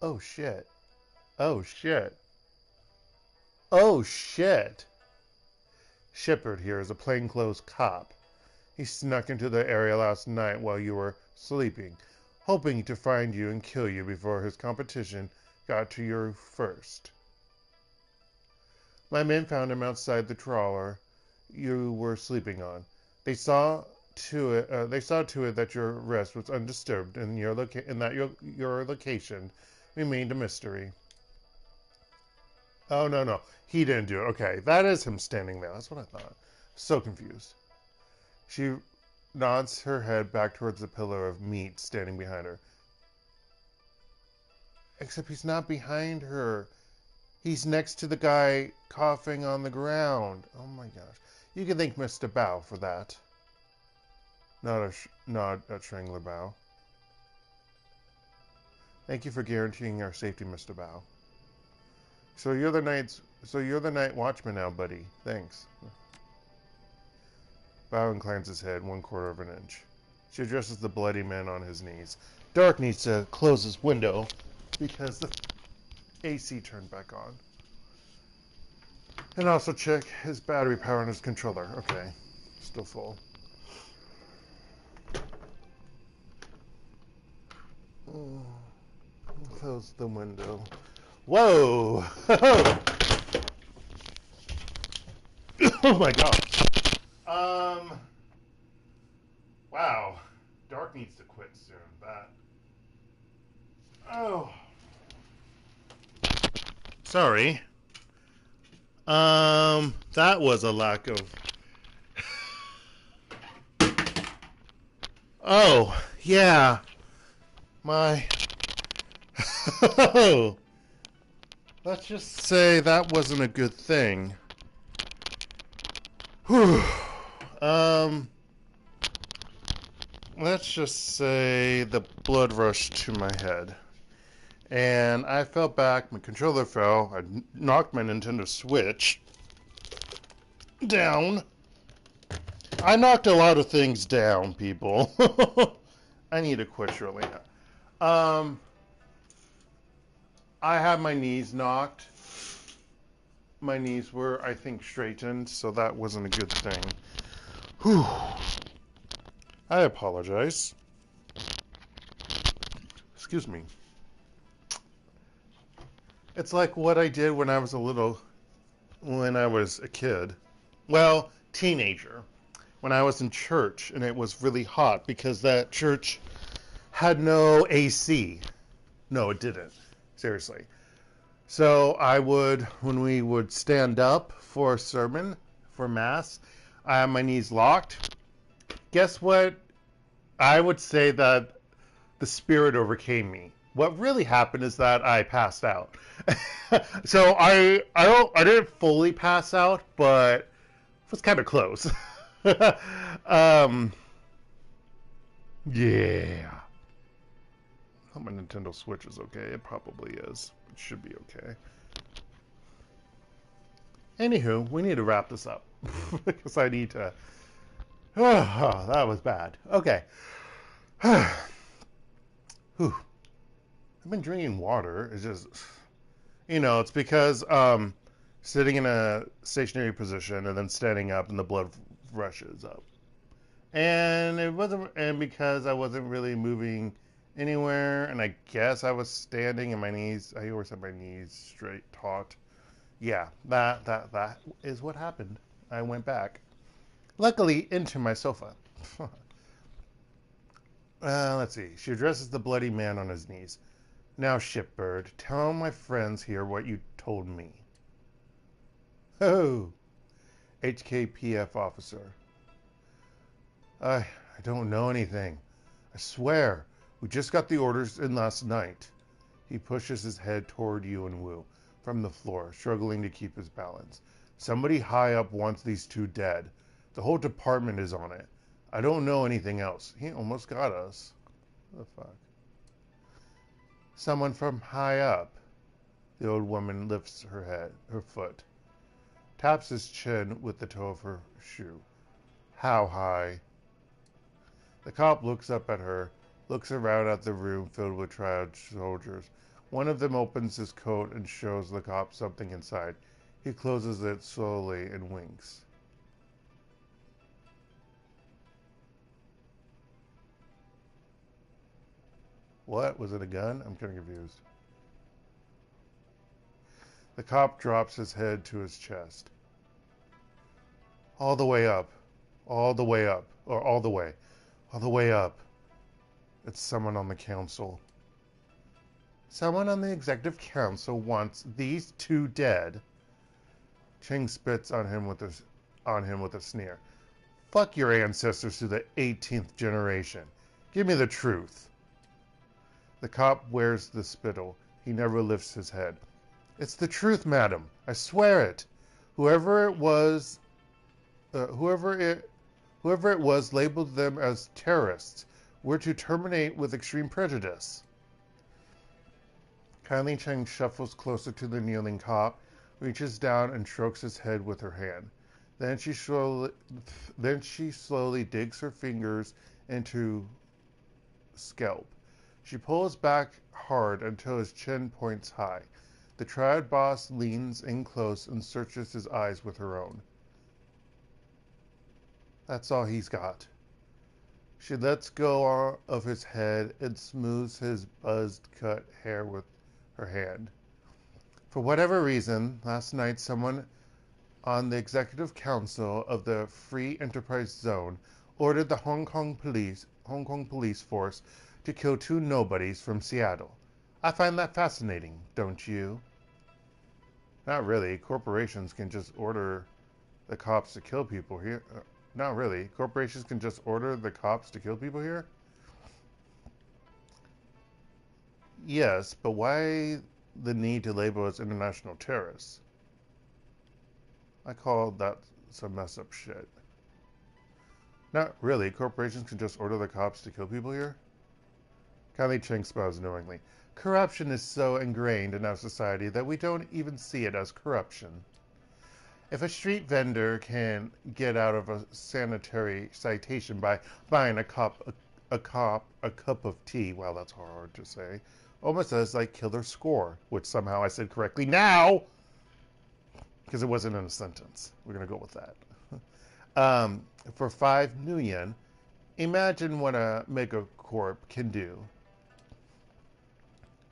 [SPEAKER 1] Oh shit. Oh shit. Oh shit. Shepard here is a plainclothes cop. He snuck into the area last night while you were sleeping, hoping to find you and kill you before his competition got to you first. My men found him outside the trawler you were sleeping on. They saw to it that your rest was undisturbed and that your location remained a mystery. Oh no, he didn't do it. Okay, that is him standing there. That's what I thought. So confused. She nods her head back towards the pillar of meat standing behind her. Except he's not behind her. He's next to the guy coughing on the ground. Oh my gosh. You can thank Mr. Bao for that. Nod at Strangler Bao. Thank you for guaranteeing our safety, Mr. Bao. So you're the night watchman now, buddy. Thanks. Bao inclines his head 1/4 of an inch. She addresses the bloody man on his knees. Dark needs to close his window because the AC turned back on. And also check his battery power on his controller. Okay, still full. Close the window. Whoa! Oh my god. Wow. Dark needs to quit soon. Oh. Sorry. That was a lack of... Oh, yeah. Let's just say that wasn't a good thing. Whew. Let's just say the blood rushed to my head. And I fell back, my controller fell, I knocked my Nintendo Switch down. I knocked a lot of things down, people. I need to quit shortly. I had my knees knocked. My knees were, I think, straightened, so that wasn't a good thing. Whew. I apologize. Excuse me. It's like what I did when I was a kid. Well, teenager. When I was in church and it was really hot because that church had no AC. No, it didn't. Seriously. So when we would stand up for a sermon, for mass, I had my knees locked. Guess what? I would say that the spirit overcame me. What really happened is that I passed out. So I didn't fully pass out, but it was kind of close. Yeah. I hope my Nintendo Switch is okay. It probably is. It should be okay. Anywho, we need to wrap this up. Because I need to... Oh, that was bad. Okay. Whew. I've been drinking water. It's just... it's because sitting in a stationary position and then standing up and the blood rushes up. And because I wasn't really moving anywhere, and I guess I was standing and I always have my knees straight, taut. Yeah, that is what happened. I went back. Luckily, into my sofa. Let's see. She addresses the bloody man on his knees. Now, Shipbird, tell my friends here what you told me. Oh, HKPF officer. I don't know anything. I swear. We just got the orders in last night. He pushes his head toward you and Wu from the floor, struggling to keep his balance. Somebody high up wants these two dead. The whole department is on it. I don't know anything else. He almost got us. What the fuck? Someone from high up. The old woman lifts her foot, taps his chin with the toe of her shoe. How high? The cop looks up at her, looks around at the room filled with Triad soldiers. One of them opens his coat and shows the cop something inside. He closes it slowly and winks. What? Was it a gun? I'm kind of confused. The cop drops his head to his chest. All the way up. All the way up. Or all the way. All the way up. It's someone on the council. Someone on the executive council wants these two dead. Cheng spits on him with a sneer. Fuck your ancestors to the 18th generation. Give me the truth. The cop wears the spittle. He never lifts his head. It's the truth, madam. I swear it. Whoever it was labeled them as terrorists. We're to terminate with extreme prejudice. Kindly Cheng shuffles closer to the kneeling cop, reaches down and strokes his head with her hand. Then she slowly digs her fingers into scalp. She pulls back hard until his chin points high. The Triad boss leans in close and searches his eyes with her own. That's all he's got. She lets go of his head and smooths his buzzed-cut hair with her hand. For whatever reason, last night someone on the executive council of the Free Enterprise Zone ordered the Hong Kong police force to kill two nobodies from Seattle. I find that fascinating, don't you? Not really. Corporations can just order the cops to kill people here. Not really. Corporations can just order the cops to kill people here? Yes, but why the need to label as international terrorists? I call that some mess up shit. Not really. Corporations can just order the cops to kill people here? Kylie Cheng smiles knowingly. Corruption is so ingrained in our society that we don't even see it as corruption. If a street vendor can get out of a sanitary citation by buying a cup of tea, well, that's hard to say, almost as like killer score, which somehow I said correctly now, because it wasn't in a sentence. We're going to go with that. For 5 new yen, imagine what a megacorp can do.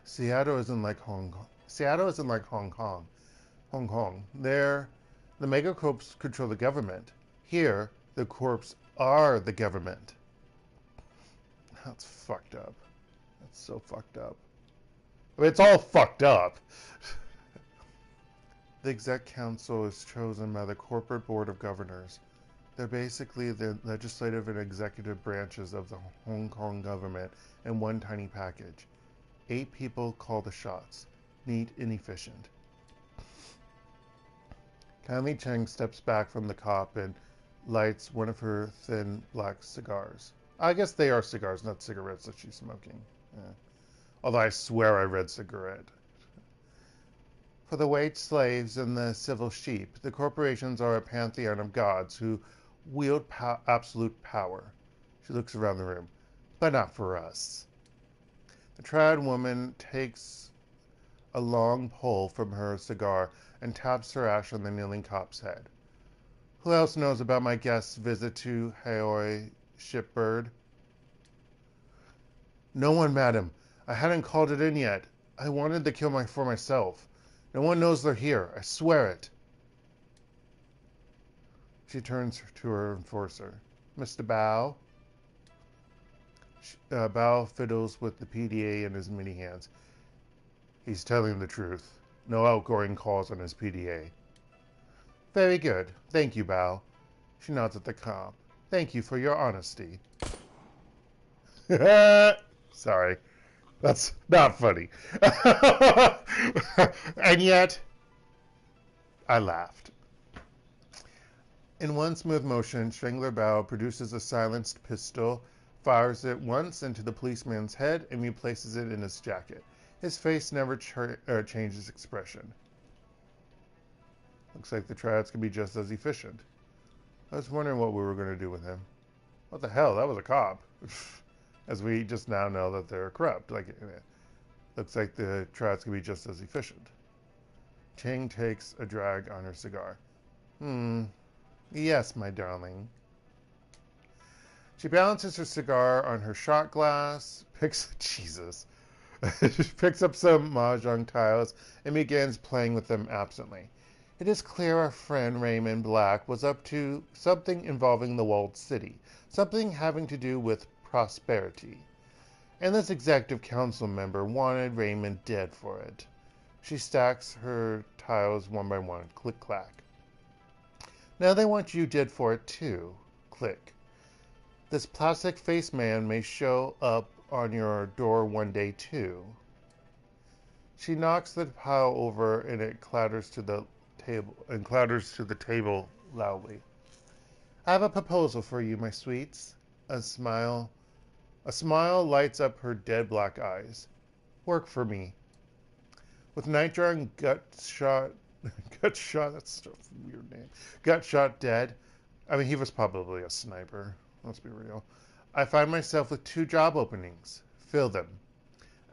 [SPEAKER 1] Seattle isn't like Hong Kong. Seattle isn't like Hong Kong. Hong Kong. There, the megacorps control the government. Here, the corps are the government. That's fucked up. That's so fucked up. I mean, it's all fucked up. The exec council is chosen by the corporate board of governors. They're basically the legislative and executive branches of the Hong Kong government in one tiny package. 8 people call the shots. Neat and efficient. Kindly Cheng steps back from the cop and lights one of her thin black cigars. I guess they are cigars, not cigarettes that she's smoking. Yeah. Although I swear I read cigarette. For the wage slaves and the civil sheep, the corporations are a pantheon of gods who wield absolute power. She looks around the room. But not for us. The Triad woman takes a long pull from her cigar and taps her ash on the kneeling cop's head. Who else knows about my guest's visit to Haoi Shipbird? No one, madam. I hadn't called it in yet. I wanted to kill for myself. No one knows they're here. I swear it. She turns to her enforcer. Mr. Bao? Bao fiddles with the PDA in his mini hands. He's telling the truth. No outgoing calls on his PDA. Very good. Thank you, Bao. She nods at the cop. Thank you for your honesty. Sorry. That's not funny. And yet, I laughed. In one smooth motion, Strangler Bao produces a silenced pistol, fires it once into the policeman's head, and replaces it in his jacket. His face never changes expression. Looks like the Triads can be just as efficient. I was wondering what we were going to do with him. What the hell? That was a cop. As we just now know that they're corrupt. Looks like the Triads can be just as efficient. Cheng takes a drag on her cigar. Yes, my darling. She balances her cigar on her shot glass, picks She picks up some mahjong tiles and begins playing with them absently. It is clear our friend Raymond Black was up to something involving the walled city, something having to do with prosperity. And this executive council member wanted Raymond dead for it. She stacks her tiles one by one. Click, clack. Now they want you dead for it too. Click. This plastic face man may show up on your door one day too. She knocks the pile over and it clatters to the table loudly. I have a proposal for you, my sweets. A smile lights up her dead black eyes. Work for me. With Nitro and Gutshot, that's a weird name. Gutshot dead. I mean, he was probably a sniper. Let's be real. I find myself with 2 job openings. Fill them.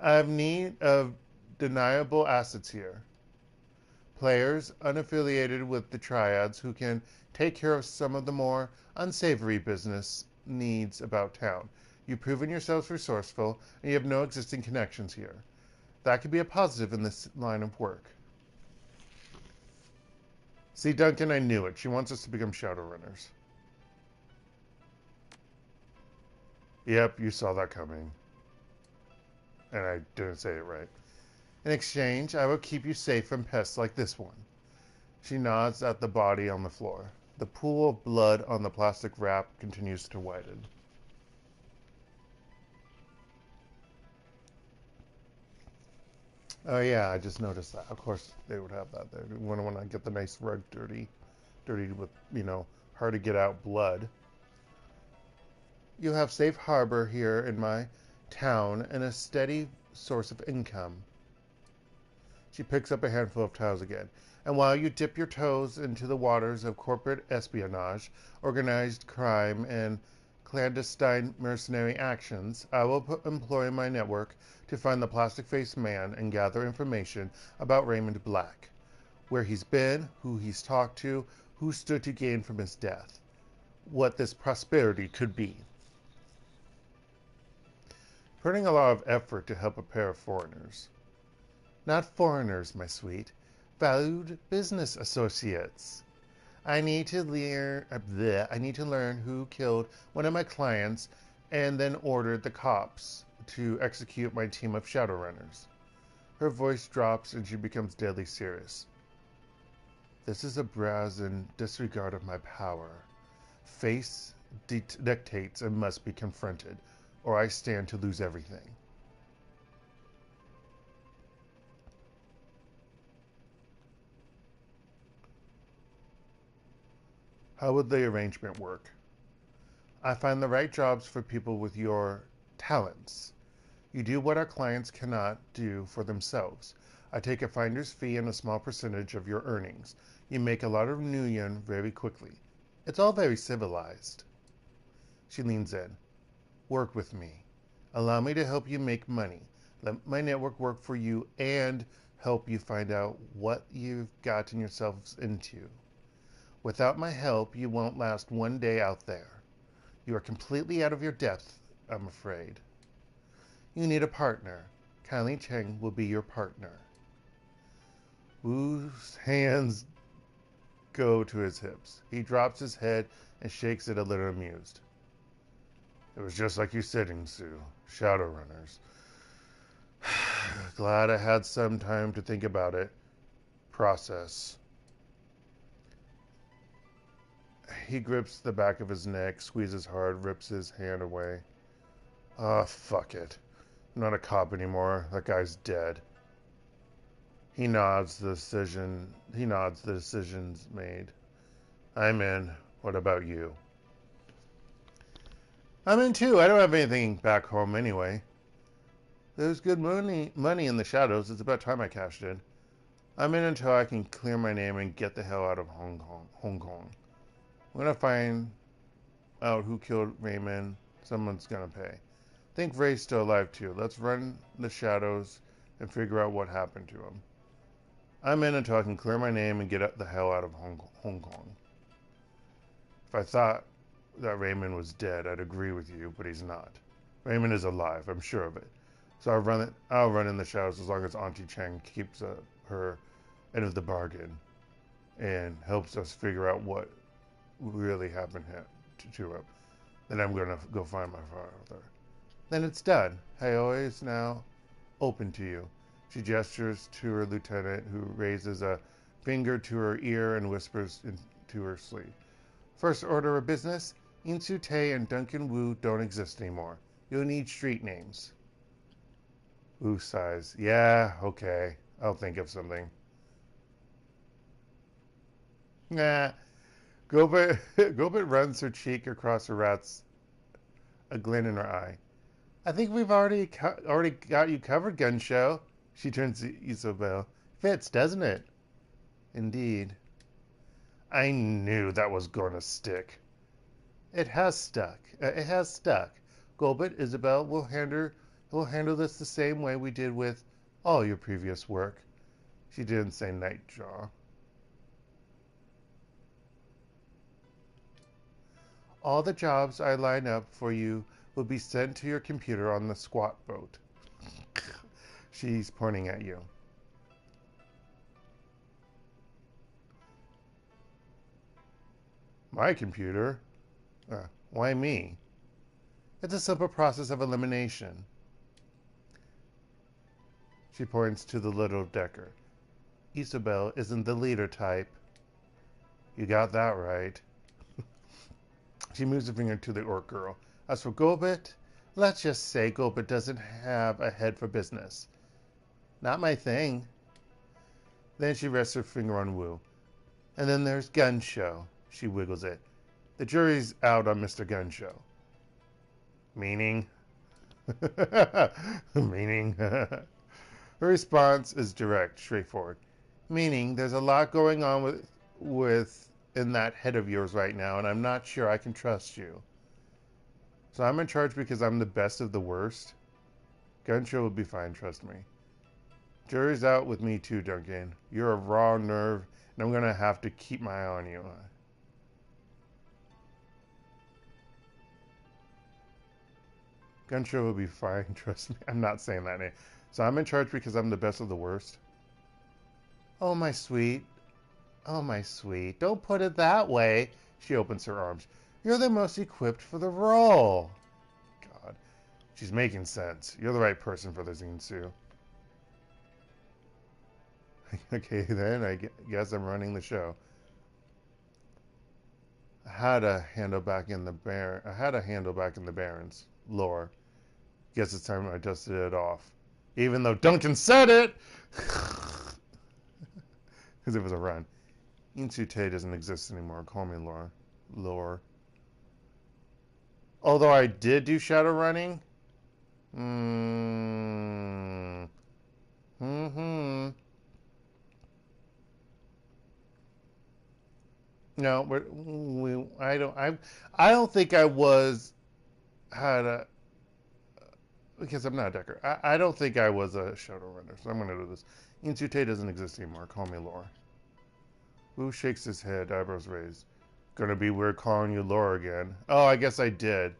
[SPEAKER 1] I have need of deniable assets here. Players unaffiliated with the Triads who can take care of some of the more unsavory business needs about town. You've proven yourselves resourceful, and you have no existing connections here. That could be a positive in this line of work. See, Duncan, I knew it. She wants us to become Shadowrunners. Yep, you saw that coming. And I didn't say it right. In exchange, I will keep you safe from pests like this one. She nods at the body on the floor. The pool of blood on the plastic wrap continues to widen. Oh yeah, I just noticed that. Of course they would have that there. When I get the nice rug dirty with, hard to get out blood. You have safe harbor here in my town and a steady source of income. She picks up a handful of tiles again. And while you dip your toes into the waters of corporate espionage, organized crime, and clandestine mercenary actions, I will employ my network to find the plastic-faced man and gather information about Raymond Black. Where he's been, who he's talked to, who stood to gain from his death. What this prosperity could be. Putting a lot of effort to help a pair of foreigners. Not foreigners, my sweet. Valued business associates. I need to learn who killed one of my clients and then ordered the cops to execute my team of Shadowrunners. Her voice drops and she becomes deadly serious. This is a brazen disregard of my power. Face dictates and must be confronted, or I stand to lose everything. How would the arrangement work? I find the right jobs for people with your talents. You do what our clients cannot do for themselves. I take a finder's fee and a small percentage of your earnings. You make a lot of nuyen very quickly. It's all very civilized. She leans in. Work with me. Allow me to help you make money. Let my network work for you and help you find out what you've gotten yourselves into. Without my help, you won't last one day out there. You are completely out of your depth, I'm afraid. You need a partner. Kylie Cheng will be your partner. Wu's hands go to his hips. He drops his head and shakes it a little amused. It was just like you said, Insu. Shadowrunners. Glad I had some time to think about it. Process. He grips the back of his neck, squeezes hard, rips his hand away. Ah, fuck it. I'm not a cop anymore. That guy's dead. He nods. The decision's made. I'm in. What about you? I'm in too. I don't have anything back home anyway. There's good money in the shadows. It's about time I cashed in. I'm in until I can clear my name and get the hell out of Hong Kong. I'm gonna find out who killed Raymond. Someone's gonna pay. Think Ray's still alive too. Let's run the shadows and figure out what happened to him. I'm in until I can clear my name and get the hell out of Hong Kong. If I thought that Raymond was dead, I'd agree with you, but he's not. Raymond is alive, I'm sure of it. So I'll run in the shadows as long as Auntie Cheng keeps her end of the bargain and helps us figure out what really happened to him. Then I'm going to go find my father. Then it's done. Haoi is now open to you. She gestures to her lieutenant, who raises a finger to her ear and whispers into her sleeve. First order of business, Insu Tae and Duncan Wu don't exist anymore. You'll need street names. Wu sighs. Yeah, okay. I'll think of something. Nah. Gobit runs her cheek across her rat's a glint in her eye. I think we've already got you covered, Gun Show. She turns to Isabel. Fits, doesn't it? Indeed. I knew that was going to stick. It has stuck. Gobit, Isabel will handle this the same way we did with all your previous work. She didn't say Nightjaw. All the jobs I line up for you will be sent to your computer on the squat boat. She's pointing at you. My computer? Why me? It's a simple process of elimination. She points to the little decker. Isabel isn't the leader type. You got that right. She moves a finger to the orc girl. As for Gobit, let's just say Gobit doesn't have a head for business. Not my thing. Then she rests her finger on Wu. And then there's Gun Show. She wiggles it. The jury's out on Mr. Gun Show. Meaning? Meaning? Her response is direct, straightforward. Meaning there's a lot going on with in that head of yours right now, and I'm not sure I can trust you. So I'm in charge because I'm the best of the worst? Gun Show will be fine, trust me. Jury's out with me too, Duncan. You're a raw nerve, and I'm going to have to keep my eye on you. Gun Show will be fine, trust me. I'm not saying that name. So I'm in charge because I'm the best of the worst? Oh, my sweet. Oh, my sweet. Don't put it that way. She opens her arms. You're the most equipped for the role. God. She's making sense. You're the right person for this, Insu. Okay, then. I guess I'm running the show. I had a handle back in the Barrens. Lore. Guess it's time I dusted it off. Even though Duncan said it! Because it was a run. Insu Tae doesn't exist anymore. Call me Lore. Lore. Although I did do Shadowrunning. No, I don't think I was because I'm not a decker. I don't think I was a Shadowrunner, so I'm going to do this. Insu Tae doesn't exist anymore. Call me Lore. Wu shakes his head, eyebrows raised. Gonna be weird calling you Lore again. Oh, I guess I did.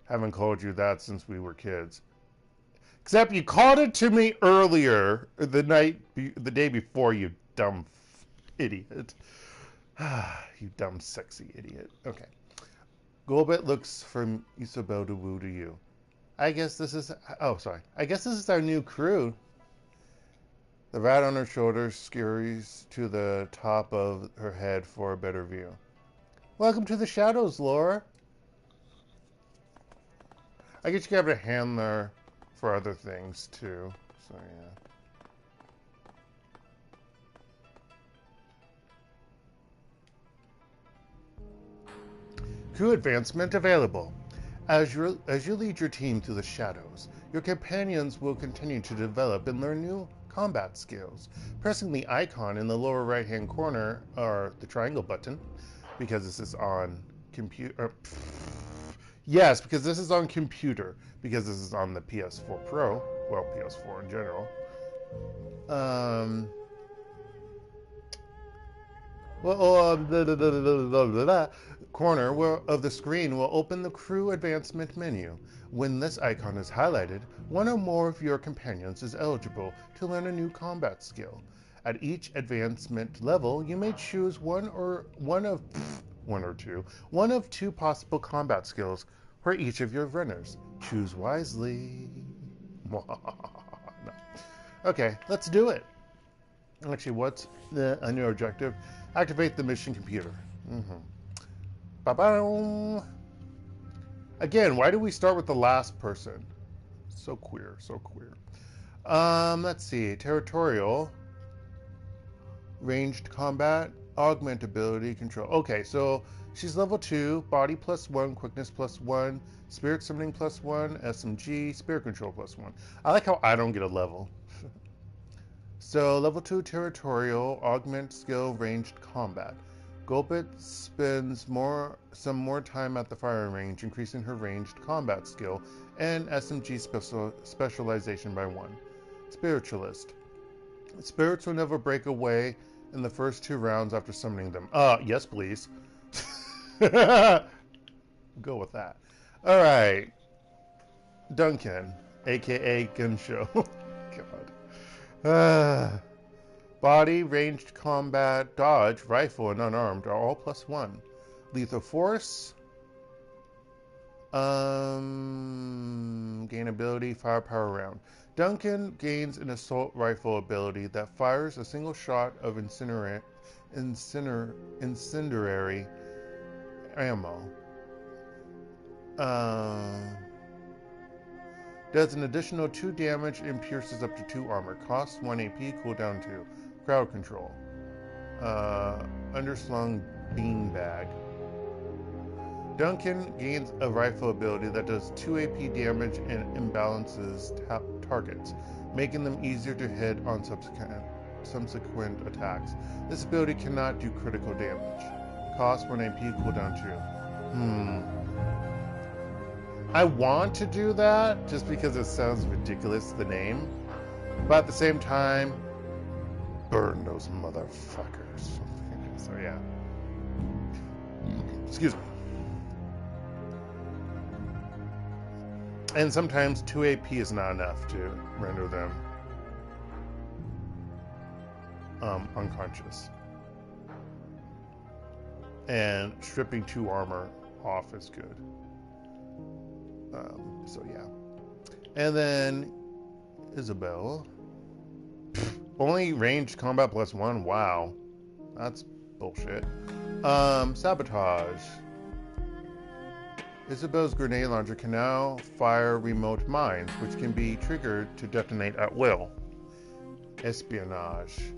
[SPEAKER 1] Haven't called you that since we were kids. Except you called it to me earlier, the day before, you dumb idiot. You dumb, sexy idiot. Okay. Golbet looks from Isabel to Wu to you. I guess this is our new crew. The rat on her shoulder scurries to the top of her head for a better view. Welcome to the shadows, Laura. I guess you could have a hand there for other things, too. So, yeah. Crew advancement available. As you lead your team through the shadows, your companions will continue to develop and learn new combat skills. Pressing the icon in the lower right-hand corner, or the triangle button, because this is on computer. Yes, because this is on computer. Because this is on the PS4 Pro. Well, PS4 in general. corner of the screen will open the crew advancement menu. When this icon is highlighted, one or more of your companions is eligible to learn a new combat skill. At each advancement level, you may choose one of two possible combat skills for each of your runners. Choose wisely. No. Okay, let's do it. Actually, what's a new objective? Activate the mission computer. Ba-ba-dum. Again, why do we start with the last person? So queer, so queer. Let's see. Territorial. Ranged combat. Augment ability control. Okay, so she's level 2. Body +1. Quickness +1. Spirit summoning +1. SMG. Spirit control +1. I like how I don't get a level. So, level 2 territorial, augment skill, ranged combat. Gulpit spends some more time at the firing range, increasing her ranged combat skill and SMG specialization by 1. Spiritualist. Spirits will never break away in the first 2 rounds after summoning them. Yes, please. Go with that. Alright. Duncan, A.K.A. Gunshow. God. Body, ranged combat, dodge, rifle, and unarmed are all +1. Lethal force. Gain ability, firepower round. Duncan gains an assault rifle ability that fires a single shot of incendiary ammo. Does an additional 2 damage and pierces up to 2 armor. Costs 1 AP, cooldown 2. Crowd control. Underslung beanbag. Duncan gains a rifle ability that does 2 AP damage and imbalances targets, making them easier to hit on subsequent attacks. This ability cannot do critical damage. Costs 1 AP, cooldown 2. I want to do that just because it sounds ridiculous, the name. But at the same time, burn those motherfuckers. So yeah. Excuse me. And sometimes 2 AP is not enough to render them unconscious. And stripping 2 armor off is good. So yeah. And then Isabel. Only ranged combat +1. Wow. That's bullshit. Sabotage. Isabel's grenade launcher can now fire remote mines, which can be triggered to detonate at will. Espionage.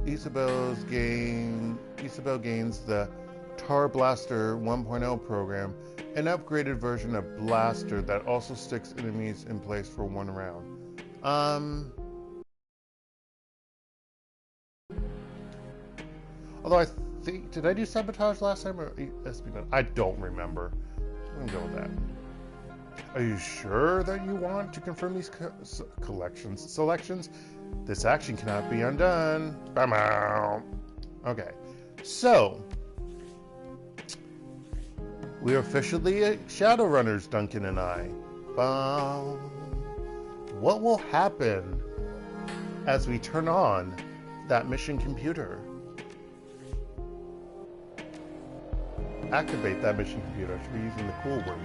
[SPEAKER 1] Isabel gains the Tar Blaster 1.0 program, an upgraded version of Blaster that also sticks enemies in place for 1 round. Although I think, did I do Sabotage last time or Espionage? I don't remember. I'm gonna go with that. Are you sure that you want to confirm these selections? This action cannot be undone. Bam out. Okay, so we are officially Shadowrunners, Duncan and I. What will happen as we turn on that mission computer? Activate that mission computer. I should be using the cool word.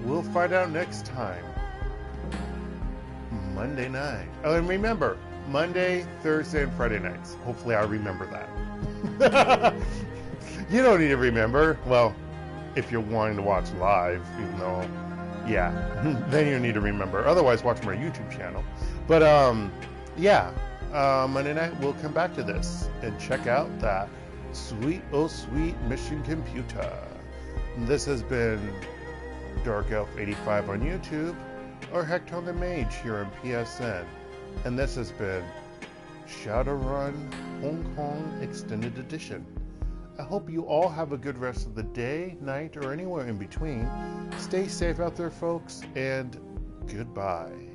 [SPEAKER 1] We'll find out next time. Monday night. Oh, and remember, Monday, Thursday, and Friday nights. Hopefully I remember that. You don't need to remember. Well, if you're wanting to watch live, even though, yeah, then you need to remember. Otherwise, watch my YouTube channel. But, yeah, Monday night, we'll come back to this and check out that sweet, oh sweet mission computer. This has been DarkElf85 on YouTube, or HektontheMage here on PSN. And this has been Shadowrun Hong Kong Extended Edition. I hope you all have a good rest of the day, night, or anywhere in between. Stay safe out there, folks, and goodbye.